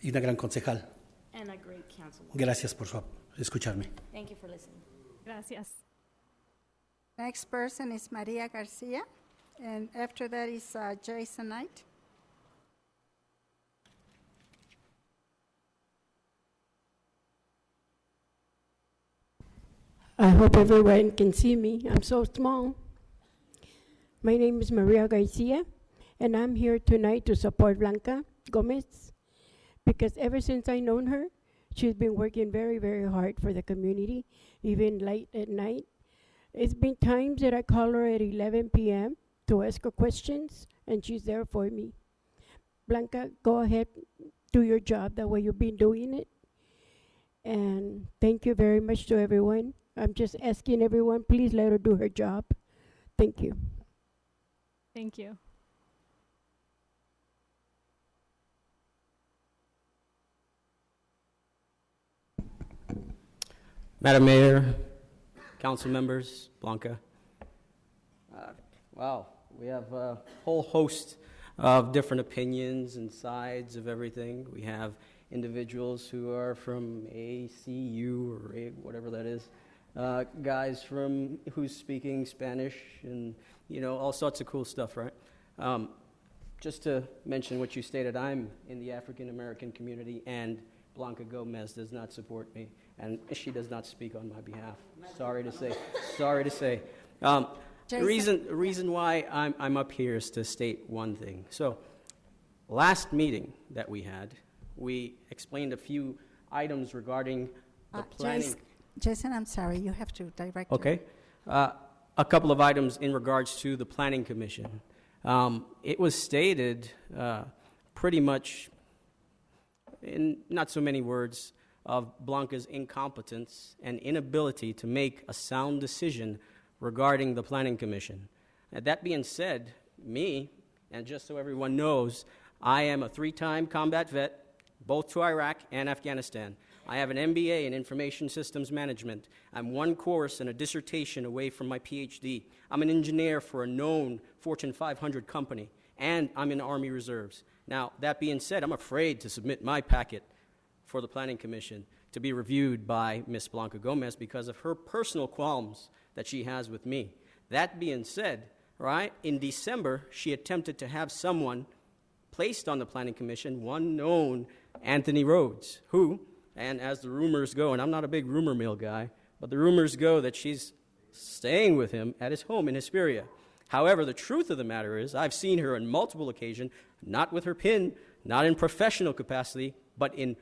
y una gran concejal. and a great councilwoman. Gracias por escucharme. Thank you for listening. Gracias. Next person is Maria Garcia, and after that is Jason Knight. I hope everyone can see me. I'm so small. My name is Maria Garcia, and I'm here tonight to support Blanca Gomez because ever since I known her, she's been working very, very hard for the community, even late at night. It's been times that I call her at 11 p.m. to ask her questions, and she's there for me. Blanca, go ahead, do your job the way you've been doing it. And thank you very much to everyone. I'm just asking everyone, please let her do her job. Thank you. Thank you. Madam Mayor, council members, Blanca. Wow, we have a whole host of different opinions and sides of everything. We have individuals who are from ACU or whatever that is, guys from who's speaking Spanish and all sorts of cool stuff, right? Just to mention what you stated, I'm in the African American community, and Blanca Gomez does not support me, and she does not speak on my behalf. Sorry to say. The reason why I'm up here is to state one thing. So, last meeting that we had, we explained a few items regarding the planning. Jason, I'm sorry, you have to direct. Okay. A couple of items in regards to the Planning Commission. It was stated pretty much in not so many words of Blanca's incompetence and inability to make a sound decision regarding the Planning Commission. That being said, me, and just so everyone knows, I am a 3-time combat vet, both to Iraq and Afghanistan. I have an MBA in Information Systems Management. I'm 1 course and a dissertation away from my PhD. I'm an engineer for a known Fortune 500 company, and I'm in Army Reserves. Now, that being said, I'm afraid to submit my packet for the Planning Commission to be reviewed by Ms. Blanca Gomez because of her personal qualms that she has with me. That being said, right, in December, she attempted to have someone placed on the Planning Commission, one known Anthony Rhodes, who, and as the rumors go, and I'm not a big rumor mill guy, but the rumors go that she's staying with him at his home in Hesperia. However, the truth of the matter is I've seen her on multiple occasions, not with her PIN, not in professional capacity, but in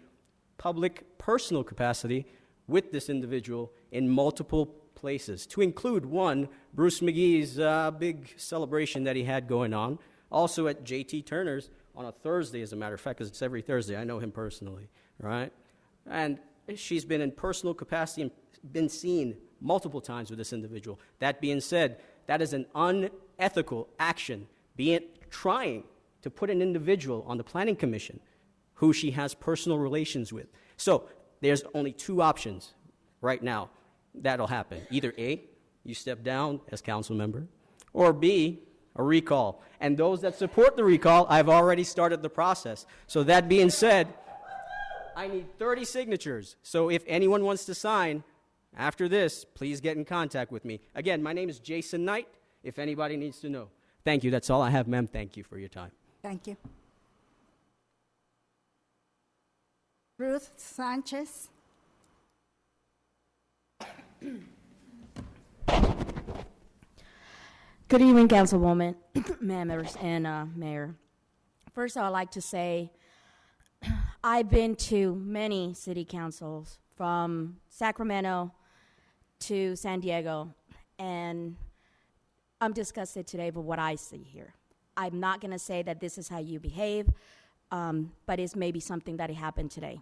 public personal capacity with this individual in multiple places, to include one, Bruce McGee's big celebration that he had going on, also at J.T. Turner's on a Thursday, as a matter of fact, because it's every Thursday. I know him personally, right? And she's been in personal capacity and been seen multiple times with this individual. That being said, that is an unethical action, trying to put an individual on the Planning Commission who she has personal relations with. So there's only two options right now that'll happen. Either A, you step down as council member, or B, a recall. And those that support the recall, I've already started the process. So that being said, I need 30 signatures. So if anyone wants to sign after this, please get in contact with me. Again, my name is Jason Knight, if anybody needs to know. Thank you. That's all I have, ma'am. Thank you for your time. Thank you. Ruth Sanchez. Good evening, Councilwoman, members, and Mayor. First, I would like to say I've been to many city councils from Sacramento to San Diego, and I'm disgusted today with what I see here. I'm not going to say that this is how you behave, but it's maybe something that happened today.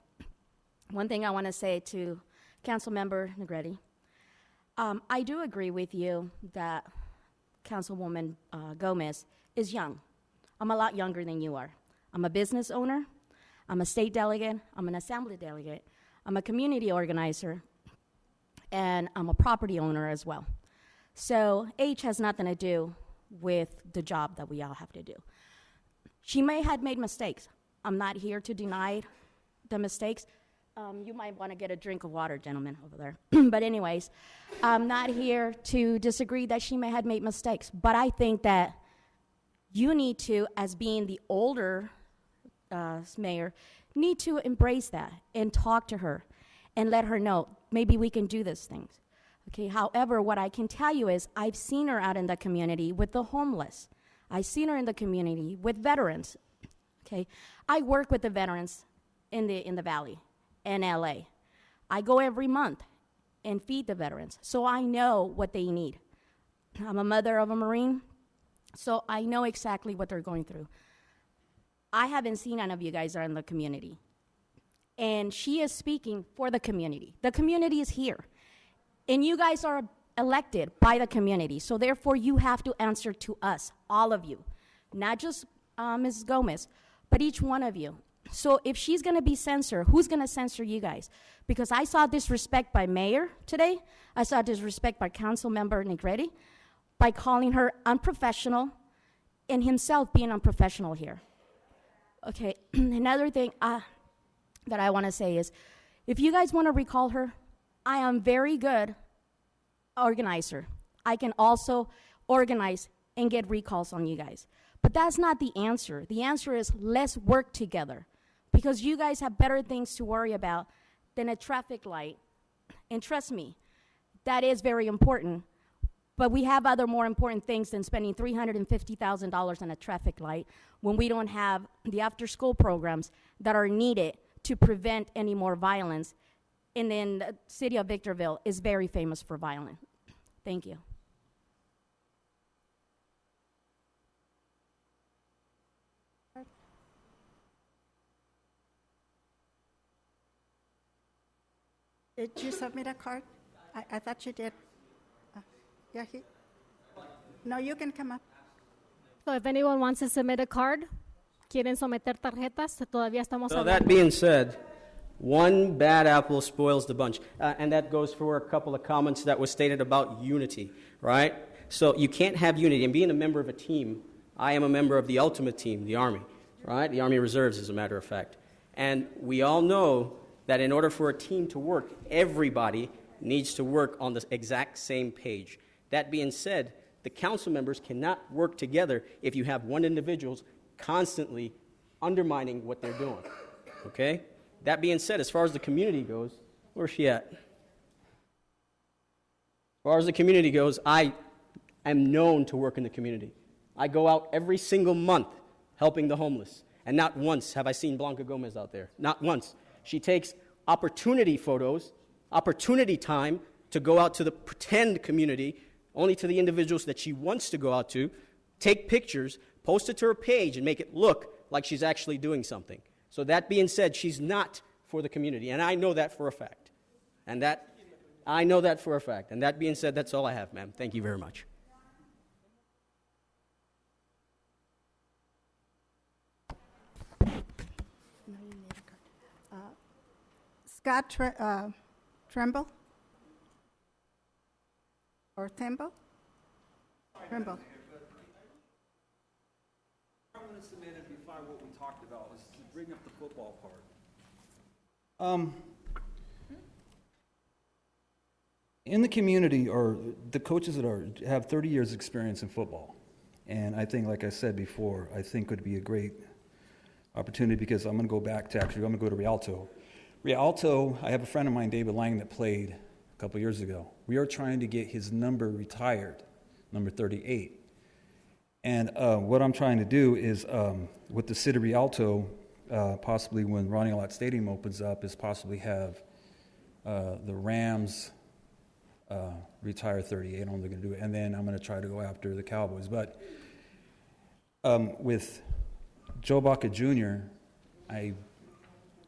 One thing I want to say to Councilmember Negrete, I do agree with you that Councilwoman Gomez is young. I'm a lot younger than you are. I'm a business owner. I'm a state delegate. I'm an assembly delegate. I'm a community organizer. And I'm a property owner as well. So age has nothing to do with the job that we all have to do. She may have made mistakes. I'm not here to deny the mistakes. You might want to get a drink of water, gentlemen, over there. But anyways, I'm not here to disagree that she may have made mistakes. But I think that you need to, as being the older mayor, need to embrace that and talk to her and let her know, maybe we can do these things. Okay. However, what I can tell you is I've seen her out in the community with the homeless. I've seen her in the community with veterans. Okay. I work with the veterans in the Valley. In LA. I go every month and feed the veterans, so I know what they need. I'm a mother of a Marine, so I know exactly what they're going through. I haven't seen none of you guys are in the community, and she is speaking for the community. The community is here, and you guys are elected by the community, so therefore you have to answer to us, all of you, not just Mrs. Gomez, but each one of you. So if she's going to be censored, who's going to censor you guys? Because I saw disrespect by Mayor today. I saw disrespect by Councilmember Negrete by calling her unprofessional and himself being unprofessional here. Okay, another thing that I want to say is, if you guys want to recall her, I am very good organizer. I can also organize and get recalls on you guys. But that's not the answer. The answer is let's work together, because you guys have better things to worry about than a traffic light. And trust me, that is very important. But we have other more important things than spending $350,000 on a traffic light when we don't have the after-school programs that are needed to prevent any more violence. And then the city of Victorville is very famous for violence. Thank you. Did you submit a card? I thought you did. Yeah, no, you can come up. So if anyone wants to submit a card, quieren someter tarjetas, todavía estamos So that being said, one bad apple spoils the bunch. And that goes for a couple of comments that was stated about unity, right? So you can't have unity. And being a member of a team, I am a member of the ultimate team, the Army. right? The Army Reserves, as a matter of fact. And we all know that in order for a team to work, everybody needs to work on the exact same page. That being said, the council members cannot work together if you have one individual constantly undermining what they're doing, okay? That being said, as far as the community goes, where's she at? As far as the community goes, I am known to work in the community. I go out every single month helping the homeless, and not once have I seen Blanca Gomez out there. Not once. She takes opportunity photos, opportunity time to go out to the pretend community, only to the individuals that she wants to go out to, take pictures, post it to her page, and make it look like she's actually doing something. So that being said, she's not for the community, and I know that for a fact. And that being said, that's all I have, ma'am. Thank you very much. Scott Tremble? Or Thimble? Tremble. I want to submit and defy what we talked about is to bring up the football part. In the community are the coaches that have 30 years experience in football. And I think, like I said before, I think would be a great opportunity because I'm going to go back to, I'm going to go to Rialto. Rialto, I have a friend of mine, David Lang, that played a couple years ago. We are trying to get his number retired, number 38. And what I'm trying to do is, with the city of Rialto, possibly when Ronnie Lott Stadium opens up, is possibly have the Rams retire 38. I don't know if they're going to do it. And then I'm going to try to go after the Cowboys. But with Joe Baca Jr., I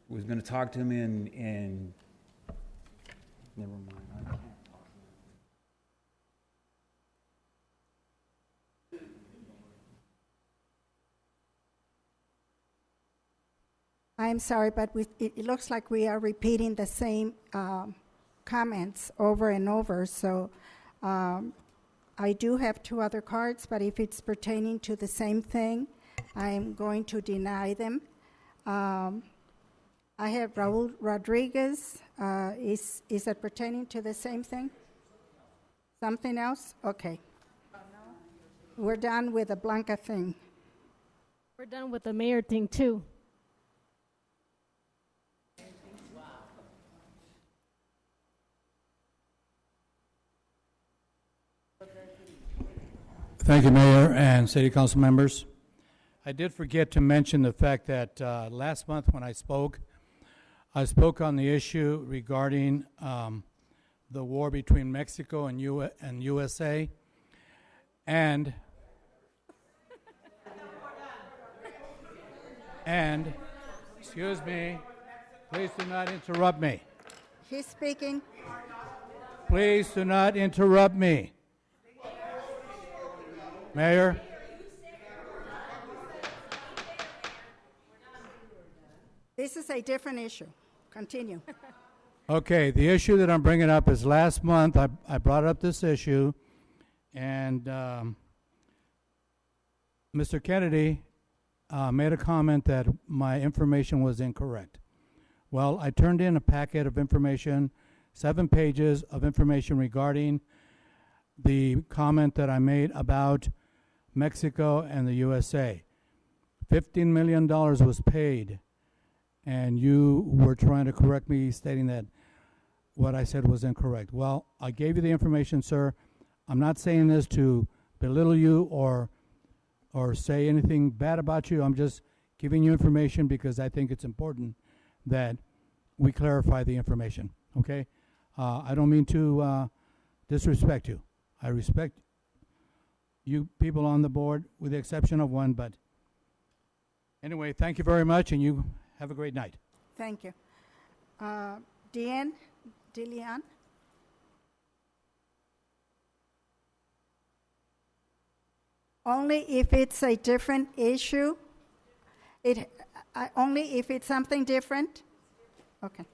was going to talk to him in never mind. I can't talk to him. I'm sorry, but it looks like we are repeating the same comments over and over. So I do have two other cards, but if it's pertaining to the same thing, I'm going to deny them. I have Raul Rodriguez. Is it pertaining to the same thing? Something else? Okay. We're done with the Blanca thing. We're done with the mayor thing, too. Thank you, Mayor and City Council members. I did forget to mention the fact that last month when I spoke on the issue regarding the war between Mexico and USA, and excuse me, please do not interrupt me. He's speaking. Please do not interrupt me. Mayor? This is a different issue. Continue. Okay, the issue that I'm bringing up is last month I brought up this issue, and Mr. Kennedy made a comment that my information was incorrect. Well, I turned in a packet of information, 7 pages of information regarding the comment that I made about Mexico and the USA. $15 million was paid, and you were trying to correct me, stating that what I said was incorrect. Well, I gave you the information, sir. I'm not saying this to belittle you or say anything bad about you. I'm just giving you information because I think it's important that we clarify the information, okay? I don't mean to disrespect you. I respect you people on the board, with the exception of one, but anyway, thank you very much, and you have a great night. Thank you. Deanne DeLeon? Only if it's a different issue? Only if it's something different? Okay.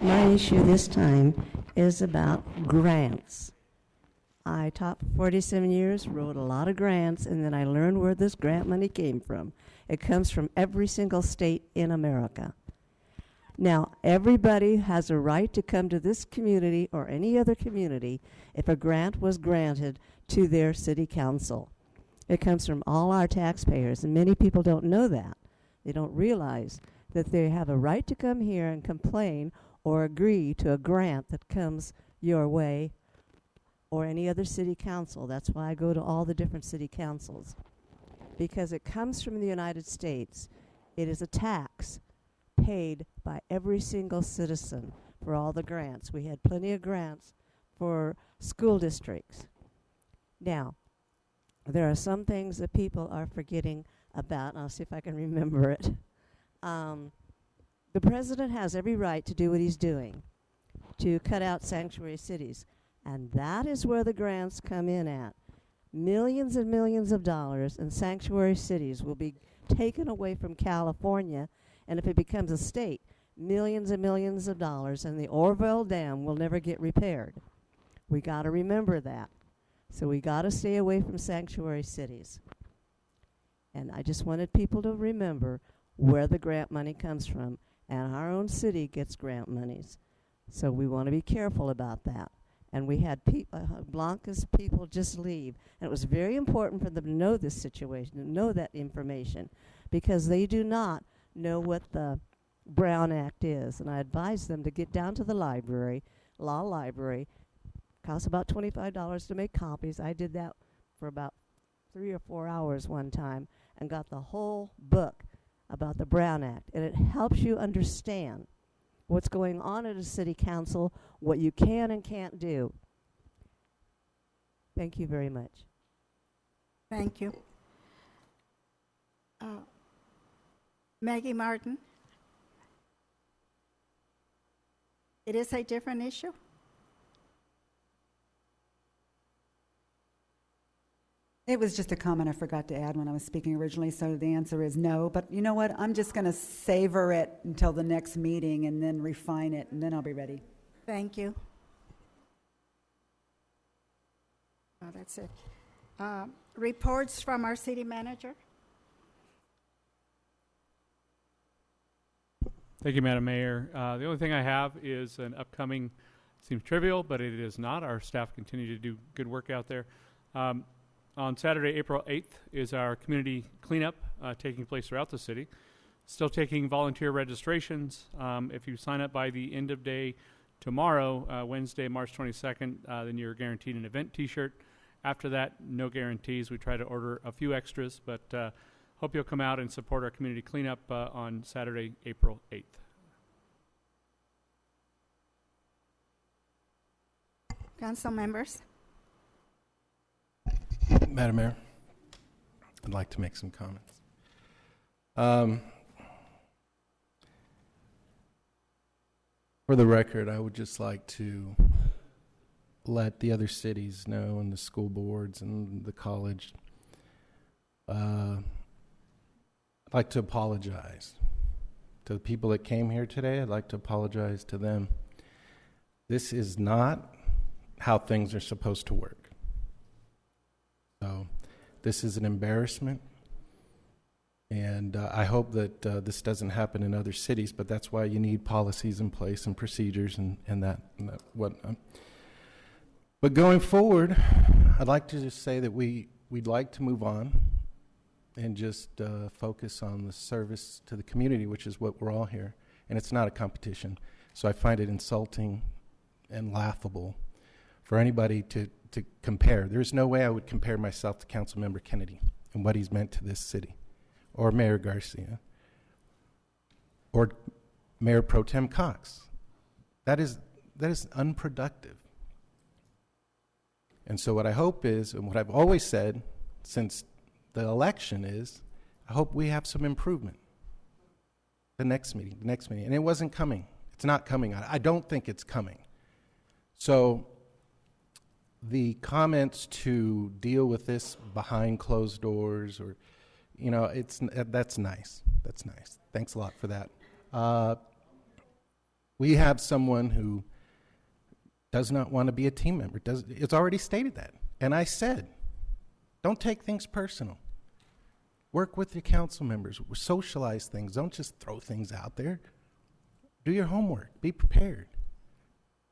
My issue this time is about grants. I taught for 47 years, wrote a lot of grants, and then I learned where this grant money came from. It comes from every single state in America. Now, everybody has a right to come to this community or any other community if a grant was granted to their city council. It comes from all our taxpayers, and many people don't know that. They don't realize that they have a right to come here and complain or agree to a grant that comes your way or any other city council. That's why I go to all the different city councils, because it comes from the United States. It is a tax paid by every single citizen for all the grants. We had plenty of grants for school districts. Now, there are some things that people are forgetting about, and I'll see if I can remember it. The president has every right to do what he's doing, to cut out sanctuary cities, and that is where the grants come in at. Millions and millions of dollars in sanctuary cities will be taken away from California, and if it becomes a state, millions and millions of dollars, and the Orville Dam will never get repaired. We got to remember that. So we got to stay away from sanctuary cities. And I just wanted people to remember where the grant money comes from, and our own city gets grant monies. So we want to be careful about that. And we had Blanca's people just leave. And it was very important for them to know this situation, to know that information, because they do not know what the Brown Act is. And I advised them to get down to the library, law library. Costs about $25 to make copies. I did that for about 3 or 4 hours one time and got the whole book about the Brown Act. And it helps you understand what's going on at a city council, what you can and can't do. Thank you very much. Thank you. Maggie Martin. It is a different issue? It was just a comment I forgot to add when I was speaking originally, so the answer is no. But you know what? I'm just going to savor it until the next meeting and then refine it, and then I'll be ready. Thank you. Oh, that's it. Reports from our city manager. Thank you, Madam Mayor. The only thing I have is an upcoming, seems trivial, but it is not. Our staff continue to do good work out there. On Saturday, April 8th, is our community cleanup taking place throughout the city. Still taking volunteer registrations. If you sign up by the end of day tomorrow, Wednesday, March 22nd, then you're guaranteed an event T-shirt. After that, no guarantees. We try to order a few extras, but hope you'll come out and support our community cleanup on Saturday, April 8th. Council members. Madam Mayor, I'd like to make some comments. For the record, I would just like to let the other cities know, and the school boards and the college, I'd like to apologize to the people that came here today. I'd like to apologize to them. This is not how things are supposed to work. So this is an embarrassment, and I hope that this doesn't happen in other cities, but that's why you need policies in place and procedures and that whatnot. But going forward, I'd like to just say that we'd like to move on and just focus on the service to the community, which is what we're all here, and it's not a competition. So I find it insulting and laughable for anybody to compare. There's no way I would compare myself to Councilmember Kennedy and what he's meant to this city, or Mayor Garcia, or Mayor Pro Tem Cox. That is unproductive. And so what I hope is, and what I've always said since the election is, I hope we have some improvement. The next meeting, and it wasn't coming. It's not coming. I don't think it's coming. So the comments to deal with this behind closed doors, or, you know, that's nice. That's nice. Thanks a lot for that. We have someone who does not want to be a team member. It's already stated that. And I said, don't take things personal. Work with your council members. Socialize things. Don't just throw things out there. Do your homework. Be prepared.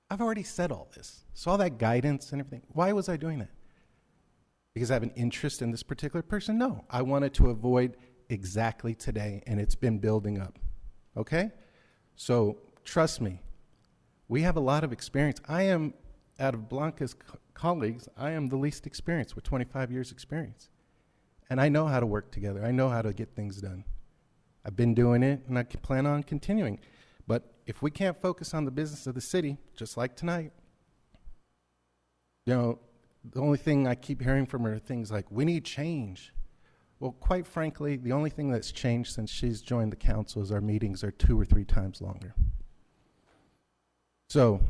I've already said all this. So all that guidance and everything. Why was I doing that? Because I have an interest in this particular person? No. I wanted to avoid exactly today, and it's been building up. Okay? So trust me, we have a lot of experience. I am, out of Blanca's colleagues, I am the least experienced with 25 years experience. And I know how to work together. I know how to get things done. I've been doing it, and I plan on continuing. But if we can't focus on the business of the city, just like tonight, the only thing I keep hearing from her are things like, we need change. Well, quite frankly, the only thing that's changed since she's joined the council is our meetings are 2 or 3 times longer. So,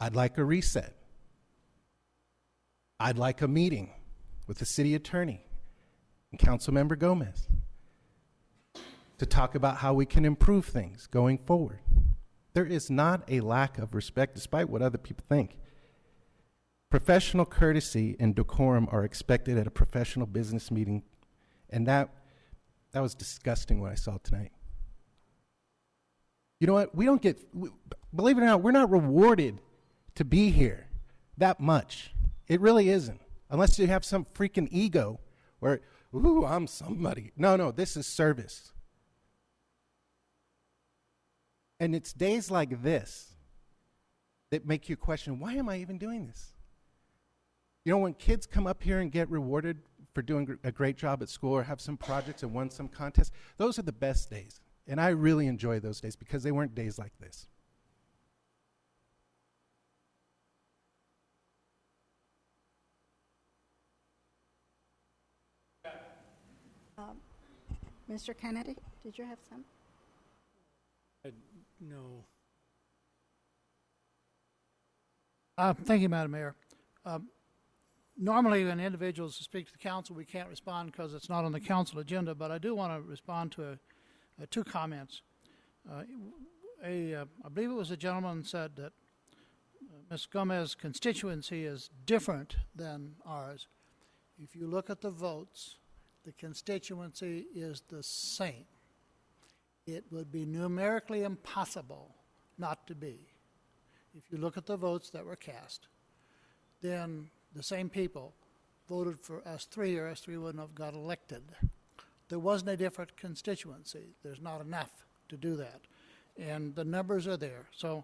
I'd like a reset. I'd like a meeting with the city attorney and Councilmember Gomez to talk about how we can improve things going forward. There is not a lack of respect, despite what other people think. Professional courtesy and decorum are expected at a professional business meeting, and that was disgusting what I saw tonight. You know what? Believe it or not, we're not rewarded to be here that much. It really isn't. Unless you have some freaking ego where, ooh, I'm somebody. No, this is service. And it's days like this that make you question, why am I even doing this? You know, when kids come up here and get rewarded for doing a great job at school or have some projects and won some contests, those are the best days. And I really enjoy those days because they weren't days like this. Mr. Kennedy, did you have some? No. Thank you, Madam Mayor. Normally, when individuals speak to the council, we can't respond because it's not on the council agenda, but I do want to respond to 2 comments. I believe it was a gentleman said that Ms. Gomez's constituency is different than ours. If you look at the votes, the constituency is the same. It would be numerically impossible not to be. If you look at the votes that were cast, then the same people voted for S3 or S3 wouldn't have got elected. There wasn't a different constituency. There's not enough to do that. And the numbers are there. So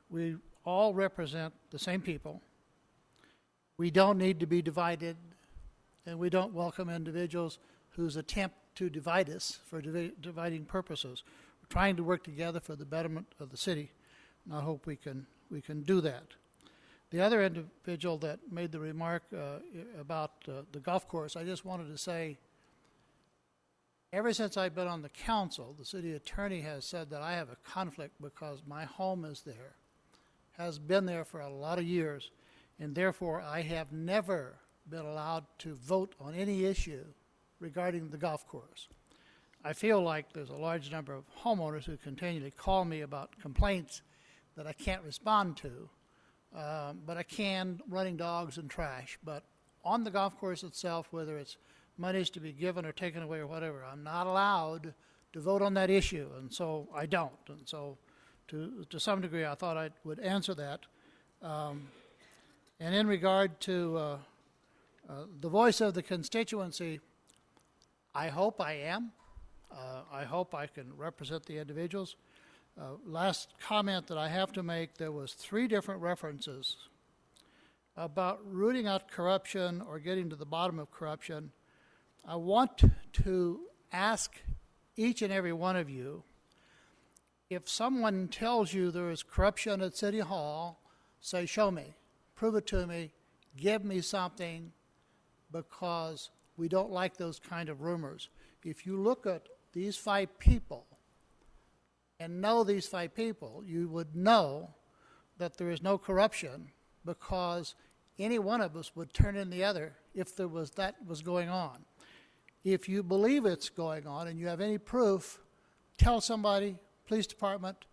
we all represent the same people. We don't need to be divided, and we don't welcome individuals whose attempt to divide us for dividing purposes. We're trying to work together for the betterment of the city, and I hope we can do that. The other individual that made the remark about the golf course, I just wanted to say, ever since I've been on the council, the city attorney has said that I have a conflict because my home is there, has been there for a lot of years, and therefore I have never been allowed to vote on any issue regarding the golf course. I feel like there's a large number of homeowners who continually call me about complaints that I can't respond to, but I can running dogs and trash. But on the golf course itself, whether it's monies to be given or taken away or whatever, I'm not allowed to vote on that issue, and so I don't. And so to some degree, I thought I would answer that. And in regard to the voice of the constituency, I hope I am. I hope I can represent the individuals. Last comment that I have to make, there was 3 different references about rooting out corruption or getting to the bottom of corruption. I want to ask each and every one of you, if someone tells you there is corruption at City Hall, say, show me, prove it to me, give me something, because we don't like those kind of rumors. If you look at these 5 people and know these 5 people, you would know that there is no corruption, because any one of us would turn in the other if that was going on. If you believe it's going on and you have any proof, tell somebody, police department,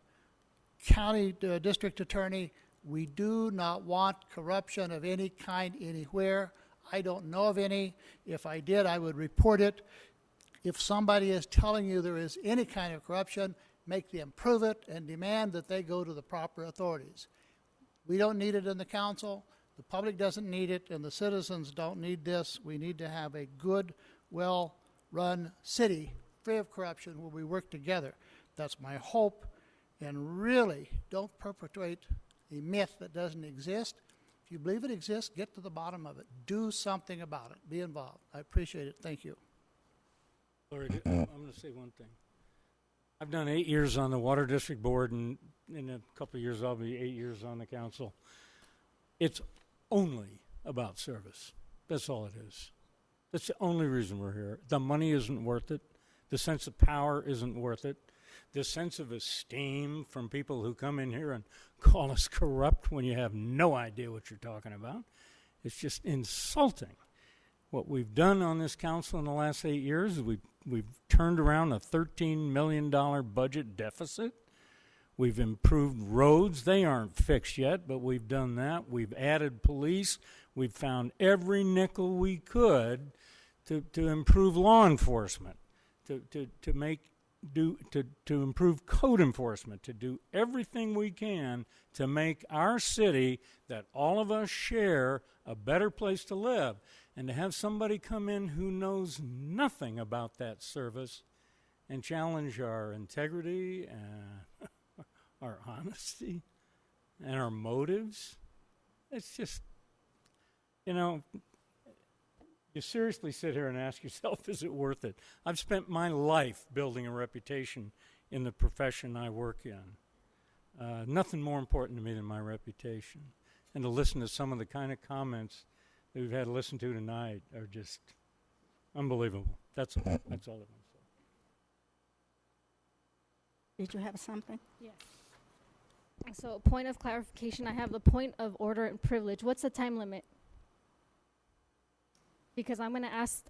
county district attorney, we do not want corruption of any kind anywhere. I don't know of any. If I did, I would report it. If somebody is telling you there is any kind of corruption, make them prove it and demand that they go to the proper authorities. We don't need it in the council. The public doesn't need it, and the citizens don't need this. We need to have a good, well-run city, free of corruption, where we work together. That's my hope. And really, don't perpetuate a myth that doesn't exist. If you believe it exists, get to the bottom of it. Do something about it. Be involved. I appreciate it. Thank you. Lori, I'm going to say one thing. I've done 8 years on the Water District Board, and in a couple of years I'll be 8 years on the council. It's only about service. That's all it is. That's the only reason we're here. The money isn't worth it. The sense of power isn't worth it. The sense of esteem from people who come in here and call us corrupt when you have no idea what you're talking about. It's just insulting. What we've done on this council in the last 8 years is we've turned around a $13 million budget deficit. We've improved roads. They aren't fixed yet, but we've done that. We've added police. We've found every nickel we could to improve law enforcement, to improve code enforcement, to do everything we can to make our city that all of us share a better place to live. And to have somebody come in who knows nothing about that service and challenge our integrity and our honesty and our motives, it's just, you seriously sit here and ask yourself, is it worth it? I've spent my life building a reputation in the profession I work in. Nothing more important to me than my reputation. And to listen to some of the kind of comments that we've had to listen to tonight are just unbelievable. That's all I want to say. Did you have something? Yes. So, point of clarification, I have the point of order and privilege. What's the time limit? Because I'm going to ask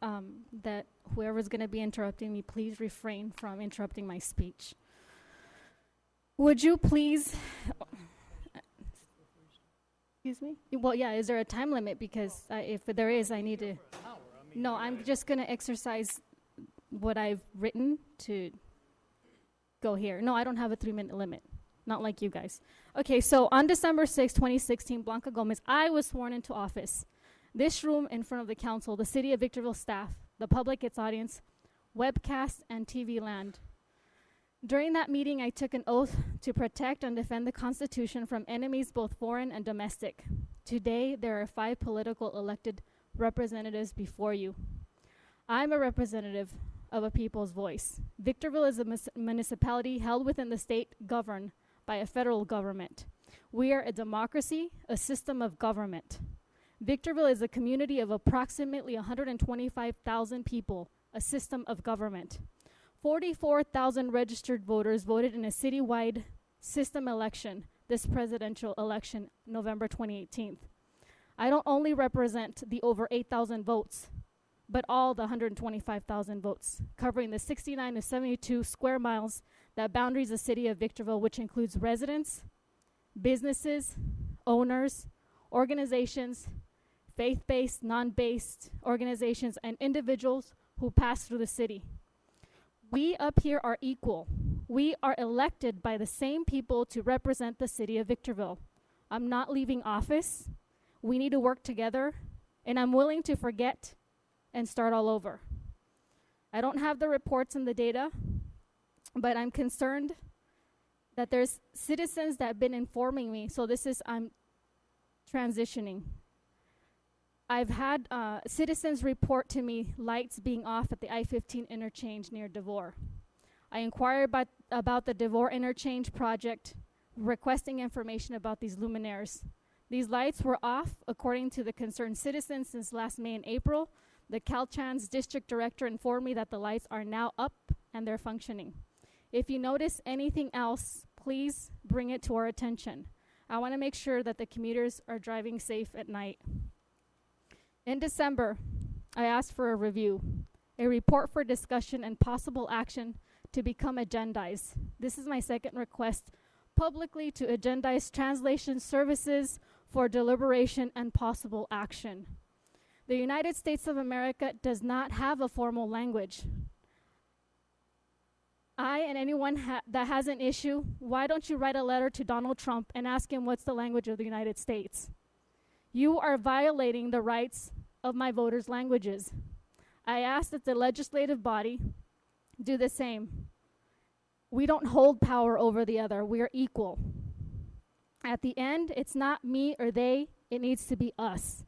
that whoever's going to be interrupting me, please refrain from interrupting my speech. Would you please... Excuse me? Well, yeah, is there a time limit? Because if there is, I need to... No, I'm just going to exercise what I've written to go here. No, I don't have a 3-minute limit. Not like you guys. Okay, so on December 6, 2016, Blanca Gomez, I was sworn into office. This room in front of the council, the City of Victorville staff, the public, its audience, webcast, and TV land. During that meeting, I took an oath to protect and defend the Constitution from enemies both foreign and domestic. Today, there are 5 political elected representatives before you. I'm a representative of a people's voice. Victorville is a municipality held within the state governed by a federal government. We are a democracy, a system of government. Victorville is a community of approximately 125,000 people, a system of government. 44,000 registered voters voted in a citywide system election, this presidential election, November 2018. I don't only represent the over 8,000 votes, but all the 125,000 votes, covering the 69 to 72 square miles that boundaries the city of Victorville, which includes residents, businesses, owners, organizations, faith-based, non-based organizations, and individuals who pass through the city. We up here are equal. We are elected by the same people to represent the city of Victorville. I'm not leaving office. We need to work together, and I'm willing to forget and start all over. I don't have the reports and the data, but I'm concerned that there's citizens that have been informing me, so I'm transitioning. I've had citizens report to me lights being off at the I-15 interchange near Devore. I inquired about the Devore interchange project, requesting information about these luminaires. These lights were off, according to the concerned citizens, since last May and April. The Caltrans district director informed me that the lights are now up and they're functioning. If you notice anything else, please bring it to our attention. I want to make sure that the commuters are driving safe at night. In December, I asked for a review, a report for discussion and possible action to become agendized. This is my second request publicly to agendize translation services for deliberation and possible action. The United States of America does not have a formal language. I and anyone that has an issue, why don't you write a letter to Donald Trump and ask him what's the language of the United States? You are violating the rights of my voters' languages. I ask that the legislative body do the same. We don't hold power over the other. We are equal. At the end, it's not me or they. It needs to be us.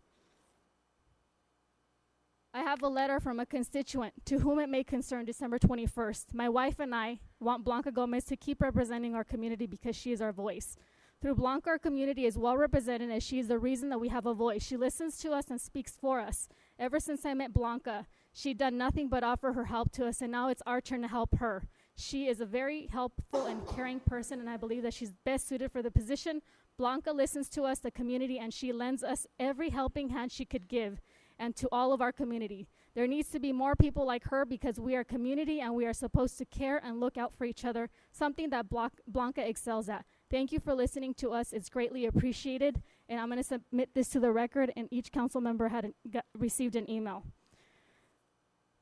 I have a letter from a constituent to whom it may concern December 21st. My wife and I want Blanca Gomez to keep representing our community because she is our voice. Through Blanca, our community is well represented as she is the reason that we have a voice. She listens to us and speaks for us. Ever since I met Blanca, she'd done nothing but offer her help to us, and now it's our turn to help her. She is a very helpful and caring person, and I believe that she's best suited for the position. Blanca listens to us, the community, and she lends us every helping hand she could give, and to all of our community. There needs to be more people like her because we are a community and we are supposed to care and look out for each other, something that Blanca excels at. Thank you for listening to us. It's greatly appreciated, and I'm going to submit this to the record, and each council member received an email.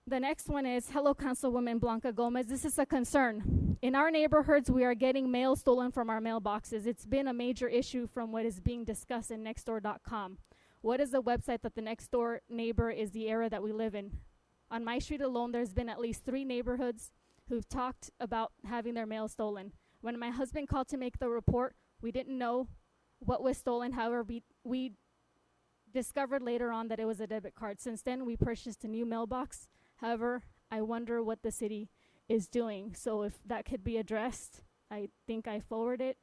The next one is, hello, Councilwoman Blanca Gomez. This is a concern. In our neighborhoods, we are getting mail stolen from our mailboxes. It's been a major issue from what is being discussed in nextdoor.com. What is the website that the next door neighbor is the area that we live in? On my street alone, there's been at least 3 neighborhoods who've talked about having their mail stolen. When my husband called to make the report, we didn't know what was stolen. However, we discovered later on that it was a debit card. Since then, we purchased a new mailbox. However, I wonder what the city is doing. So if that could be addressed, I think I forwarded it.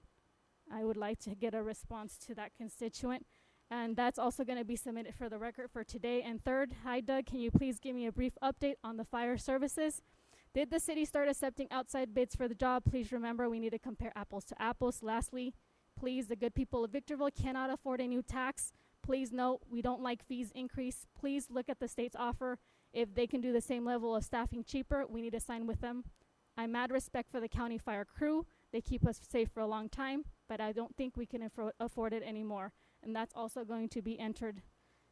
I would like to get a response to that constituent. And that's also going to be submitted for the record for today. And third, hi Doug, can you please give me a brief update on the fire services? Did the city start accepting outside bids for the job? Please remember we need to compare apples to apples. Lastly, please, the good people of Victorville cannot afford a new tax. Please note, we don't like fees increase. Please look at the state's offer. If they can do the same level of staffing cheaper, we need to sign with them. I mad respect for the county fire crew. They keep us safe for a long time, but I don't think we can afford it anymore. And that's also going to be entered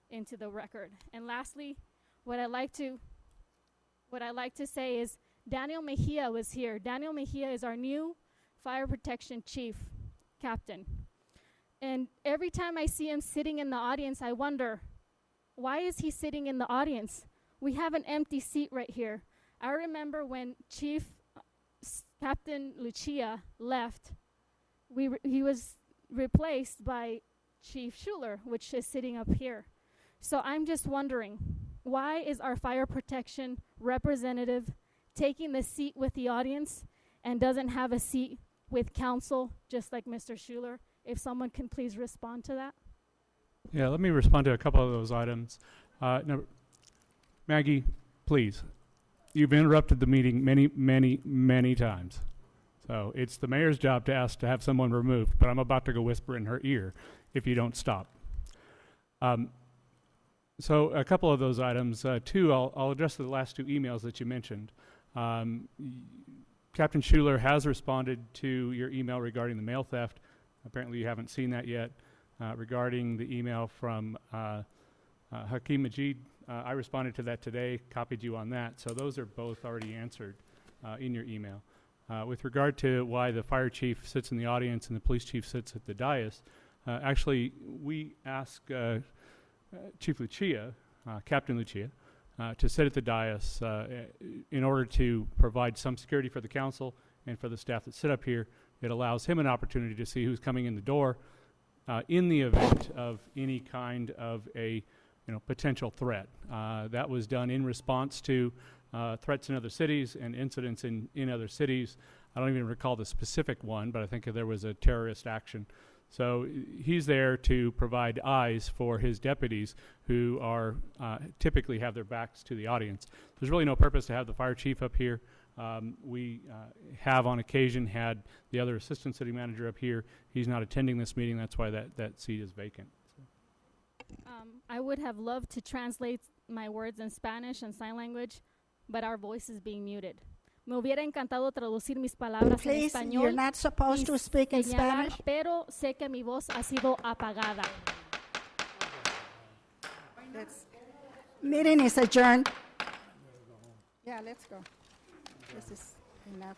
into the record. And lastly, what I like to say is Daniel Mejia was here. Daniel Mejia is our new fire protection chief captain. And every time I see him sitting in the audience, I wonder, why is he sitting in the audience? We have an empty seat right here. I remember when Chief Captain Lucia left, he was replaced by Chief Schuler, which is sitting up here. So I'm just wondering, why is our fire protection representative taking the seat with the audience and doesn't have a seat with council, just like Mr. Schuler? If someone can please respond to that. Yeah, let me respond to a couple of those items. Maggie, please. You've interrupted the meeting many times. So it's the mayor's job to ask to have someone removed, but I'm about to go whisper in her ear if you don't stop. So a couple of those items. I'll address the last 2 emails that you mentioned. Captain Schuler has responded to your email regarding the mail theft. Apparently you haven't seen that yet. Regarding the email from Hakeem Majid, I responded to that today, copied you on that. So those are both already answered in your email. With regard to why the fire chief sits in the audience and the police chief sits at the dais, actually, we asked Chief Lucia, Captain Lucia, to sit at the dais in order to provide some security for the council and for the staff that sit up here. It allows him an opportunity to see who's coming in the door in the event of any kind of a potential threat. That was done in response to threats in other cities and incidents in other cities. I don't even recall the specific one, but I think there was a terrorist action. So he's there to provide eyes for his deputies who are typically have their backs to the audience. There's really no purpose to have the fire chief up here. We have on occasion had the other assistant city manager up here. He's not attending this meeting. That's why that seat is vacant. I would have loved to translate my words in Spanish and sign language, but our voice is being muted. Me hubiera encantado traducir mis palabras en Please, español. you're not supposed y to speak in señalar, Spanish. pero sé que mi voz ha sido apagada. Meeting is adjourned. Yeah, let's go. This is enough.